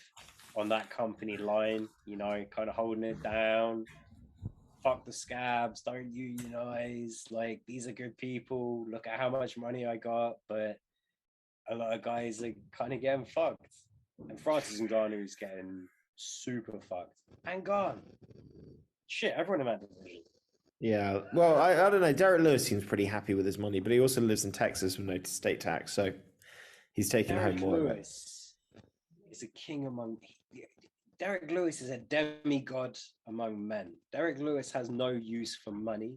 on that company line, you know, kind of holding it down. Fuck the scabs, don't unionize. Like, these are good people. Look at how much money I got. But a lot of guys are kind of getting fucked. And Francis Ngannou's getting super fucked and gone. Shit, everyone in that division. Yeah, well, I don't know. Derek Lewis seems pretty happy with his money, but he also lives in Texas with no state tax, so he's taking home more. Derek Lewis is a king among. Derek Lewis is a demigod among men. Derek Lewis has no use for money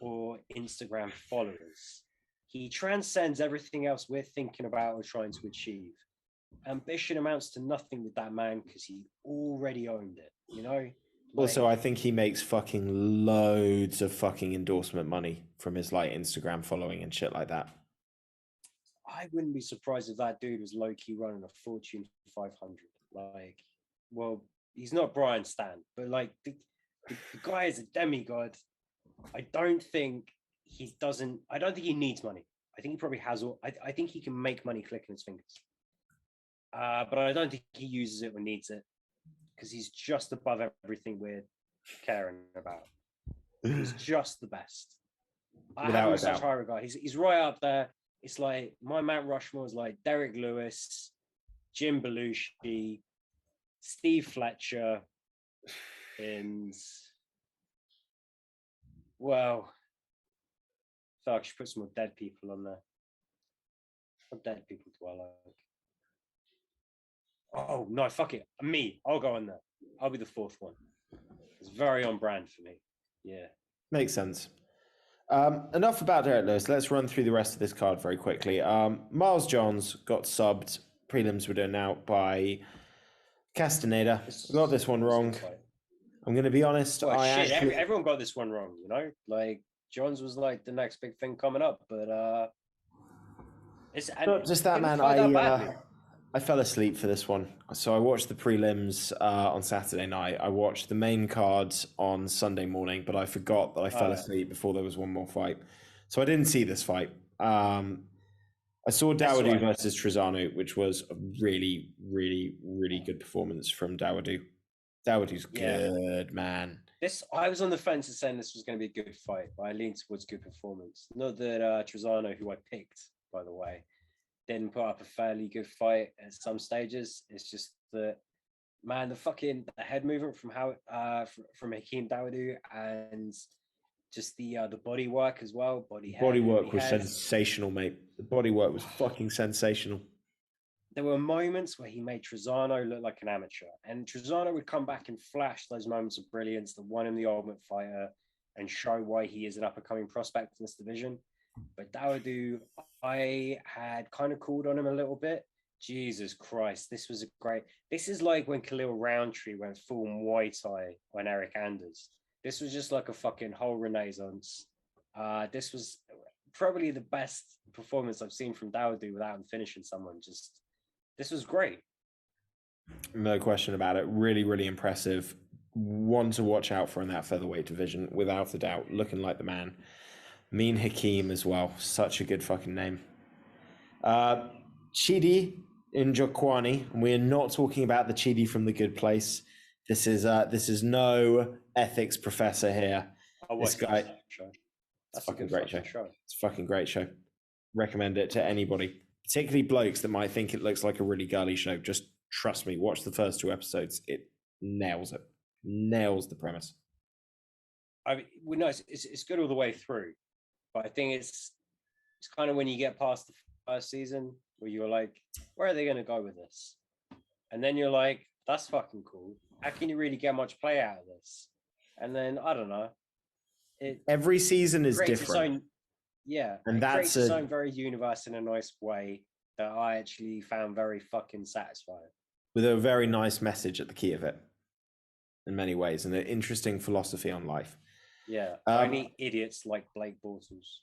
or Instagram followers. He transcends everything else we're thinking about or trying to achieve. Ambition amounts to nothing with that man because he already owned it, you know? Also, I think he makes fucking loads of fucking endorsement money from his like Instagram following and shit like that. I wouldn't be surprised if that dude was low-key running a Fortune 500. Like, well, he's not Brian Stan, but like the guy is a demigod. I don't think he needs money. I think he probably has I think he can make money clicking his fingers. But I don't think he uses it or needs it. Because he's just above everything we're caring about. He's just the best. I have him such high regard. He's right up there. It's like my Mount Rushmore is like Derek Lewis, Jim Belushi, Steve Fletcher, and well, so I should put some more dead people on there. What dead people do I like? Oh no, fuck it. Me. I'll go on there. I'll be the fourth one. It's very on brand for me. Yeah. Makes sense. Enough about Derek Lewis. Let's run through the rest of this card very quickly. Miles Johns got subbed. Prelims were done out by Castaneda. I got this one wrong. I'm going to be honest. Everyone got this one wrong, you know? Like, Johns was like the next big thing coming up, but it's not just that, man. I fell asleep for this one. So I watched the prelims on Saturday night. I watched the main cards on Sunday morning, but I forgot that I fell asleep before there was one more fight. So I didn't see this fight. I saw Dawodu versus Trizano, which was a really, really, really good performance from Dawodu. Dawodu's good, man. I was on the fence of saying this was going to be a good fight, but I leaned towards good performance. Not that Trizano, who I picked, by the way, didn't put up a fairly good fight at some stages. It's just that, man, the head movement from Hakeem Dawodu, and just the body work as well. Body work was sensational, mate. The body work was fucking sensational. There were moments where he made Trizano look like an amateur, and Trizano would come back and flash those moments of brilliance that won him the Ultimate Fighter and show why he is an up-and-coming prospect in this division. But Dawodu, I had kind of called on him a little bit. Jesus Christ, this is like when Khalil Roundtree went full Muay Thai on Eric Anders. This was just like a fucking whole renaissance. This was probably the best performance I've seen from Dawodu without him finishing someone. This was great. No question about it. Really, really impressive. One to watch out for in that featherweight division, without a doubt. Looking like the man. Mean Hakeem as well. Such a good fucking name. Chidi Njokwani. We are not talking about the Chidi from The Good Place. This is no ethics professor here. This guy. That's a fucking great show. It's a fucking great show. Recommend it to anybody, particularly blokes that might think it looks like a really girly show. Just trust me. Watch the first 2 episodes. It nails it. Nails the premise. I mean, no, it's good all the way through. But I think it's kind of when you get past the first season where you're like, where are they going to go with this? And then you're like, that's fucking cool. How can you really get much play out of this? And then, I don't know. Every season is different. And that's its own very universe in a nice way that I actually found very fucking satisfying. With a very nice message at the key of it in many ways, and an interesting philosophy on life. Yeah, only idiots like Blake Bortles.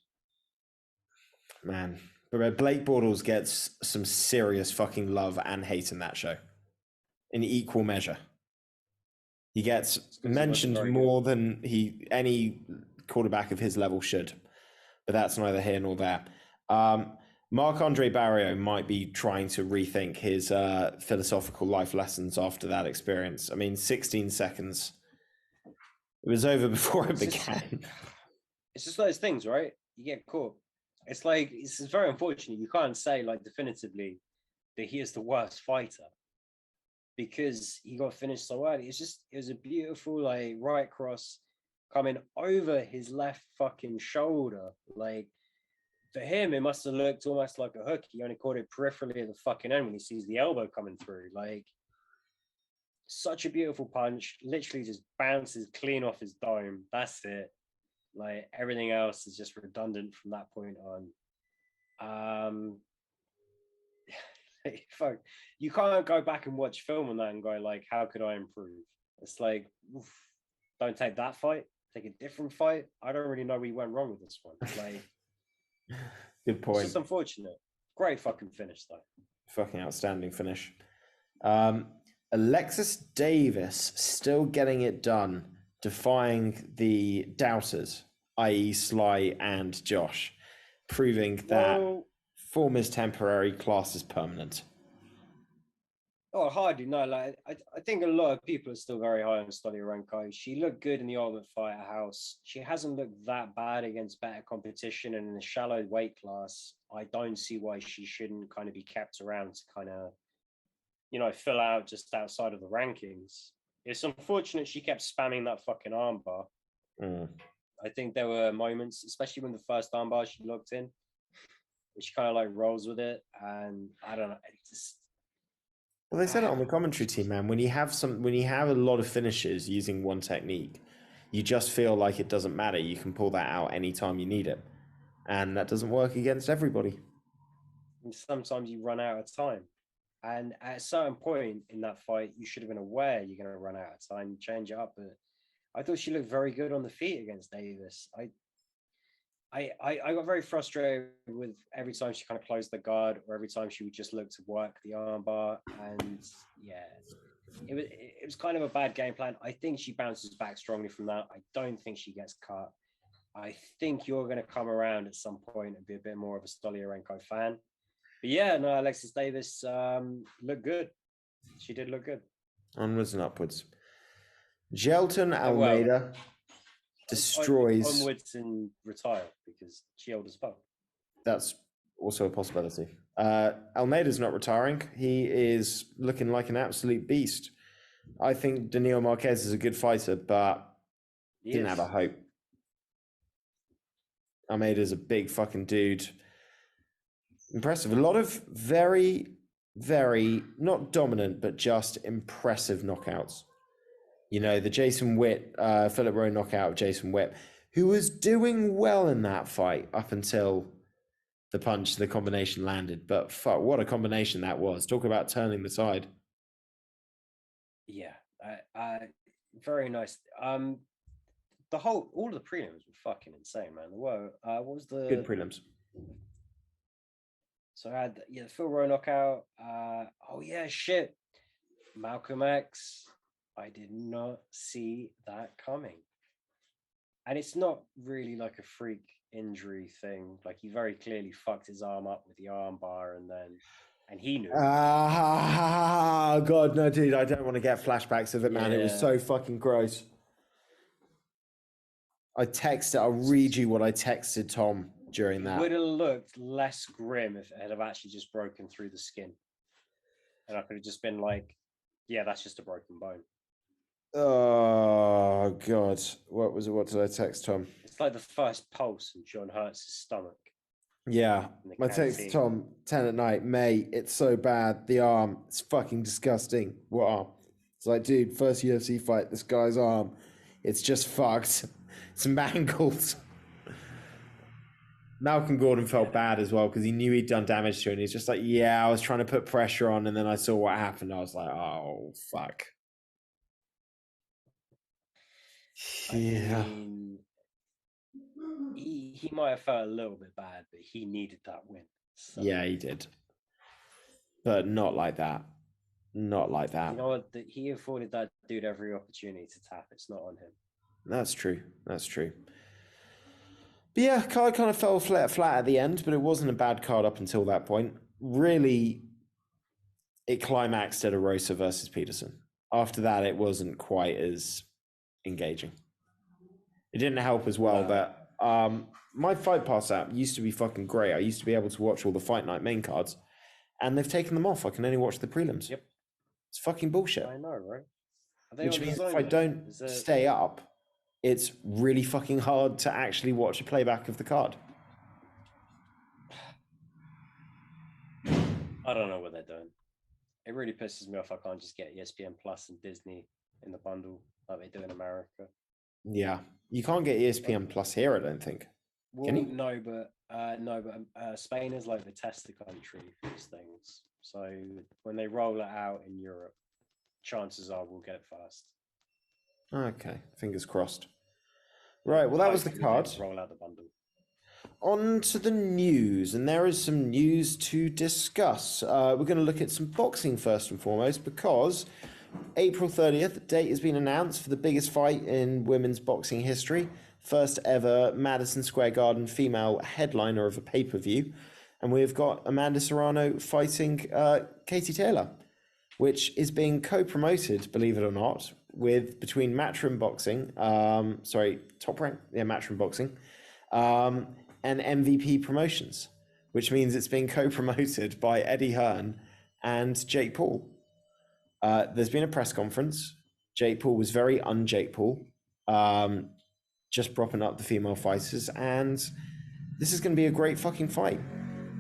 Man, but Blake Bortles gets some serious fucking love and hate in that show, in equal measure. He gets mentioned more than any quarterback of his level should, but that's neither here nor there. Marc-Andre Barrio might be trying to rethink his philosophical life lessons after that experience. I mean, 16 seconds. It was over before it began. It's just those things, right? You get caught. It's like, it's very unfortunate. You can't say like definitively that he is the worst fighter because he got finished so early. It was a beautiful like right cross coming over his left fucking shoulder. Like, for him, it must have looked almost like a hook. He only caught it peripherally at the fucking end when he sees the elbow coming through. Like, such a beautiful punch, literally just bounces clean off his dome. That's it. Like, everything else is just redundant from that point on. Fuck, you can't go back and watch film on that and go like, how could I improve? It's like, oof, don't take that fight, take a different fight. I don't really know where you went wrong with this one. Like, good point. It's just unfortunate. Great fucking finish though. Fucking outstanding finish. Alexis Davis still getting it done, defying the doubters, i.e. Sly and Josh, proving that form is temporary, class is permanent. Oh, hardly, no. Like, I think a lot of people are still very high on Stoliarenko. She looked good in the Ultimate Fighter house. She hasn't looked that bad against better competition, and in a shallow weight class, I don't see why she shouldn't kind of be kept around to kind of fill out just outside of the rankings. It's unfortunate she kept spamming that fucking armbar. I think there were moments, especially when the first armbar she looked in, she kind of like rolls with it, and I don't know. Well, they said it on the commentary team, man. When you have a lot of finishes using one technique, you just feel like it doesn't matter. You can pull that out anytime you need it, and that doesn't work against everybody. And sometimes you run out of time, and at a certain point in that fight, you should have been aware you're going to run out of time. Change it up, but I thought she looked very good on the feet against Davis. I got very frustrated with every time she kind of closed the guard, or every time she would just look to work the armbar, and yeah, it was kind of a bad game plan. I think she bounces back strongly from that. I don't think she gets cut. I think you're going to come around at some point and be a bit more of a Stolyarenko fan. But yeah, no, Alexis Davis looked good. She did look good. Onwards and upwards. Gelton Almeida destroys... Onwards and retire, because she old as fuck. That's also a possibility. Almeida's not retiring. He is looking like an absolute beast. I think Daniel Marquez is a good fighter, but didn't have a hope. Almeida's a big fucking dude. Impressive. A lot of very, very, not dominant, but just impressive knockouts. The Jason Witt, Philip Rowe knockout of Jason Witt, who was doing well in that fight up until the combination landed. But fuck, what a combination that was. Talk about turning the tide. Yeah, very nice. All of the prelims were fucking insane, man. What was the good prelims? So I had the Phil Rowe knockout. Shit, Malcolm X. I did not see that coming, and it's not really like a freak injury thing. Like, he very clearly fucked his arm up with the arm bar, and he knew. God, no, dude, I don't want to get flashbacks of it, man. It was so fucking gross. I'll read you what I texted Tom during that. It would have looked less grim if it had actually just broken through the skin. And I could have just been like, yeah, that's just a broken bone. Oh, God. What was it? What did I text Tom? It's like the first pulse in John Hurt's stomach. Yeah. My text Tom, 10 at night, mate, it's so bad. The arm, it's fucking disgusting. What arm? It's like, dude, first UFC fight, this guy's arm, it's just fucked. It's mangled. Malcolm Gordon felt bad as well because he knew he'd done damage to it. And he's just like, yeah, I was trying to put pressure on, and then I saw what happened. I was like, oh, fuck. Yeah. I mean, he might have felt a little bit bad, but he needed that win. So. Yeah, he did. But not like that. Not like that. You know what? He afforded that dude every opportunity to tap. It's not on him. That's true. That's true. But yeah, card kind of fell flat at the end, but it wasn't a bad card up until that point. Really, it climaxed at Arosa versus Peterson. After that, it wasn't quite as engaging. It didn't help as well that my Fight Pass app used to be fucking great. I used to be able to watch all the Fight Night main cards, and they've taken them off. I can only watch the prelims. Yep. It's fucking bullshit. I know, right? Which means if I don't stay up, it's really fucking hard to actually watch a playback of the card. I don't know what they're doing. It really pisses me off. I can't just get ESPN Plus and Disney in the bundle like they do in America. Yeah, you can't get ESPN Plus here, I don't think. Well, Can you? No, but Spain is like the tester country for these things. So when they roll it out in Europe, chances are we'll get it first. Okay, fingers crossed. Right, well, that was the card. Roll out the bundle. On to the news, and there is some news to discuss. We're going to look at some boxing first and foremost, because April 30th, date has been announced for the biggest fight in women's boxing history. First ever Madison Square Garden female headliner of a pay-per-view. And we've got Amanda Serrano fighting Katie Taylor, which is being co-promoted, believe it or not, between Matchroom Boxing, Top Rank, Matchroom Boxing, and MVP Promotions, which means it's being co-promoted by Eddie Hearn and Jake Paul. There's been a press conference. Jake Paul was very un-Jake Paul, just propping up the female fighters, and this is going to be a great fucking fight.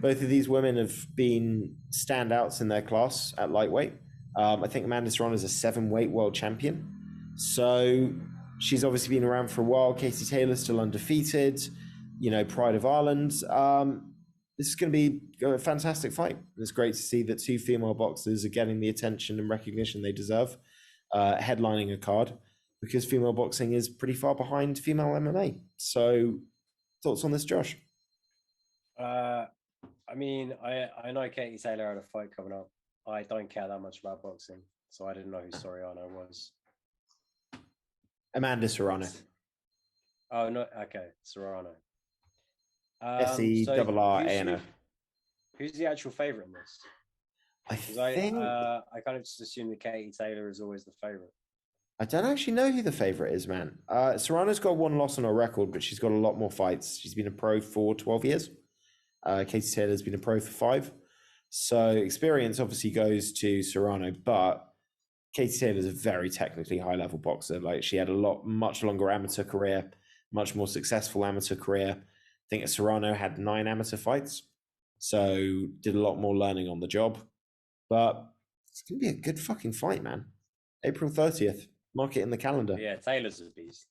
Both of these women have been standouts in their class at lightweight. I think Amanda Serrano is a 7-weight world champion. So she's obviously been around for a while. Katie Taylor's still undefeated, pride of Ireland. This is going to be a fantastic fight. It's great to see that 2 female boxers are getting the attention and recognition they deserve, headlining a card, because female boxing is pretty far behind female MMA. So thoughts on this, Josh? I know Katie Taylor had a fight coming up. I don't care that much about boxing, so I didn't know who Soriano was. Amanda Serrano. Oh, no. Okay, Serrano. S-E-R-R-A-N-O. Who's the actual favorite in this? I kind of just assume that Katie Taylor is always the favorite. I don't actually know who the favorite is, man. Serrano's got 1 loss on her record, but she's got a lot more fights. She's been a pro for 12 years. Katie Taylor's been a pro for 5. So experience obviously goes to Serrano, but Katie Taylor's a very technically high-level boxer. Like, she had a much longer amateur career, much more successful amateur career. I think Serrano had 9 amateur fights, so did a lot more learning on the job. But it's going to be a good fucking fight, man. April 30th. Mark it in the calendar. Yeah, Taylor's a beast.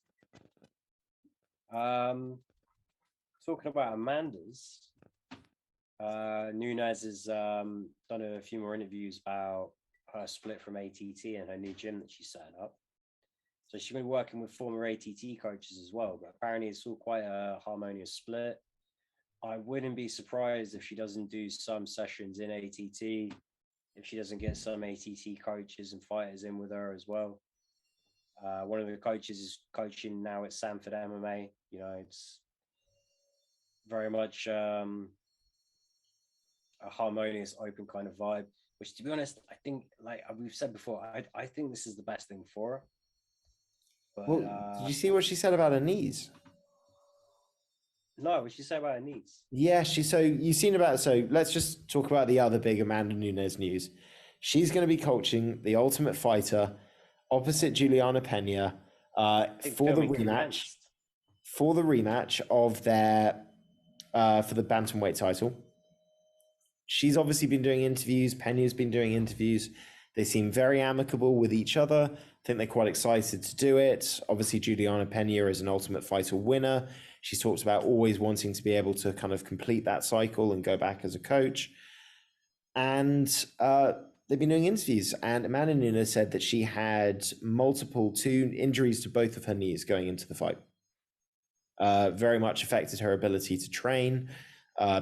Talking about Amanda's, Nunez has done a few more interviews about her split from ATT and her new gym that she's setting up. So she's been working with former ATT coaches as well, but apparently it's all quite a harmonious split. I wouldn't be surprised if she doesn't do some sessions in ATT, if she doesn't get some ATT coaches and fighters in with her as well. One of the coaches is coaching now at Sanford MMA. It's very much a harmonious, open kind of vibe, which, to be honest, I think, like we've said before, I think this is the best thing for her. But, did you see what she said about her knees? No, what did she say about her knees? Yeah, so let's just talk about the other big Amanda Nunez news. She's going to be coaching The Ultimate Fighter opposite Juliana Pena for the rematch of their for the bantamweight title. She's obviously been doing interviews. Pena's been doing interviews. They seem very amicable with each other. I think they're quite excited to do it. Obviously, Juliana Pena is an Ultimate Fighter winner. She's talked about always wanting to be able to kind of complete that cycle and go back as a coach. And they've been doing interviews. And Amanda Nunez said that she had 2 injuries to both of her knees going into the fight. Very much affected her ability to train.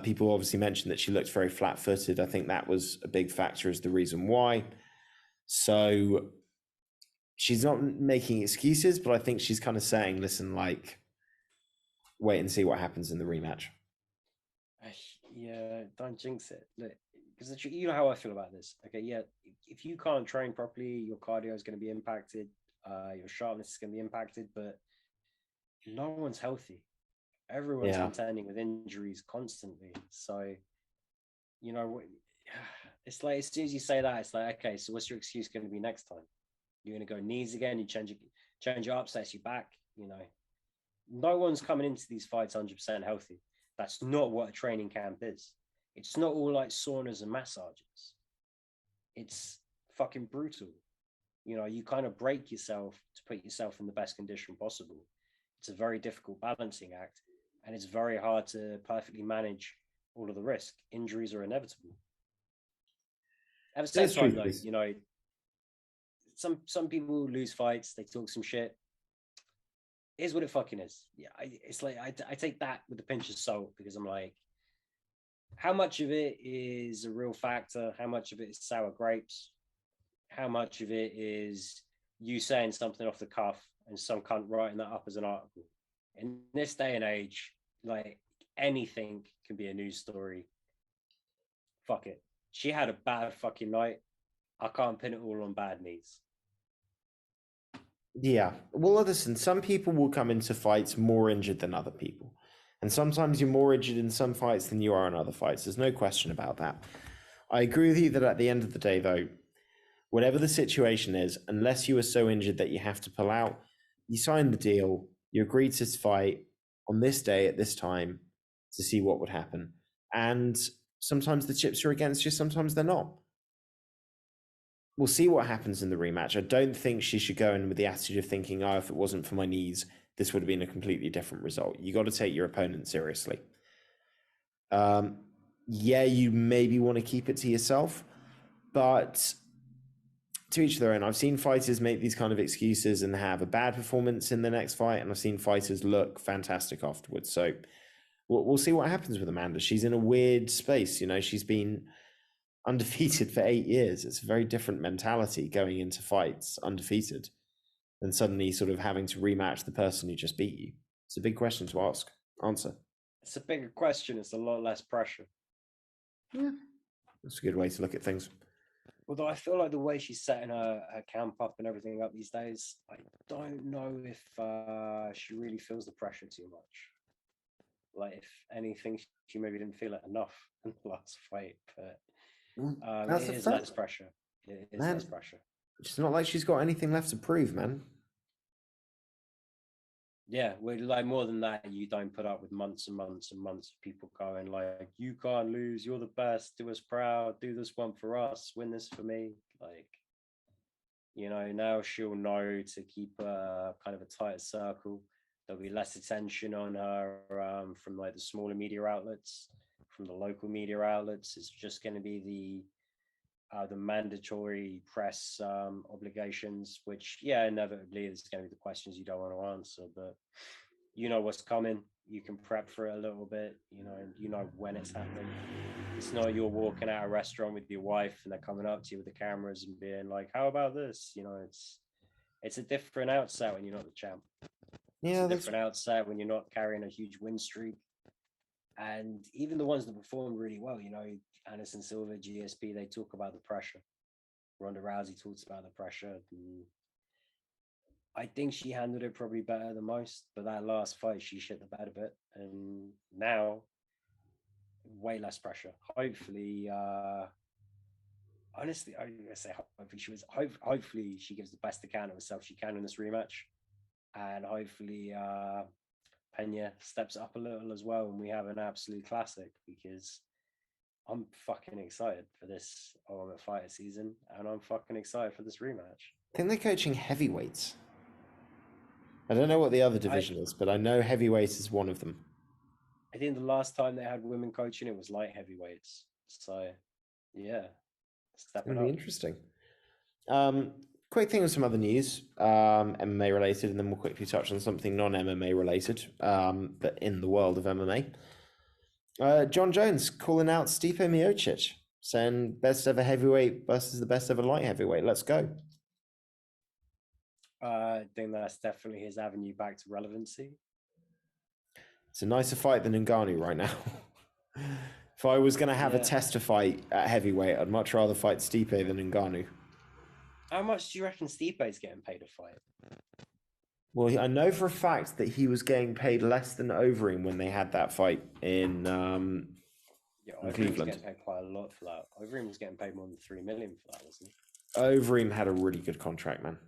People obviously mentioned that she looked very flat-footed. I think that was a big factor as the reason why. So she's not making excuses, but I think she's kind of saying, listen, like, wait and see what happens in the rematch. Yeah, don't jinx it. Because you know how I feel about this. Okay, yeah, if you can't train properly, your cardio is going to be impacted, your sharpness is going to be impacted, but no one's healthy. Everyone's contending with injuries constantly. So, it's like, as soon as you say that, it's like, okay, so what's your excuse going to be next time? You're going to go knees again, you change your upsets, you back, No one's coming into these fights 100% healthy. That's not what a training camp is. It's not all like saunas and massages. It's fucking brutal. You kind of break yourself to put yourself in the best condition possible. It's a very difficult balancing act, and it's very hard to perfectly manage all of the risk. Injuries are inevitable. At the same time, though, some people lose fights, they talk some shit. Here's what it fucking is. Yeah, it's like I take that with a pinch of salt, because I'm like, how much of it is a real factor? How much of it is sour grapes? How much of it is you saying something off the cuff and some cunt writing that up as an article? In this day and age, like, anything can be a news story. Fuck it. She had a bad fucking night. I can't pin it all on bad knees. Yeah. Well, listen, some people will come into fights more injured than other people. And sometimes you're more injured in some fights than you are in other fights. There's no question about that. I agree with you that at the end of the day, though, whatever the situation is, unless you are so injured that you have to pull out, you signed the deal, you agreed to fight on this day at this time to see what would happen. And sometimes the chips are against you, sometimes they're not. We'll see what happens in the rematch. I don't think she should go in with the attitude of thinking, oh, if it wasn't for my knees, this would have been a completely different result. You got to take your opponent seriously. Yeah, you maybe want to keep it to yourself, but to each their own. I've seen fighters make these kind of excuses and have a bad performance in the next fight, and I've seen fighters look fantastic afterwards. So we'll see what happens with Amanda. She's in a weird space. You know, she's been undefeated for 8 years. It's a very different mentality going into fights undefeated and suddenly sort of having to rematch the person who just beat you. It's a big question to answer. It's a bigger question. It's a lot less pressure. Yeah, that's a good way to look at things. Although I feel like the way she's setting her camp up and everything up these days, I don't know if she really feels the pressure too much. Like, if anything, she maybe didn't feel it enough in the last fight, but it is less pressure. It is less pressure. It's not like she's got anything left to prove, man. Yeah, like more than that, you don't put up with months and months and months of people going like, you can't lose, you're the best, do us proud, do this one for us, win this for me. Like, you know, now she'll know to keep kind of a tighter circle. There'll be less attention on her from like the smaller media outlets, from the local media outlets. It's just going to be the mandatory press obligations, which, yeah, inevitably is going to be the questions you don't want to answer, but you know what's coming. You can prep for it a little bit. You know when it's happening. It's not you're walking out of a restaurant with your wife and they're coming up to you with the cameras and being like, how about this? You know, it's a different outset when you're not the champ. Yeah, it's a different outset when you're not carrying a huge win streak. And even the ones that perform really well, you know, Anderson Silva, GSP, they talk about the pressure. Ronda Rousey talks about the pressure. I think she handled it probably better than most, but that last fight, she shit the bed a bit. And now, way less pressure. Hopefully, honestly, I say hopefully she gives the best account of herself she can in this rematch. And hopefully, Pena steps up a little as well, and we have an absolute classic, because I'm fucking excited for this Ultimate Fighter season, and I'm fucking excited for this rematch. I think they're coaching heavyweights. I don't know what the other division is, but I know heavyweight is one of them. I think the last time they had women coaching, it was light heavyweights. So, yeah, stepping up. It'll be interesting. Quick thing on some other news, MMA related, and then we'll quickly touch on something non-MMA related, but in the world of MMA. John Jones calling out Stipe Miocic, saying best ever heavyweight versus the best ever light heavyweight. Let's go. I think that's definitely his avenue back to relevancy. It's a nicer fight than Ngannou right now. If I was going to have a tester fight at heavyweight, I'd much rather fight Stipe than Ngannou. How much do you reckon Stipe's getting paid to fight? Well, I know for a fact that he was getting paid less than Overeem when they had that fight in Cleveland. Overeem was getting paid quite a lot for that. Overeem was getting paid more than $3 million for that, wasn't he? Overeem had a really good contract, man.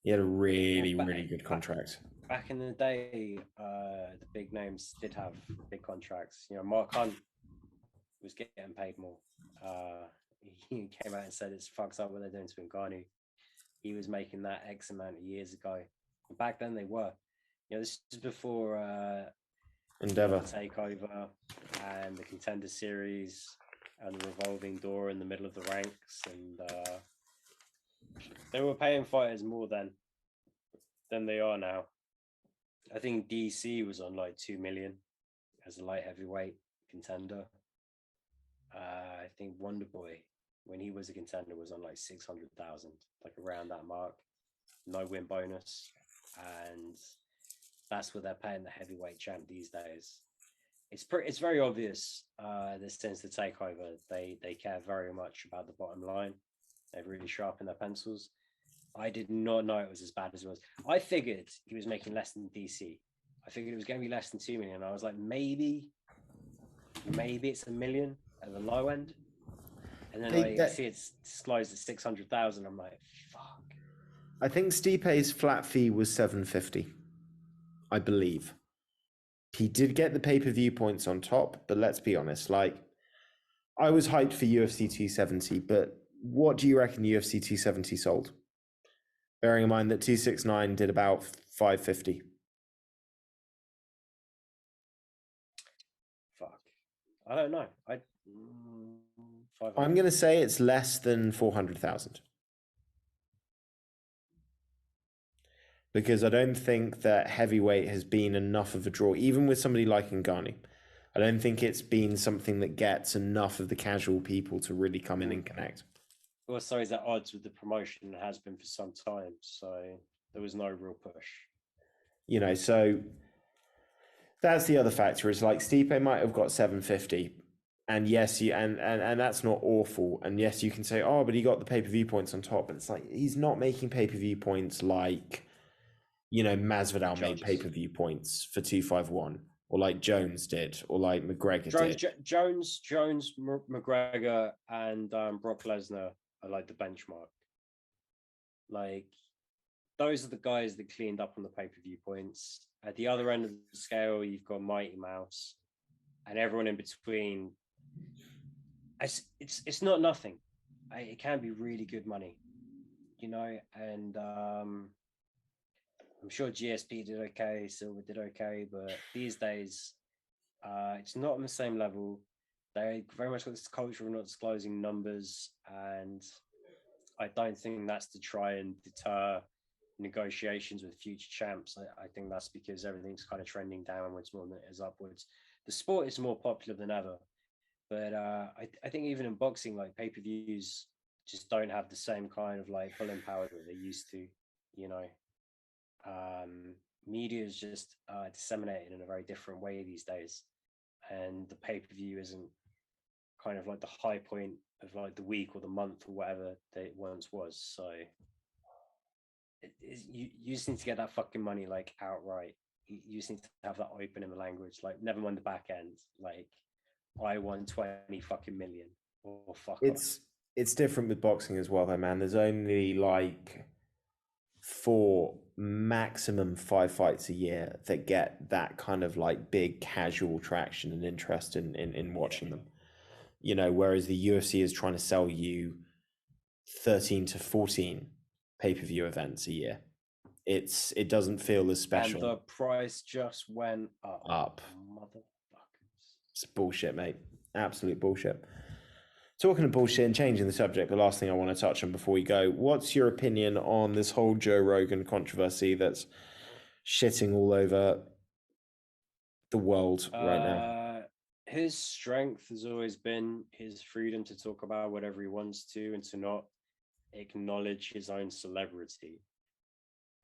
He had a really good contract. Back in the day, the big names did have big contracts. You know, Mark Hunt was getting paid more. He came out and said it's fucked up what they're doing to Ngannou. He was making that X amount of years ago. And back then they were. You know, this is before Endeavor Takeover and the Contender Series and the revolving door in the middle of the ranks, and they were paying fighters more then than they are now. I think DC was on like 2 million as a light heavyweight contender. I think Wonderboy, when he was a contender, was on like 600,000, like around that mark. No win bonus, and that's what they're paying the heavyweight champ these days. It's very obvious. Since the takeover, they care very much about the bottom line. They've really sharpened their pencils. I did not know it was as bad as it was. I figured he was making less than DC. I figured it was going to be less than 2 million. I was like, maybe it's $1 million at the low end. And then I see it's disclosed at 600,000. I'm like, fuck. I think Stipe's flat fee was 750, I believe. He did get the pay-per-view points on top, but let's be honest, like, I was hyped for UFC 270, but what do you reckon UFC 270 sold? Bearing in mind that 269 did about 550. Fuck. I don't know. I'm going to say it's less than 400,000. Because I don't think that heavyweight has been enough of a draw, even with somebody like Ngannou. I don't think it's been something that gets enough of the casual people to really come in and connect. Also, is at odds with the promotion and has been for some time, so there was no real push. You know, so that's the other factor. Is like Stipe might have got 750, and yes, and that's not awful. And yes, you can say, oh, but he got the pay-per-view points on top. But it's like he's not making pay-per-view points like, you know, Masvidal made pay-per-view points for 251, or like Jones did, or like McGregor did. Jones, McGregor, and Brock Lesnar are like the benchmark. Like, those are the guys that cleaned up on the pay-per-view points. At the other end of the scale, you've got Mighty Mouse, and everyone in between. It's not nothing. It can be really good money, you know. And I'm sure GSP did okay, Silver did okay, but these days, it's not on the same level. They very much got this culture of not disclosing numbers, and I don't think that's to try and deter negotiations with future champs. I think that's because everything's kind of trending downwards more than it is upwards. The sport is more popular than ever, but I think even in boxing, like pay-per-views just don't have the same kind of like pulling power that they used to, you know. Media is just disseminated in a very different way these days, and the pay-per-view isn't kind of like the high point of like the week or the month or whatever that it once was. So you just need to get that fucking money like outright. You just need to have that open in the language, like never mind the back end. Like, I won 20 fucking million, or fuck off. It's different with boxing as well, though, man. There's only like 4, maximum 5 fights a year that get that kind of like big casual traction and interest in watching them. You know, whereas the UFC is trying to sell you 13 to 14 pay-per-view events a year. It doesn't feel as special. And the price just went up. Motherfuckers. It's bullshit, mate. Absolute bullshit. Talking of bullshit and changing the subject, the last thing I want to touch on before we go, what's your opinion on this whole Joe Rogan controversy that's shitting all over the world right now? His strength has always been his freedom to talk about whatever he wants to and to not acknowledge his own celebrity.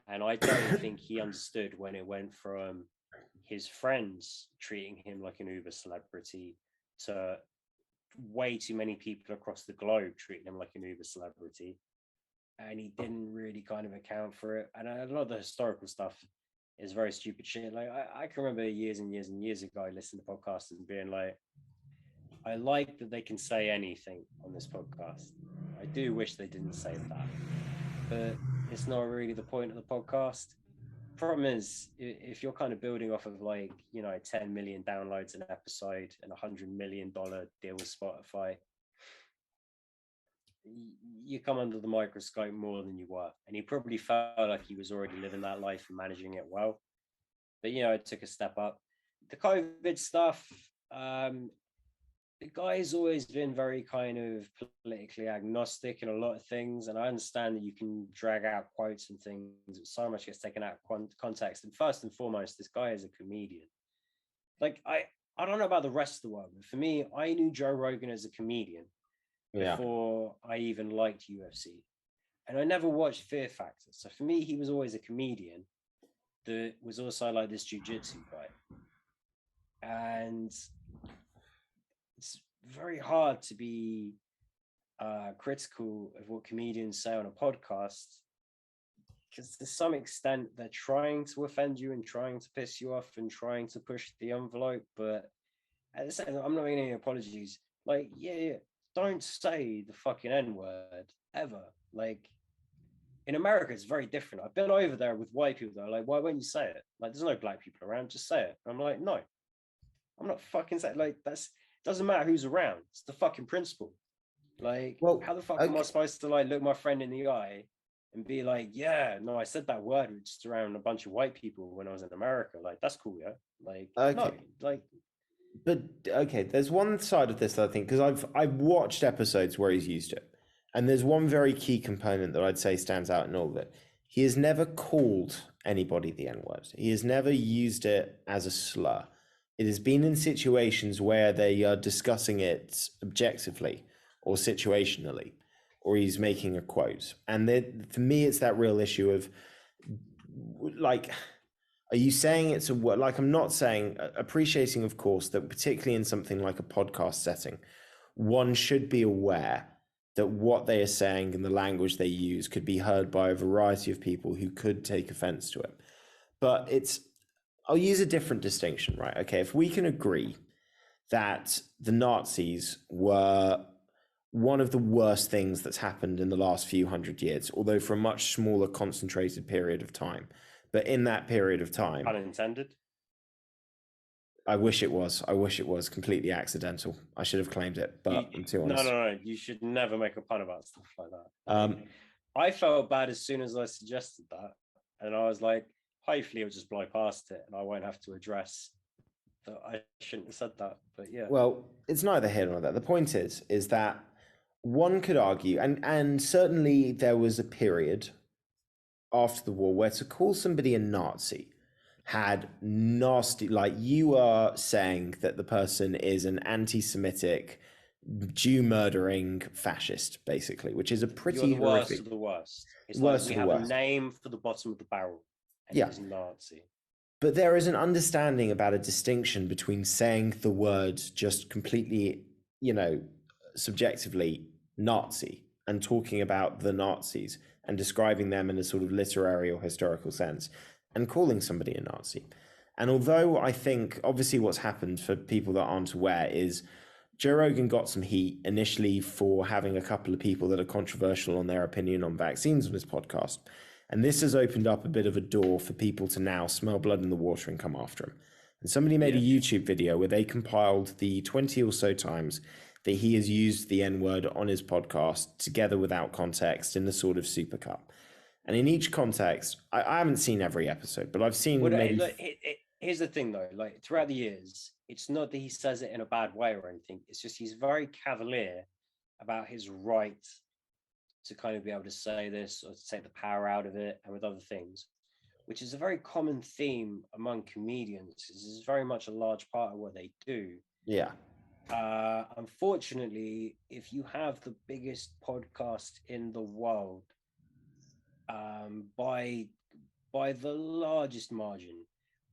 And I don't think he understood when it went from his friends treating him like an Uber celebrity to way too many people across the globe treating him like an Uber celebrity. And he didn't really kind of account for it. And a lot of the historical stuff is very stupid shit. Like, I can remember years and years and years ago, I listened to podcasts and being like, I like that they can say anything on this podcast. I do wish they didn't say that, but it's not really the point of the podcast. Problem is, if you're kind of building off of like, you know, 10 million downloads an episode and $100 million deal with Spotify, you come under the microscope more than you were. And he probably felt like he was already living that life and managing it well. But, you know, it took a step up. The COVID stuff, the guy's always been very kind of politically agnostic in a lot of things. And I understand that you can drag out quotes and things, but so much gets taken out of context. And first and foremost, this guy is a comedian. Like, I don't know about the rest of the world, but for me, I knew Joe Rogan as a comedian before I even liked UFC. And I never watched Fear Factor. So for me, he was always a comedian that was also like this jiu-jitsu guy. And it's very hard to be critical of what comedians say on a podcast, because to some extent they're trying to offend you and trying to piss you off and trying to push the envelope. But at the same time, I'm not making any apologies. Like, yeah, don't say the fucking N-word ever. Like, in America, it's very different. I've been over there with white people that are like, why won't you say it? Like, there's no black people around, just say it. I'm like, no, I'm not fucking saying, like, doesn't matter who's around. It's the fucking principle. Like, Well, how the fuck am I supposed to like look my friend in the eye and be like, yeah, no, I said that word just around a bunch of white people when I was in America. Like, that's cool, yeah. Like, no, like. But okay, there's one side of this that I think, because I've watched episodes where he's used it, and there's one very key component that I'd say stands out in all of it. He has never called anybody the N-word. He has never used it as a slur. It has been in situations where they are discussing it objectively or situationally, or he's making a quote. And for me, it's that real issue of, like, are you saying it's a word? Like, I'm not saying, appreciating, of course, that particularly in something like a podcast setting, one should be aware that what they are saying and the language they use could be heard by a variety of people who could take offense to it. But I'll use a different distinction, right? Okay, if we can agree that the Nazis were one of the worst things that's happened in the last few hundred years, although for a much smaller concentrated period of time. But in that period of time, unintended. I wish it was completely accidental. I should have claimed it, but I'm too honest. No. You should never make a pun about stuff like that. I felt bad as soon as I suggested that, and I was like, hopefully, it'll just blow past it, and I won't have to address that I shouldn't have said that. But yeah. Well, it's neither here nor there. The point is that one could argue, and certainly there was a period after the war where to call somebody a Nazi had nasty, like, you are saying that the person is an anti-Semitic, Jew murdering fascist, basically, which is a pretty You're the worst horrific. Of the worst. It's worst like we have worst. A name for the bottom of the barrel. And yeah, he's Nazi. But there is an understanding about a distinction between saying the word just completely, subjectively Nazi, and talking about the Nazis and describing them in a sort of literary or historical sense, and calling somebody a Nazi. And although I think, obviously, what's happened, for people that aren't aware, is Joe Rogan got some heat initially for having a couple of people that are controversial on their opinion on vaccines on his podcast. And this has opened up a bit of a door for people to now smell blood in the water and come after him. And somebody made a YouTube video where they compiled the 20 or so times that he has used the N-word on his podcast, together without context, in the sort of supercut. And in each context, I haven't seen every episode, but I've seen here's the thing, though. Like, throughout the years, it's not that he says it in a bad way or anything. It's just he's very cavalier about his right to kind of be able to say this or to take the power out of it, and with other things, which is a very common theme among comedians. This is very much a large part of what they do. Yeah. Unfortunately, if you have the biggest podcast in the world, by the largest margin,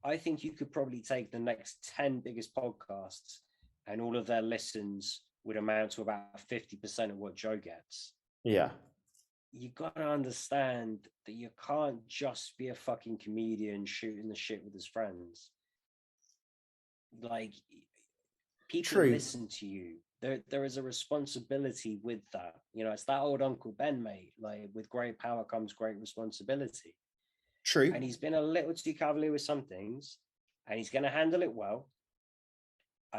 I think you could probably take the next 10 biggest podcasts and all of their listens would amount to about 50% of what Joe gets. Yeah. You gotta understand that you can't just be a fucking comedian shooting the shit with his friends. Like, people listen to you. There is a responsibility with that. It's that old Uncle Ben, mate. Like, with great power comes great responsibility. True. And he's been a little too cavalier with some things, and he's gonna handle it well.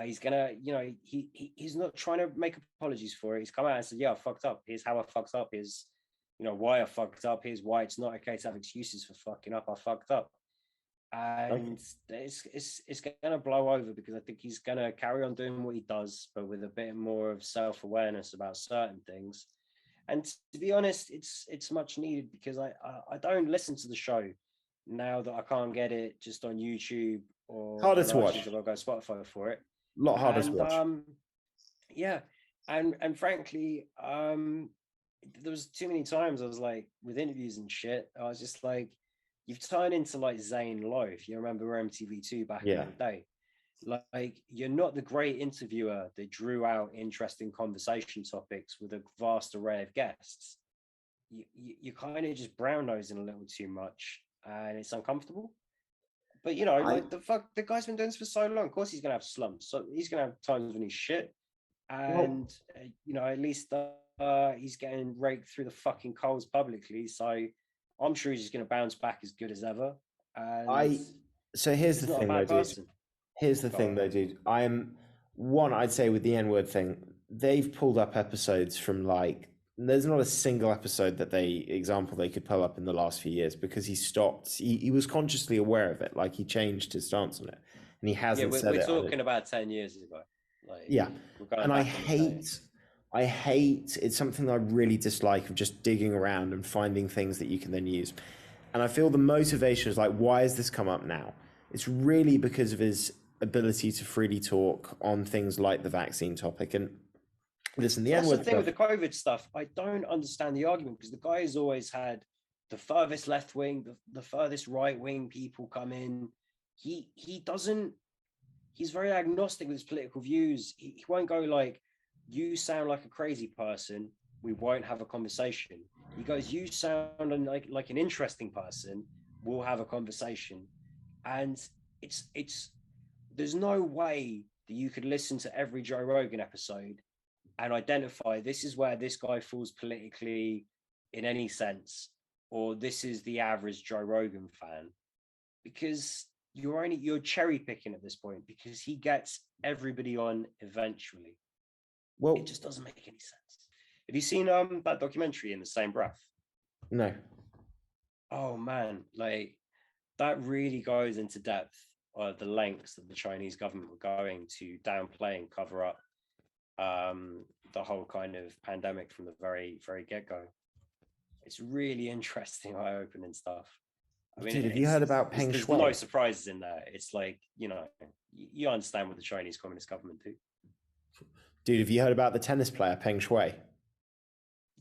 He's gonna, he's not trying to make apologies for it. He's come out and said, yeah, I fucked up. Here's how I fucked up. Here's, why I fucked up. Here's why it's not okay to have excuses for fucking up. I fucked up. And it's going to blow over, because I think he's going to carry on doing what he does, but with a bit more of self-awareness about certain things. And to be honest, it's much needed, because I don't listen to the show now that I can't get it just on YouTube or harder to watch. I'll go Spotify for it. A lot harder to watch. Yeah. And frankly, there was too many times I was like, with interviews and shit, I was just like, you've turned into like Zane Lowe, if you remember MTV2 back in the day. Like, you're not the great interviewer that drew out interesting conversation topics with a vast array of guests. You kind of just brown nosing a little too much, and it's uncomfortable. But like, the guy's been doing this for so long. Of course he's gonna have slumps. So he's gonna have times when he's shit. and at least he's getting raked through the fucking coals publicly. So I'm sure he's just going to bounce back as good as ever. And so here's the thing, though, dude. Here's the thing, though, dude. I'd say with the N-word thing, they've pulled up episodes from there's not a single episode that they could pull up in the last few years because he stopped. He was consciously aware of it. Like, he changed his stance on it, and he hasn't said it. We're talking about 10 years ago. And I hate, it's something that I really dislike, of just digging around and finding things that you can then use. And I feel the motivation is like, why has this come up now? It's really because of his ability to freely talk on things like the vaccine topic. And listen, that's the thing with the COVID stuff. I don't understand the argument, because the guy has always had the furthest left wing, the furthest right wing people come in. He doesn't. He's very agnostic with his political views. He won't go like, you sound like a crazy person, we won't have a conversation. He goes, you sound like an interesting person, we'll have a conversation. And it's there's no way that you could listen to every Joe Rogan episode and identify this is where this guy falls politically in any sense, or this is the average Joe Rogan fan, because you're cherry picking at this point, because he gets everybody on eventually. Well, it just doesn't make any sense. Have you seen that documentary, In the Same Breath? No. Oh man, like, that really goes into depth of the lengths that the Chinese government were going to downplay and cover up the whole kind of pandemic from the very, very get-go. It's really interesting, eye-opening stuff. I mean, dude, have you heard about Peng Shui? There's no surprises in there. It's like, you understand what the Chinese Communist government do. Dude, have you heard about the tennis player Peng Shui?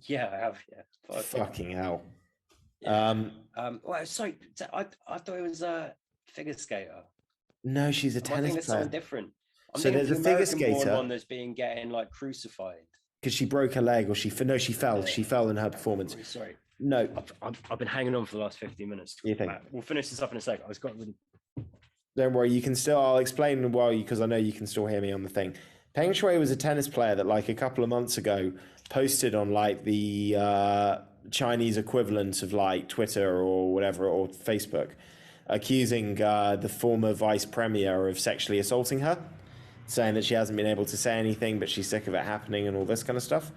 Yeah, I have. Yeah. Fucking hell. Yeah. Well, sorry, I thought it was a figure skater. No, she's a tennis player. I think it's something different. So there's a figure skater one that's getting like crucified because she broke her leg, or she fell. Yeah. She fell in her performance. Sorry. No, I've been hanging on for the last 15 minutes. You think? We'll finish this up in a sec. Don't worry, you can still. I'll explain why, because I know you can still hear me on the thing. Peng Shui was a tennis player that, like, a couple of months ago, posted on like the Chinese equivalent of like Twitter or whatever, or Facebook, accusing the former vice premier of sexually assaulting her, saying that she hasn't been able to say anything, but she's sick of it happening and all this kind of stuff.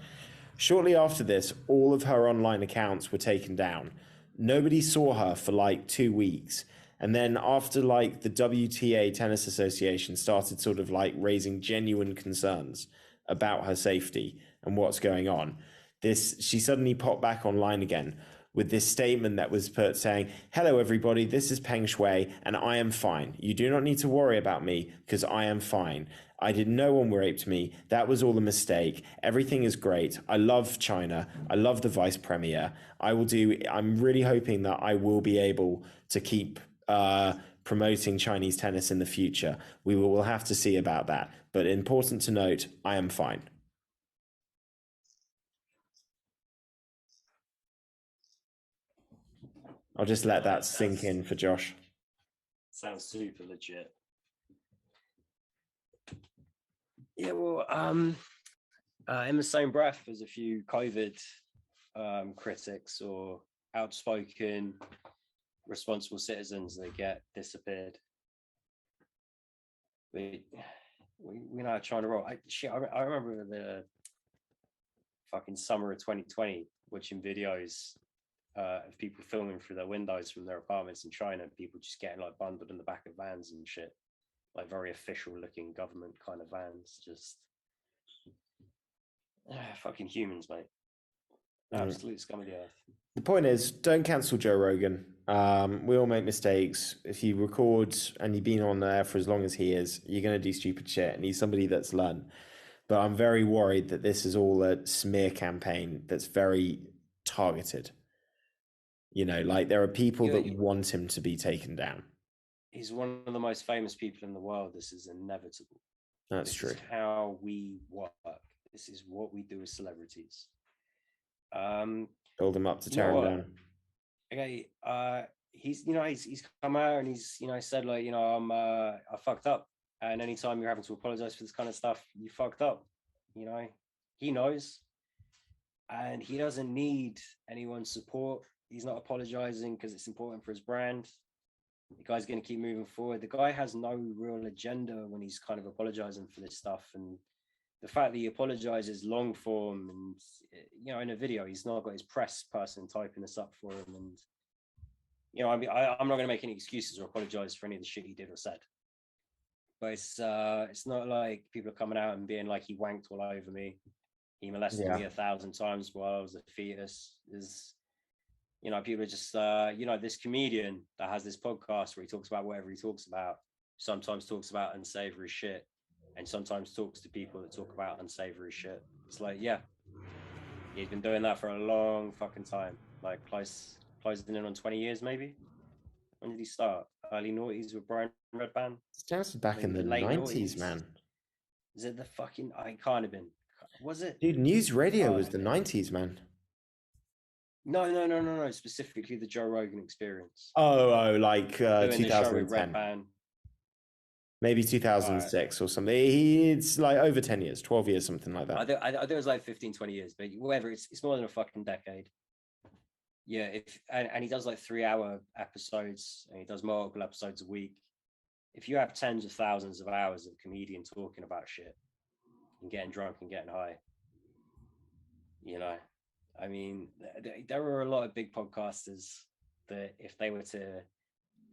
Shortly after this, all of her online accounts were taken down. Nobody saw her for like 2 weeks. And then after like the WTA Tennis Association started sort of like raising genuine concerns about her safety and what's going on, she suddenly popped back online again with this statement that was put saying, "Hello everybody, this is Peng Shui and I am fine. You do not need to worry about me because I am fine. No one raped me. That was all a mistake. Everything is great. I love China. I love the vice premier. I'm really hoping that I will be able to keep promoting Chinese tennis in the future. We'll have to see about that. But important to note, I am fine." I'll just let that sink in for Josh. Sounds super legit. Yeah, well, in the same breath, there's a few COVID critics or outspoken responsible citizens that get disappeared. We know how China roll. I remember the fucking summer of 2020 watching videos of people filming through their windows from their apartments in China, people just getting like bundled in the back of vans and shit, like very official looking government kind of vans. Just fucking humans, mate. Absolute scum of the earth. The point is, don't cancel Joe Rogan. We all make mistakes. If you record and you've been on there for as long as he is, you're going to do stupid shit, and he's somebody that's learned. But I'm very worried that this is all a smear campaign that's very targeted. Like, there are people that want him to be taken down. He's one of the most famous people in the world. This is inevitable. That's true. This is how we work. This is what we do as celebrities. Build him up to tear him down. Okay, he's come out and he's said, like, I fucked up, and anytime you're having to apologize for this kind of stuff, you fucked up. You know, he knows, and he doesn't need anyone's support. He's not apologizing because it's important for his brand. The guy's going to keep moving forward. The guy has no real agenda when he's kind of apologizing for this stuff. And the fact that he apologizes long form and, you know, in a video, he's not got his press person typing this up for him. And, you know, I mean, I'm not going to make any excuses or apologize for any of the shit he did or said. But it's not like people are coming out and being like, he wanked all over me. He molested me 1,000 times while I was a fetus. Is, you know, people are just, you know, this comedian that has this podcast where he talks about whatever he talks about, sometimes talks about unsavory shit, and sometimes talks to people that talk about unsavory shit. It's like, yeah, he's been doing that for a long fucking time, like closing in on 20 years, maybe. When did he start? Early noughties with Brian Redban? Started back in the late 90s, man. Is it the fucking, I can't have been. Was it? Dude, news radio was the 90s, man. No. Specifically the Joe Rogan Experience. Like 2010. Maybe 2006 or something. It's like over 10 years, 12 years, something like that. I think it was like 15, 20 years, but whatever, it's more than a fucking decade. Yeah, and he does like 3-hour episodes, and he does multiple episodes a week. If you have tens of thousands of hours of comedian talking about shit and getting drunk and getting high, you know, I mean, there were a lot of big podcasters that if they were to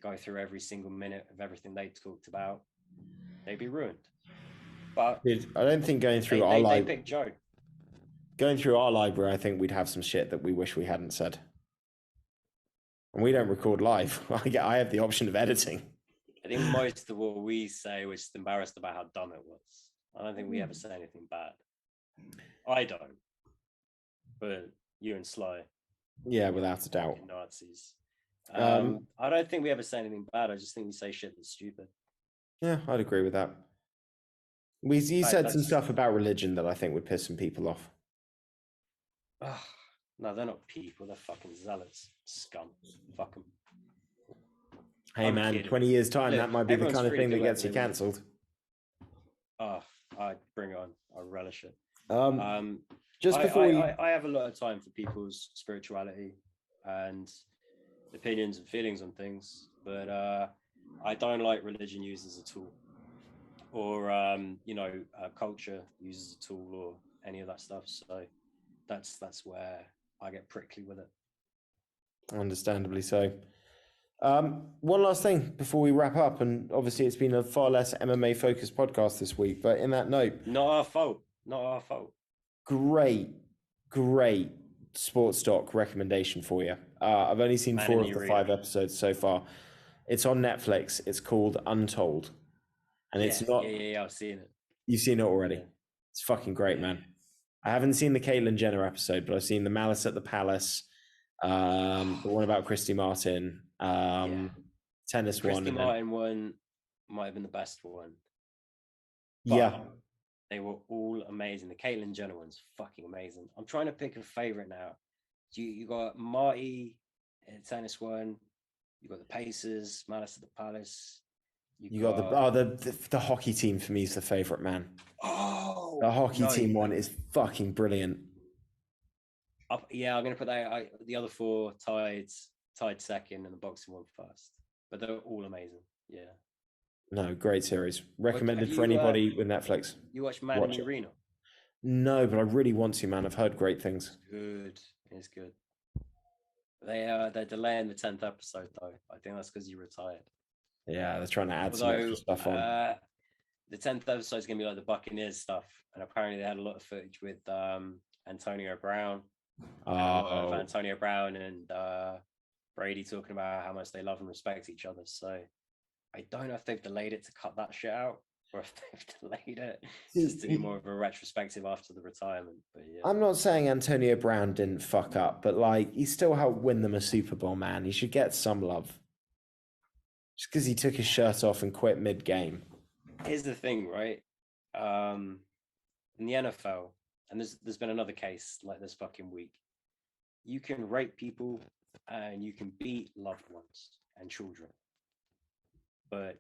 go through every single minute of everything they talked about, they'd be ruined. But dude, I don't think going through they picked Joe. Going through our library, I think we'd have some shit that we wish we hadn't said. And we don't record live. I have the option of editing. I think most of what we say, we're just embarrassed about how dumb it was. I don't think we ever say anything bad. I don't. But you and Sly. Yeah, without a doubt. Nazis. I don't think we ever say anything bad. I just think we say shit that's stupid. Yeah, I'd agree with that. You said some stuff about religion that I think would piss some people off. No, they're not people. They're fucking zealots. Scum. Fuck them. Hey, man, kidding. 20 years' time, that might be the kind of thing that gets you cancelled. I bring it on. I relish it. Just before I have a lot of time for people's spirituality and opinions and feelings on things, but I don't like religion used as a tool, or culture used as a tool, or any of that stuff. So that's where I get prickly with it. Understandably so. One last thing before we wrap up, and obviously it's been a far less MMA focused podcast this week, but in that note, not our fault. Great sports doc recommendation for you. I've only seen 4 of the 5 episodes so far. It's on Netflix. It's called Untold, and it's not. Yeah, I've seen it. You've seen it already. Yeah. It's fucking great, man. I haven't seen the Caitlyn Jenner episode, but I've seen the Malice at the Palace, the one about Christy Martin, tennis Christy one. Christy Martin one might have been the best one. But they were all amazing. The Caitlyn Jenner one's fucking amazing. I'm trying to pick a favorite now. You got Marty, tennis one. You got the Pacers, Malice at the Palace. You got the hockey team for me is the favorite, man. Oh, the hockey team one is fucking brilliant. I'm gonna put that. The other 4 tied second, and the boxing one first. But they're all amazing. Yeah. No, great series. Recommended for anybody with Netflix. You watch Man in the Arena? No, but I really want to, man. I've heard great things. It's good. They're delaying the 10th episode though. I think that's because you retired. Yeah, they're trying to add some extra stuff on. The 10th episode is gonna be like the Buccaneers stuff, and apparently they had a lot of footage with Antonio Brown. Antonio Brown and Brady talking about how much they love and respect each other. So I don't know if they've delayed it to cut that shit out, or if they've delayed it just to be more of a retrospective after the retirement. But yeah. I'm not saying Antonio Brown didn't fuck up, but like he still helped win them a Super Bowl, man. He should get some love. Just because he took his shirt off and quit mid-game. Here's the thing, right? In the NFL, and there's been another case like this fucking week. You can rape people and you can beat loved ones and children. But,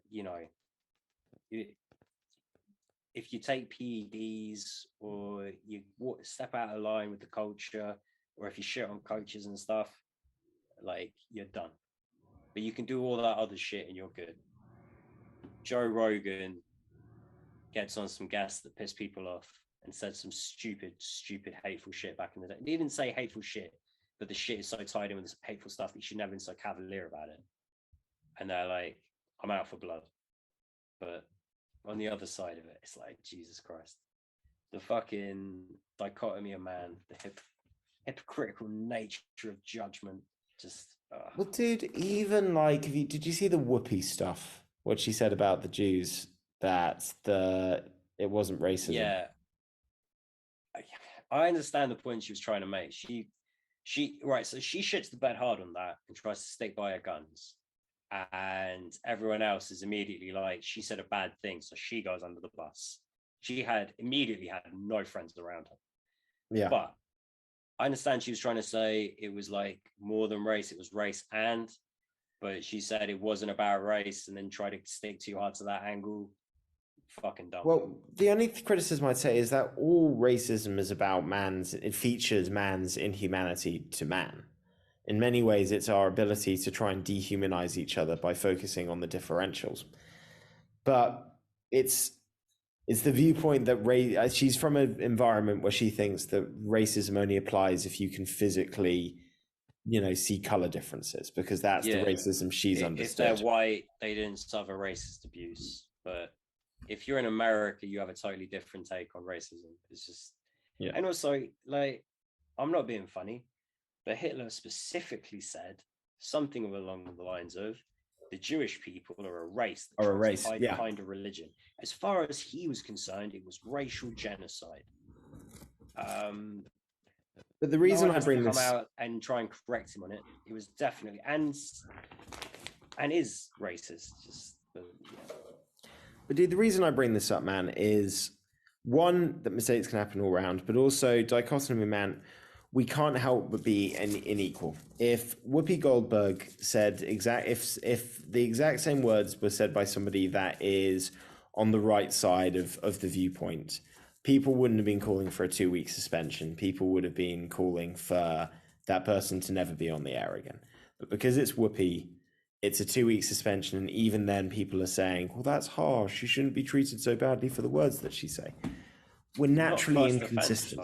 if you take PEDs or you step out of line with the culture, or if you shit on coaches and stuff, like you're done. But you can do all that other shit and you're good. Joe Rogan gets on some guests that piss people off and said some stupid, hateful shit back in the day. He didn't say hateful shit, but the shit is so tied in with this hateful stuff that you should never be so cavalier about it. And they're like, I'm out for blood. But on the other side of it, it's like, Jesus Christ. The fucking dichotomy of man, the hypocritical nature of judgment. Just well, dude, even like, did you see the Whoopi stuff? What she said about the Jews, that it wasn't racism. Yeah, I understand the point she was trying to make. She right, so she shits the bed hard on that and tries to stick by her guns, and everyone else is immediately like, she said a bad thing, so she goes under the bus. She immediately had no friends around her. Yeah, but I understand she was trying to say it was like more than race, it was race and, but she said it wasn't about race and then tried to stick too hard to that angle. Fucking dumb. Well, the only criticism I'd say is that all racism is about it features man's inhumanity to man. In many ways, it's our ability to try and dehumanize each other by focusing on the differentials. But it's the viewpoint that she's from an environment where she thinks that racism only applies if you can physically, see color differences, because that's the racism she's understood. If they're white, they didn't suffer racist abuse. But if you're in America, you have a totally different take on racism. It's just, and also, like, I'm not being funny, but Hitler specifically said something along the lines of, the Jewish people are a race that tries to hide behind a religion. As far as he was concerned, it was racial genocide. But the reason I bring this out and try and correct him on it, it was definitely and is racist. But dude, the reason I bring this up, man, is one, that mistakes can happen all around, but also dichotomy, man. We can't help but be unequal. If Whoopi Goldberg said if the exact same words were said by somebody that is on the right side of the viewpoint, people wouldn't have been calling for a 2-week suspension. People would have been calling for that person to never be on the air again. But because it's Whoopi, it's a 2-week suspension, and even then people are saying, well, that's harsh. You shouldn't be treated so badly for the words that she say. We're naturally inconsistent.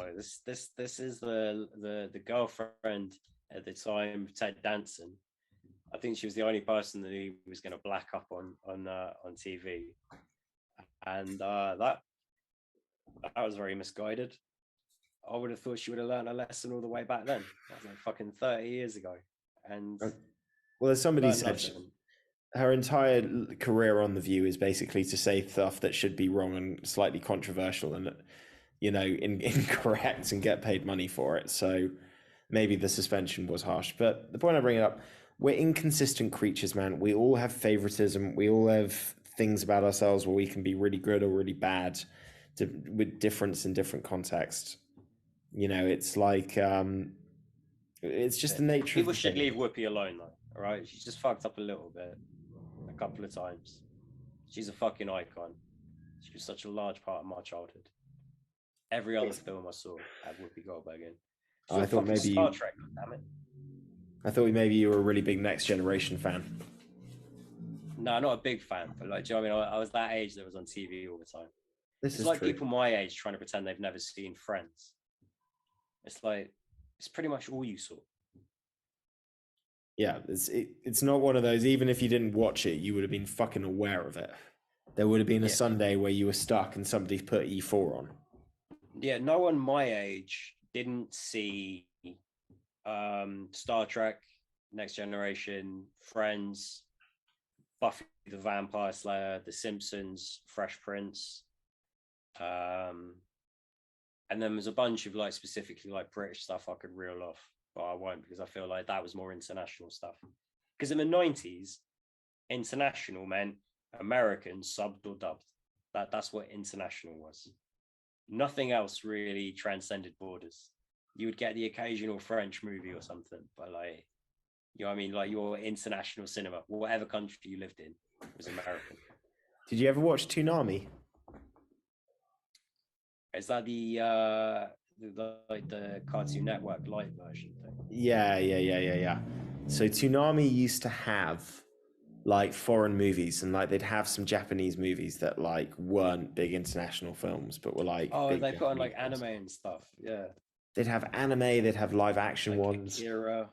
This is the girlfriend at the time, Ted Danson. I think she was the only person that he was going to black up on TV, and that was very misguided. I would have thought she would have learned a lesson all the way back then. That was like fucking 30 years ago. And well, as somebody said, her entire career on The View is basically to say stuff that should be wrong and slightly controversial and, incorrect, and get paid money for it. So maybe the suspension was harsh. But the point I bring it up, we're inconsistent creatures, man. We all have favoritism. We all have things about ourselves where we can be really good or really bad with difference in different contexts. It's like, it's just the nature People should leave Whoopi alone, though. All right, she's just fucked up a little bit, a couple of times. She's a fucking icon. She was such a large part of my childhood. Every other film I saw had Whoopi Goldberg in. I thought maybe Star Trek. Damn it! I thought maybe you were a really big Next Generation fan. No, not a big fan, but like, do you know what I mean? I was that age that was on TV all the time. It's like true. People my age trying to pretend they've never seen Friends. It's like, it's pretty much all you saw. Yeah, it's not one of those, even if you didn't watch it, you would have been fucking aware of it. There would have been a Sunday where you were stuck and somebody put E4 on. Yeah, no one my age didn't see Star Trek, Next Generation, Friends, Buffy the Vampire Slayer, The Simpsons, Fresh Prince. And then there's a bunch of specifically British stuff I could reel off, but I won't, because I feel like that was more international stuff. Because in the 90s, international meant American subbed or dubbed. That's what international was. Nothing else really transcended borders. You would get the occasional French movie or something, but your international cinema, whatever country you lived in, was American. Did you ever watch Toonami? Is that the like the Cartoon Network light version thing? Yeah. So Toonami used to have like foreign movies, and like they'd have some Japanese movies that like weren't big international films, but were like big They put on Japanese like films. anime and stuff. Yeah, They'd have anime, they'd have live action like ones. Akira.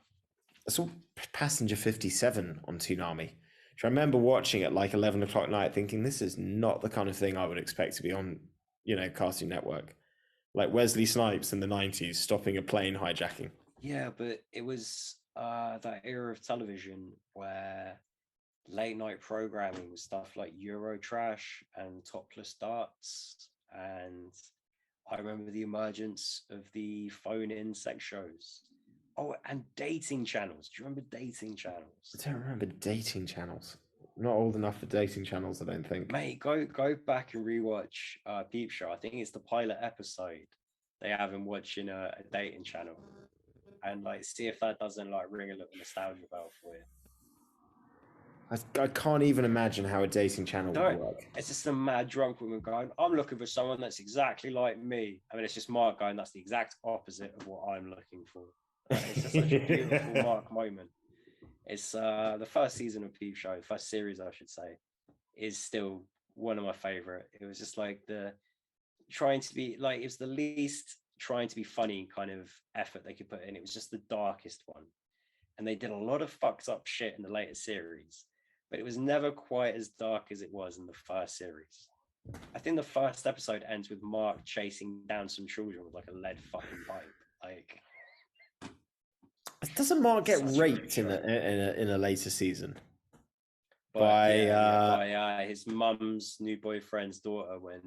I saw Passenger 57 on Toonami, which I remember watching at like 11 o'clock at night, thinking this is not the kind of thing I would expect to be on, Cartoon Network. Like Wesley Snipes in the 90s stopping a plane hijacking. Yeah, but it was that era of television where late night programming was stuff like Eurotrash and Topless Darts, and I remember the emergence of the phone-in sex shows. Oh, and dating channels. Do you remember dating channels? I don't remember dating channels. I'm not old enough for dating channels, I don't think. Mate, go back and rewatch Peep Show. I think it's the pilot episode. They have him watching a dating channel, and like see if that doesn't like ring a little nostalgia bell for you. I can't even imagine how a dating channel would work. It's just a mad drunk woman going, I'm looking for someone that's exactly like me. I mean, it's just Mark going, that's the exact opposite of what I'm looking for. It's just such a beautiful Mark moment. It's the first season of Peep Show, first series, I should say, is still one of my favorite. It was just like the trying to be like, it was the least trying to be funny kind of effort they could put in. It was just the darkest one. And they did a lot of fucked up shit in the later series, but it was never quite as dark as it was in the first series. I think the first episode ends with Mark chasing down some children with like a lead fucking pipe. Like, doesn't Mark get raped in a later season? By his mum's new boyfriend's daughter when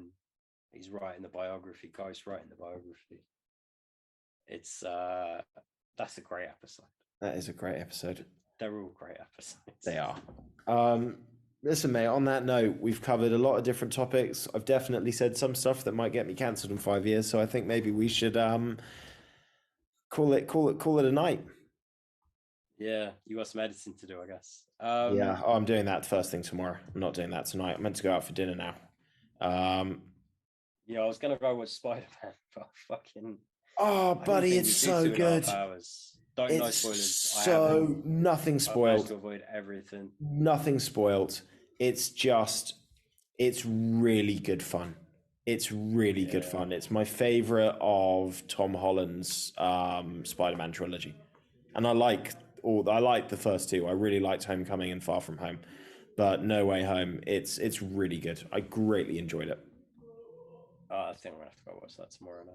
he's writing the biography, ghost writing the biography. It's that's a great episode. That is a great episode. They're all great episodes. They are. Listen, mate, on that note, we've covered a lot of different topics. I've definitely said some stuff that might get me cancelled in 5 years, so I think maybe we should call it a night. Yeah, you got some editing to do, I guess. Yeah, I'm doing that first thing tomorrow. I'm not doing that tonight. I'm meant to go out for dinner now. Yeah, I was gonna go with Spider-Man, but fucking. Oh, buddy, it's so good. Don't know spoilers. So nothing spoiled. To avoid everything. Nothing spoiled. It's really good fun. It's really good fun. It's my favorite of Tom Holland's Spider-Man trilogy, and I like the first two. I really liked Homecoming and Far From Home, but No Way Home. It's really good. I greatly enjoyed it. I think I'm gonna have to go watch that tomorrow now.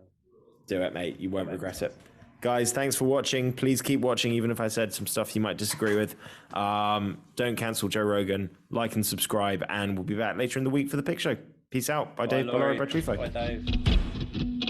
Do it, mate. You won't regret it. Guys, thanks for watching. Please keep watching, even if I said some stuff you might disagree with. Don't cancel Joe Rogan. Like and subscribe, and we'll be back later in the week for the Pick Show. Peace out. Bye, Dave. Bye, Laura. Bye, Trufo. Bye, Dave.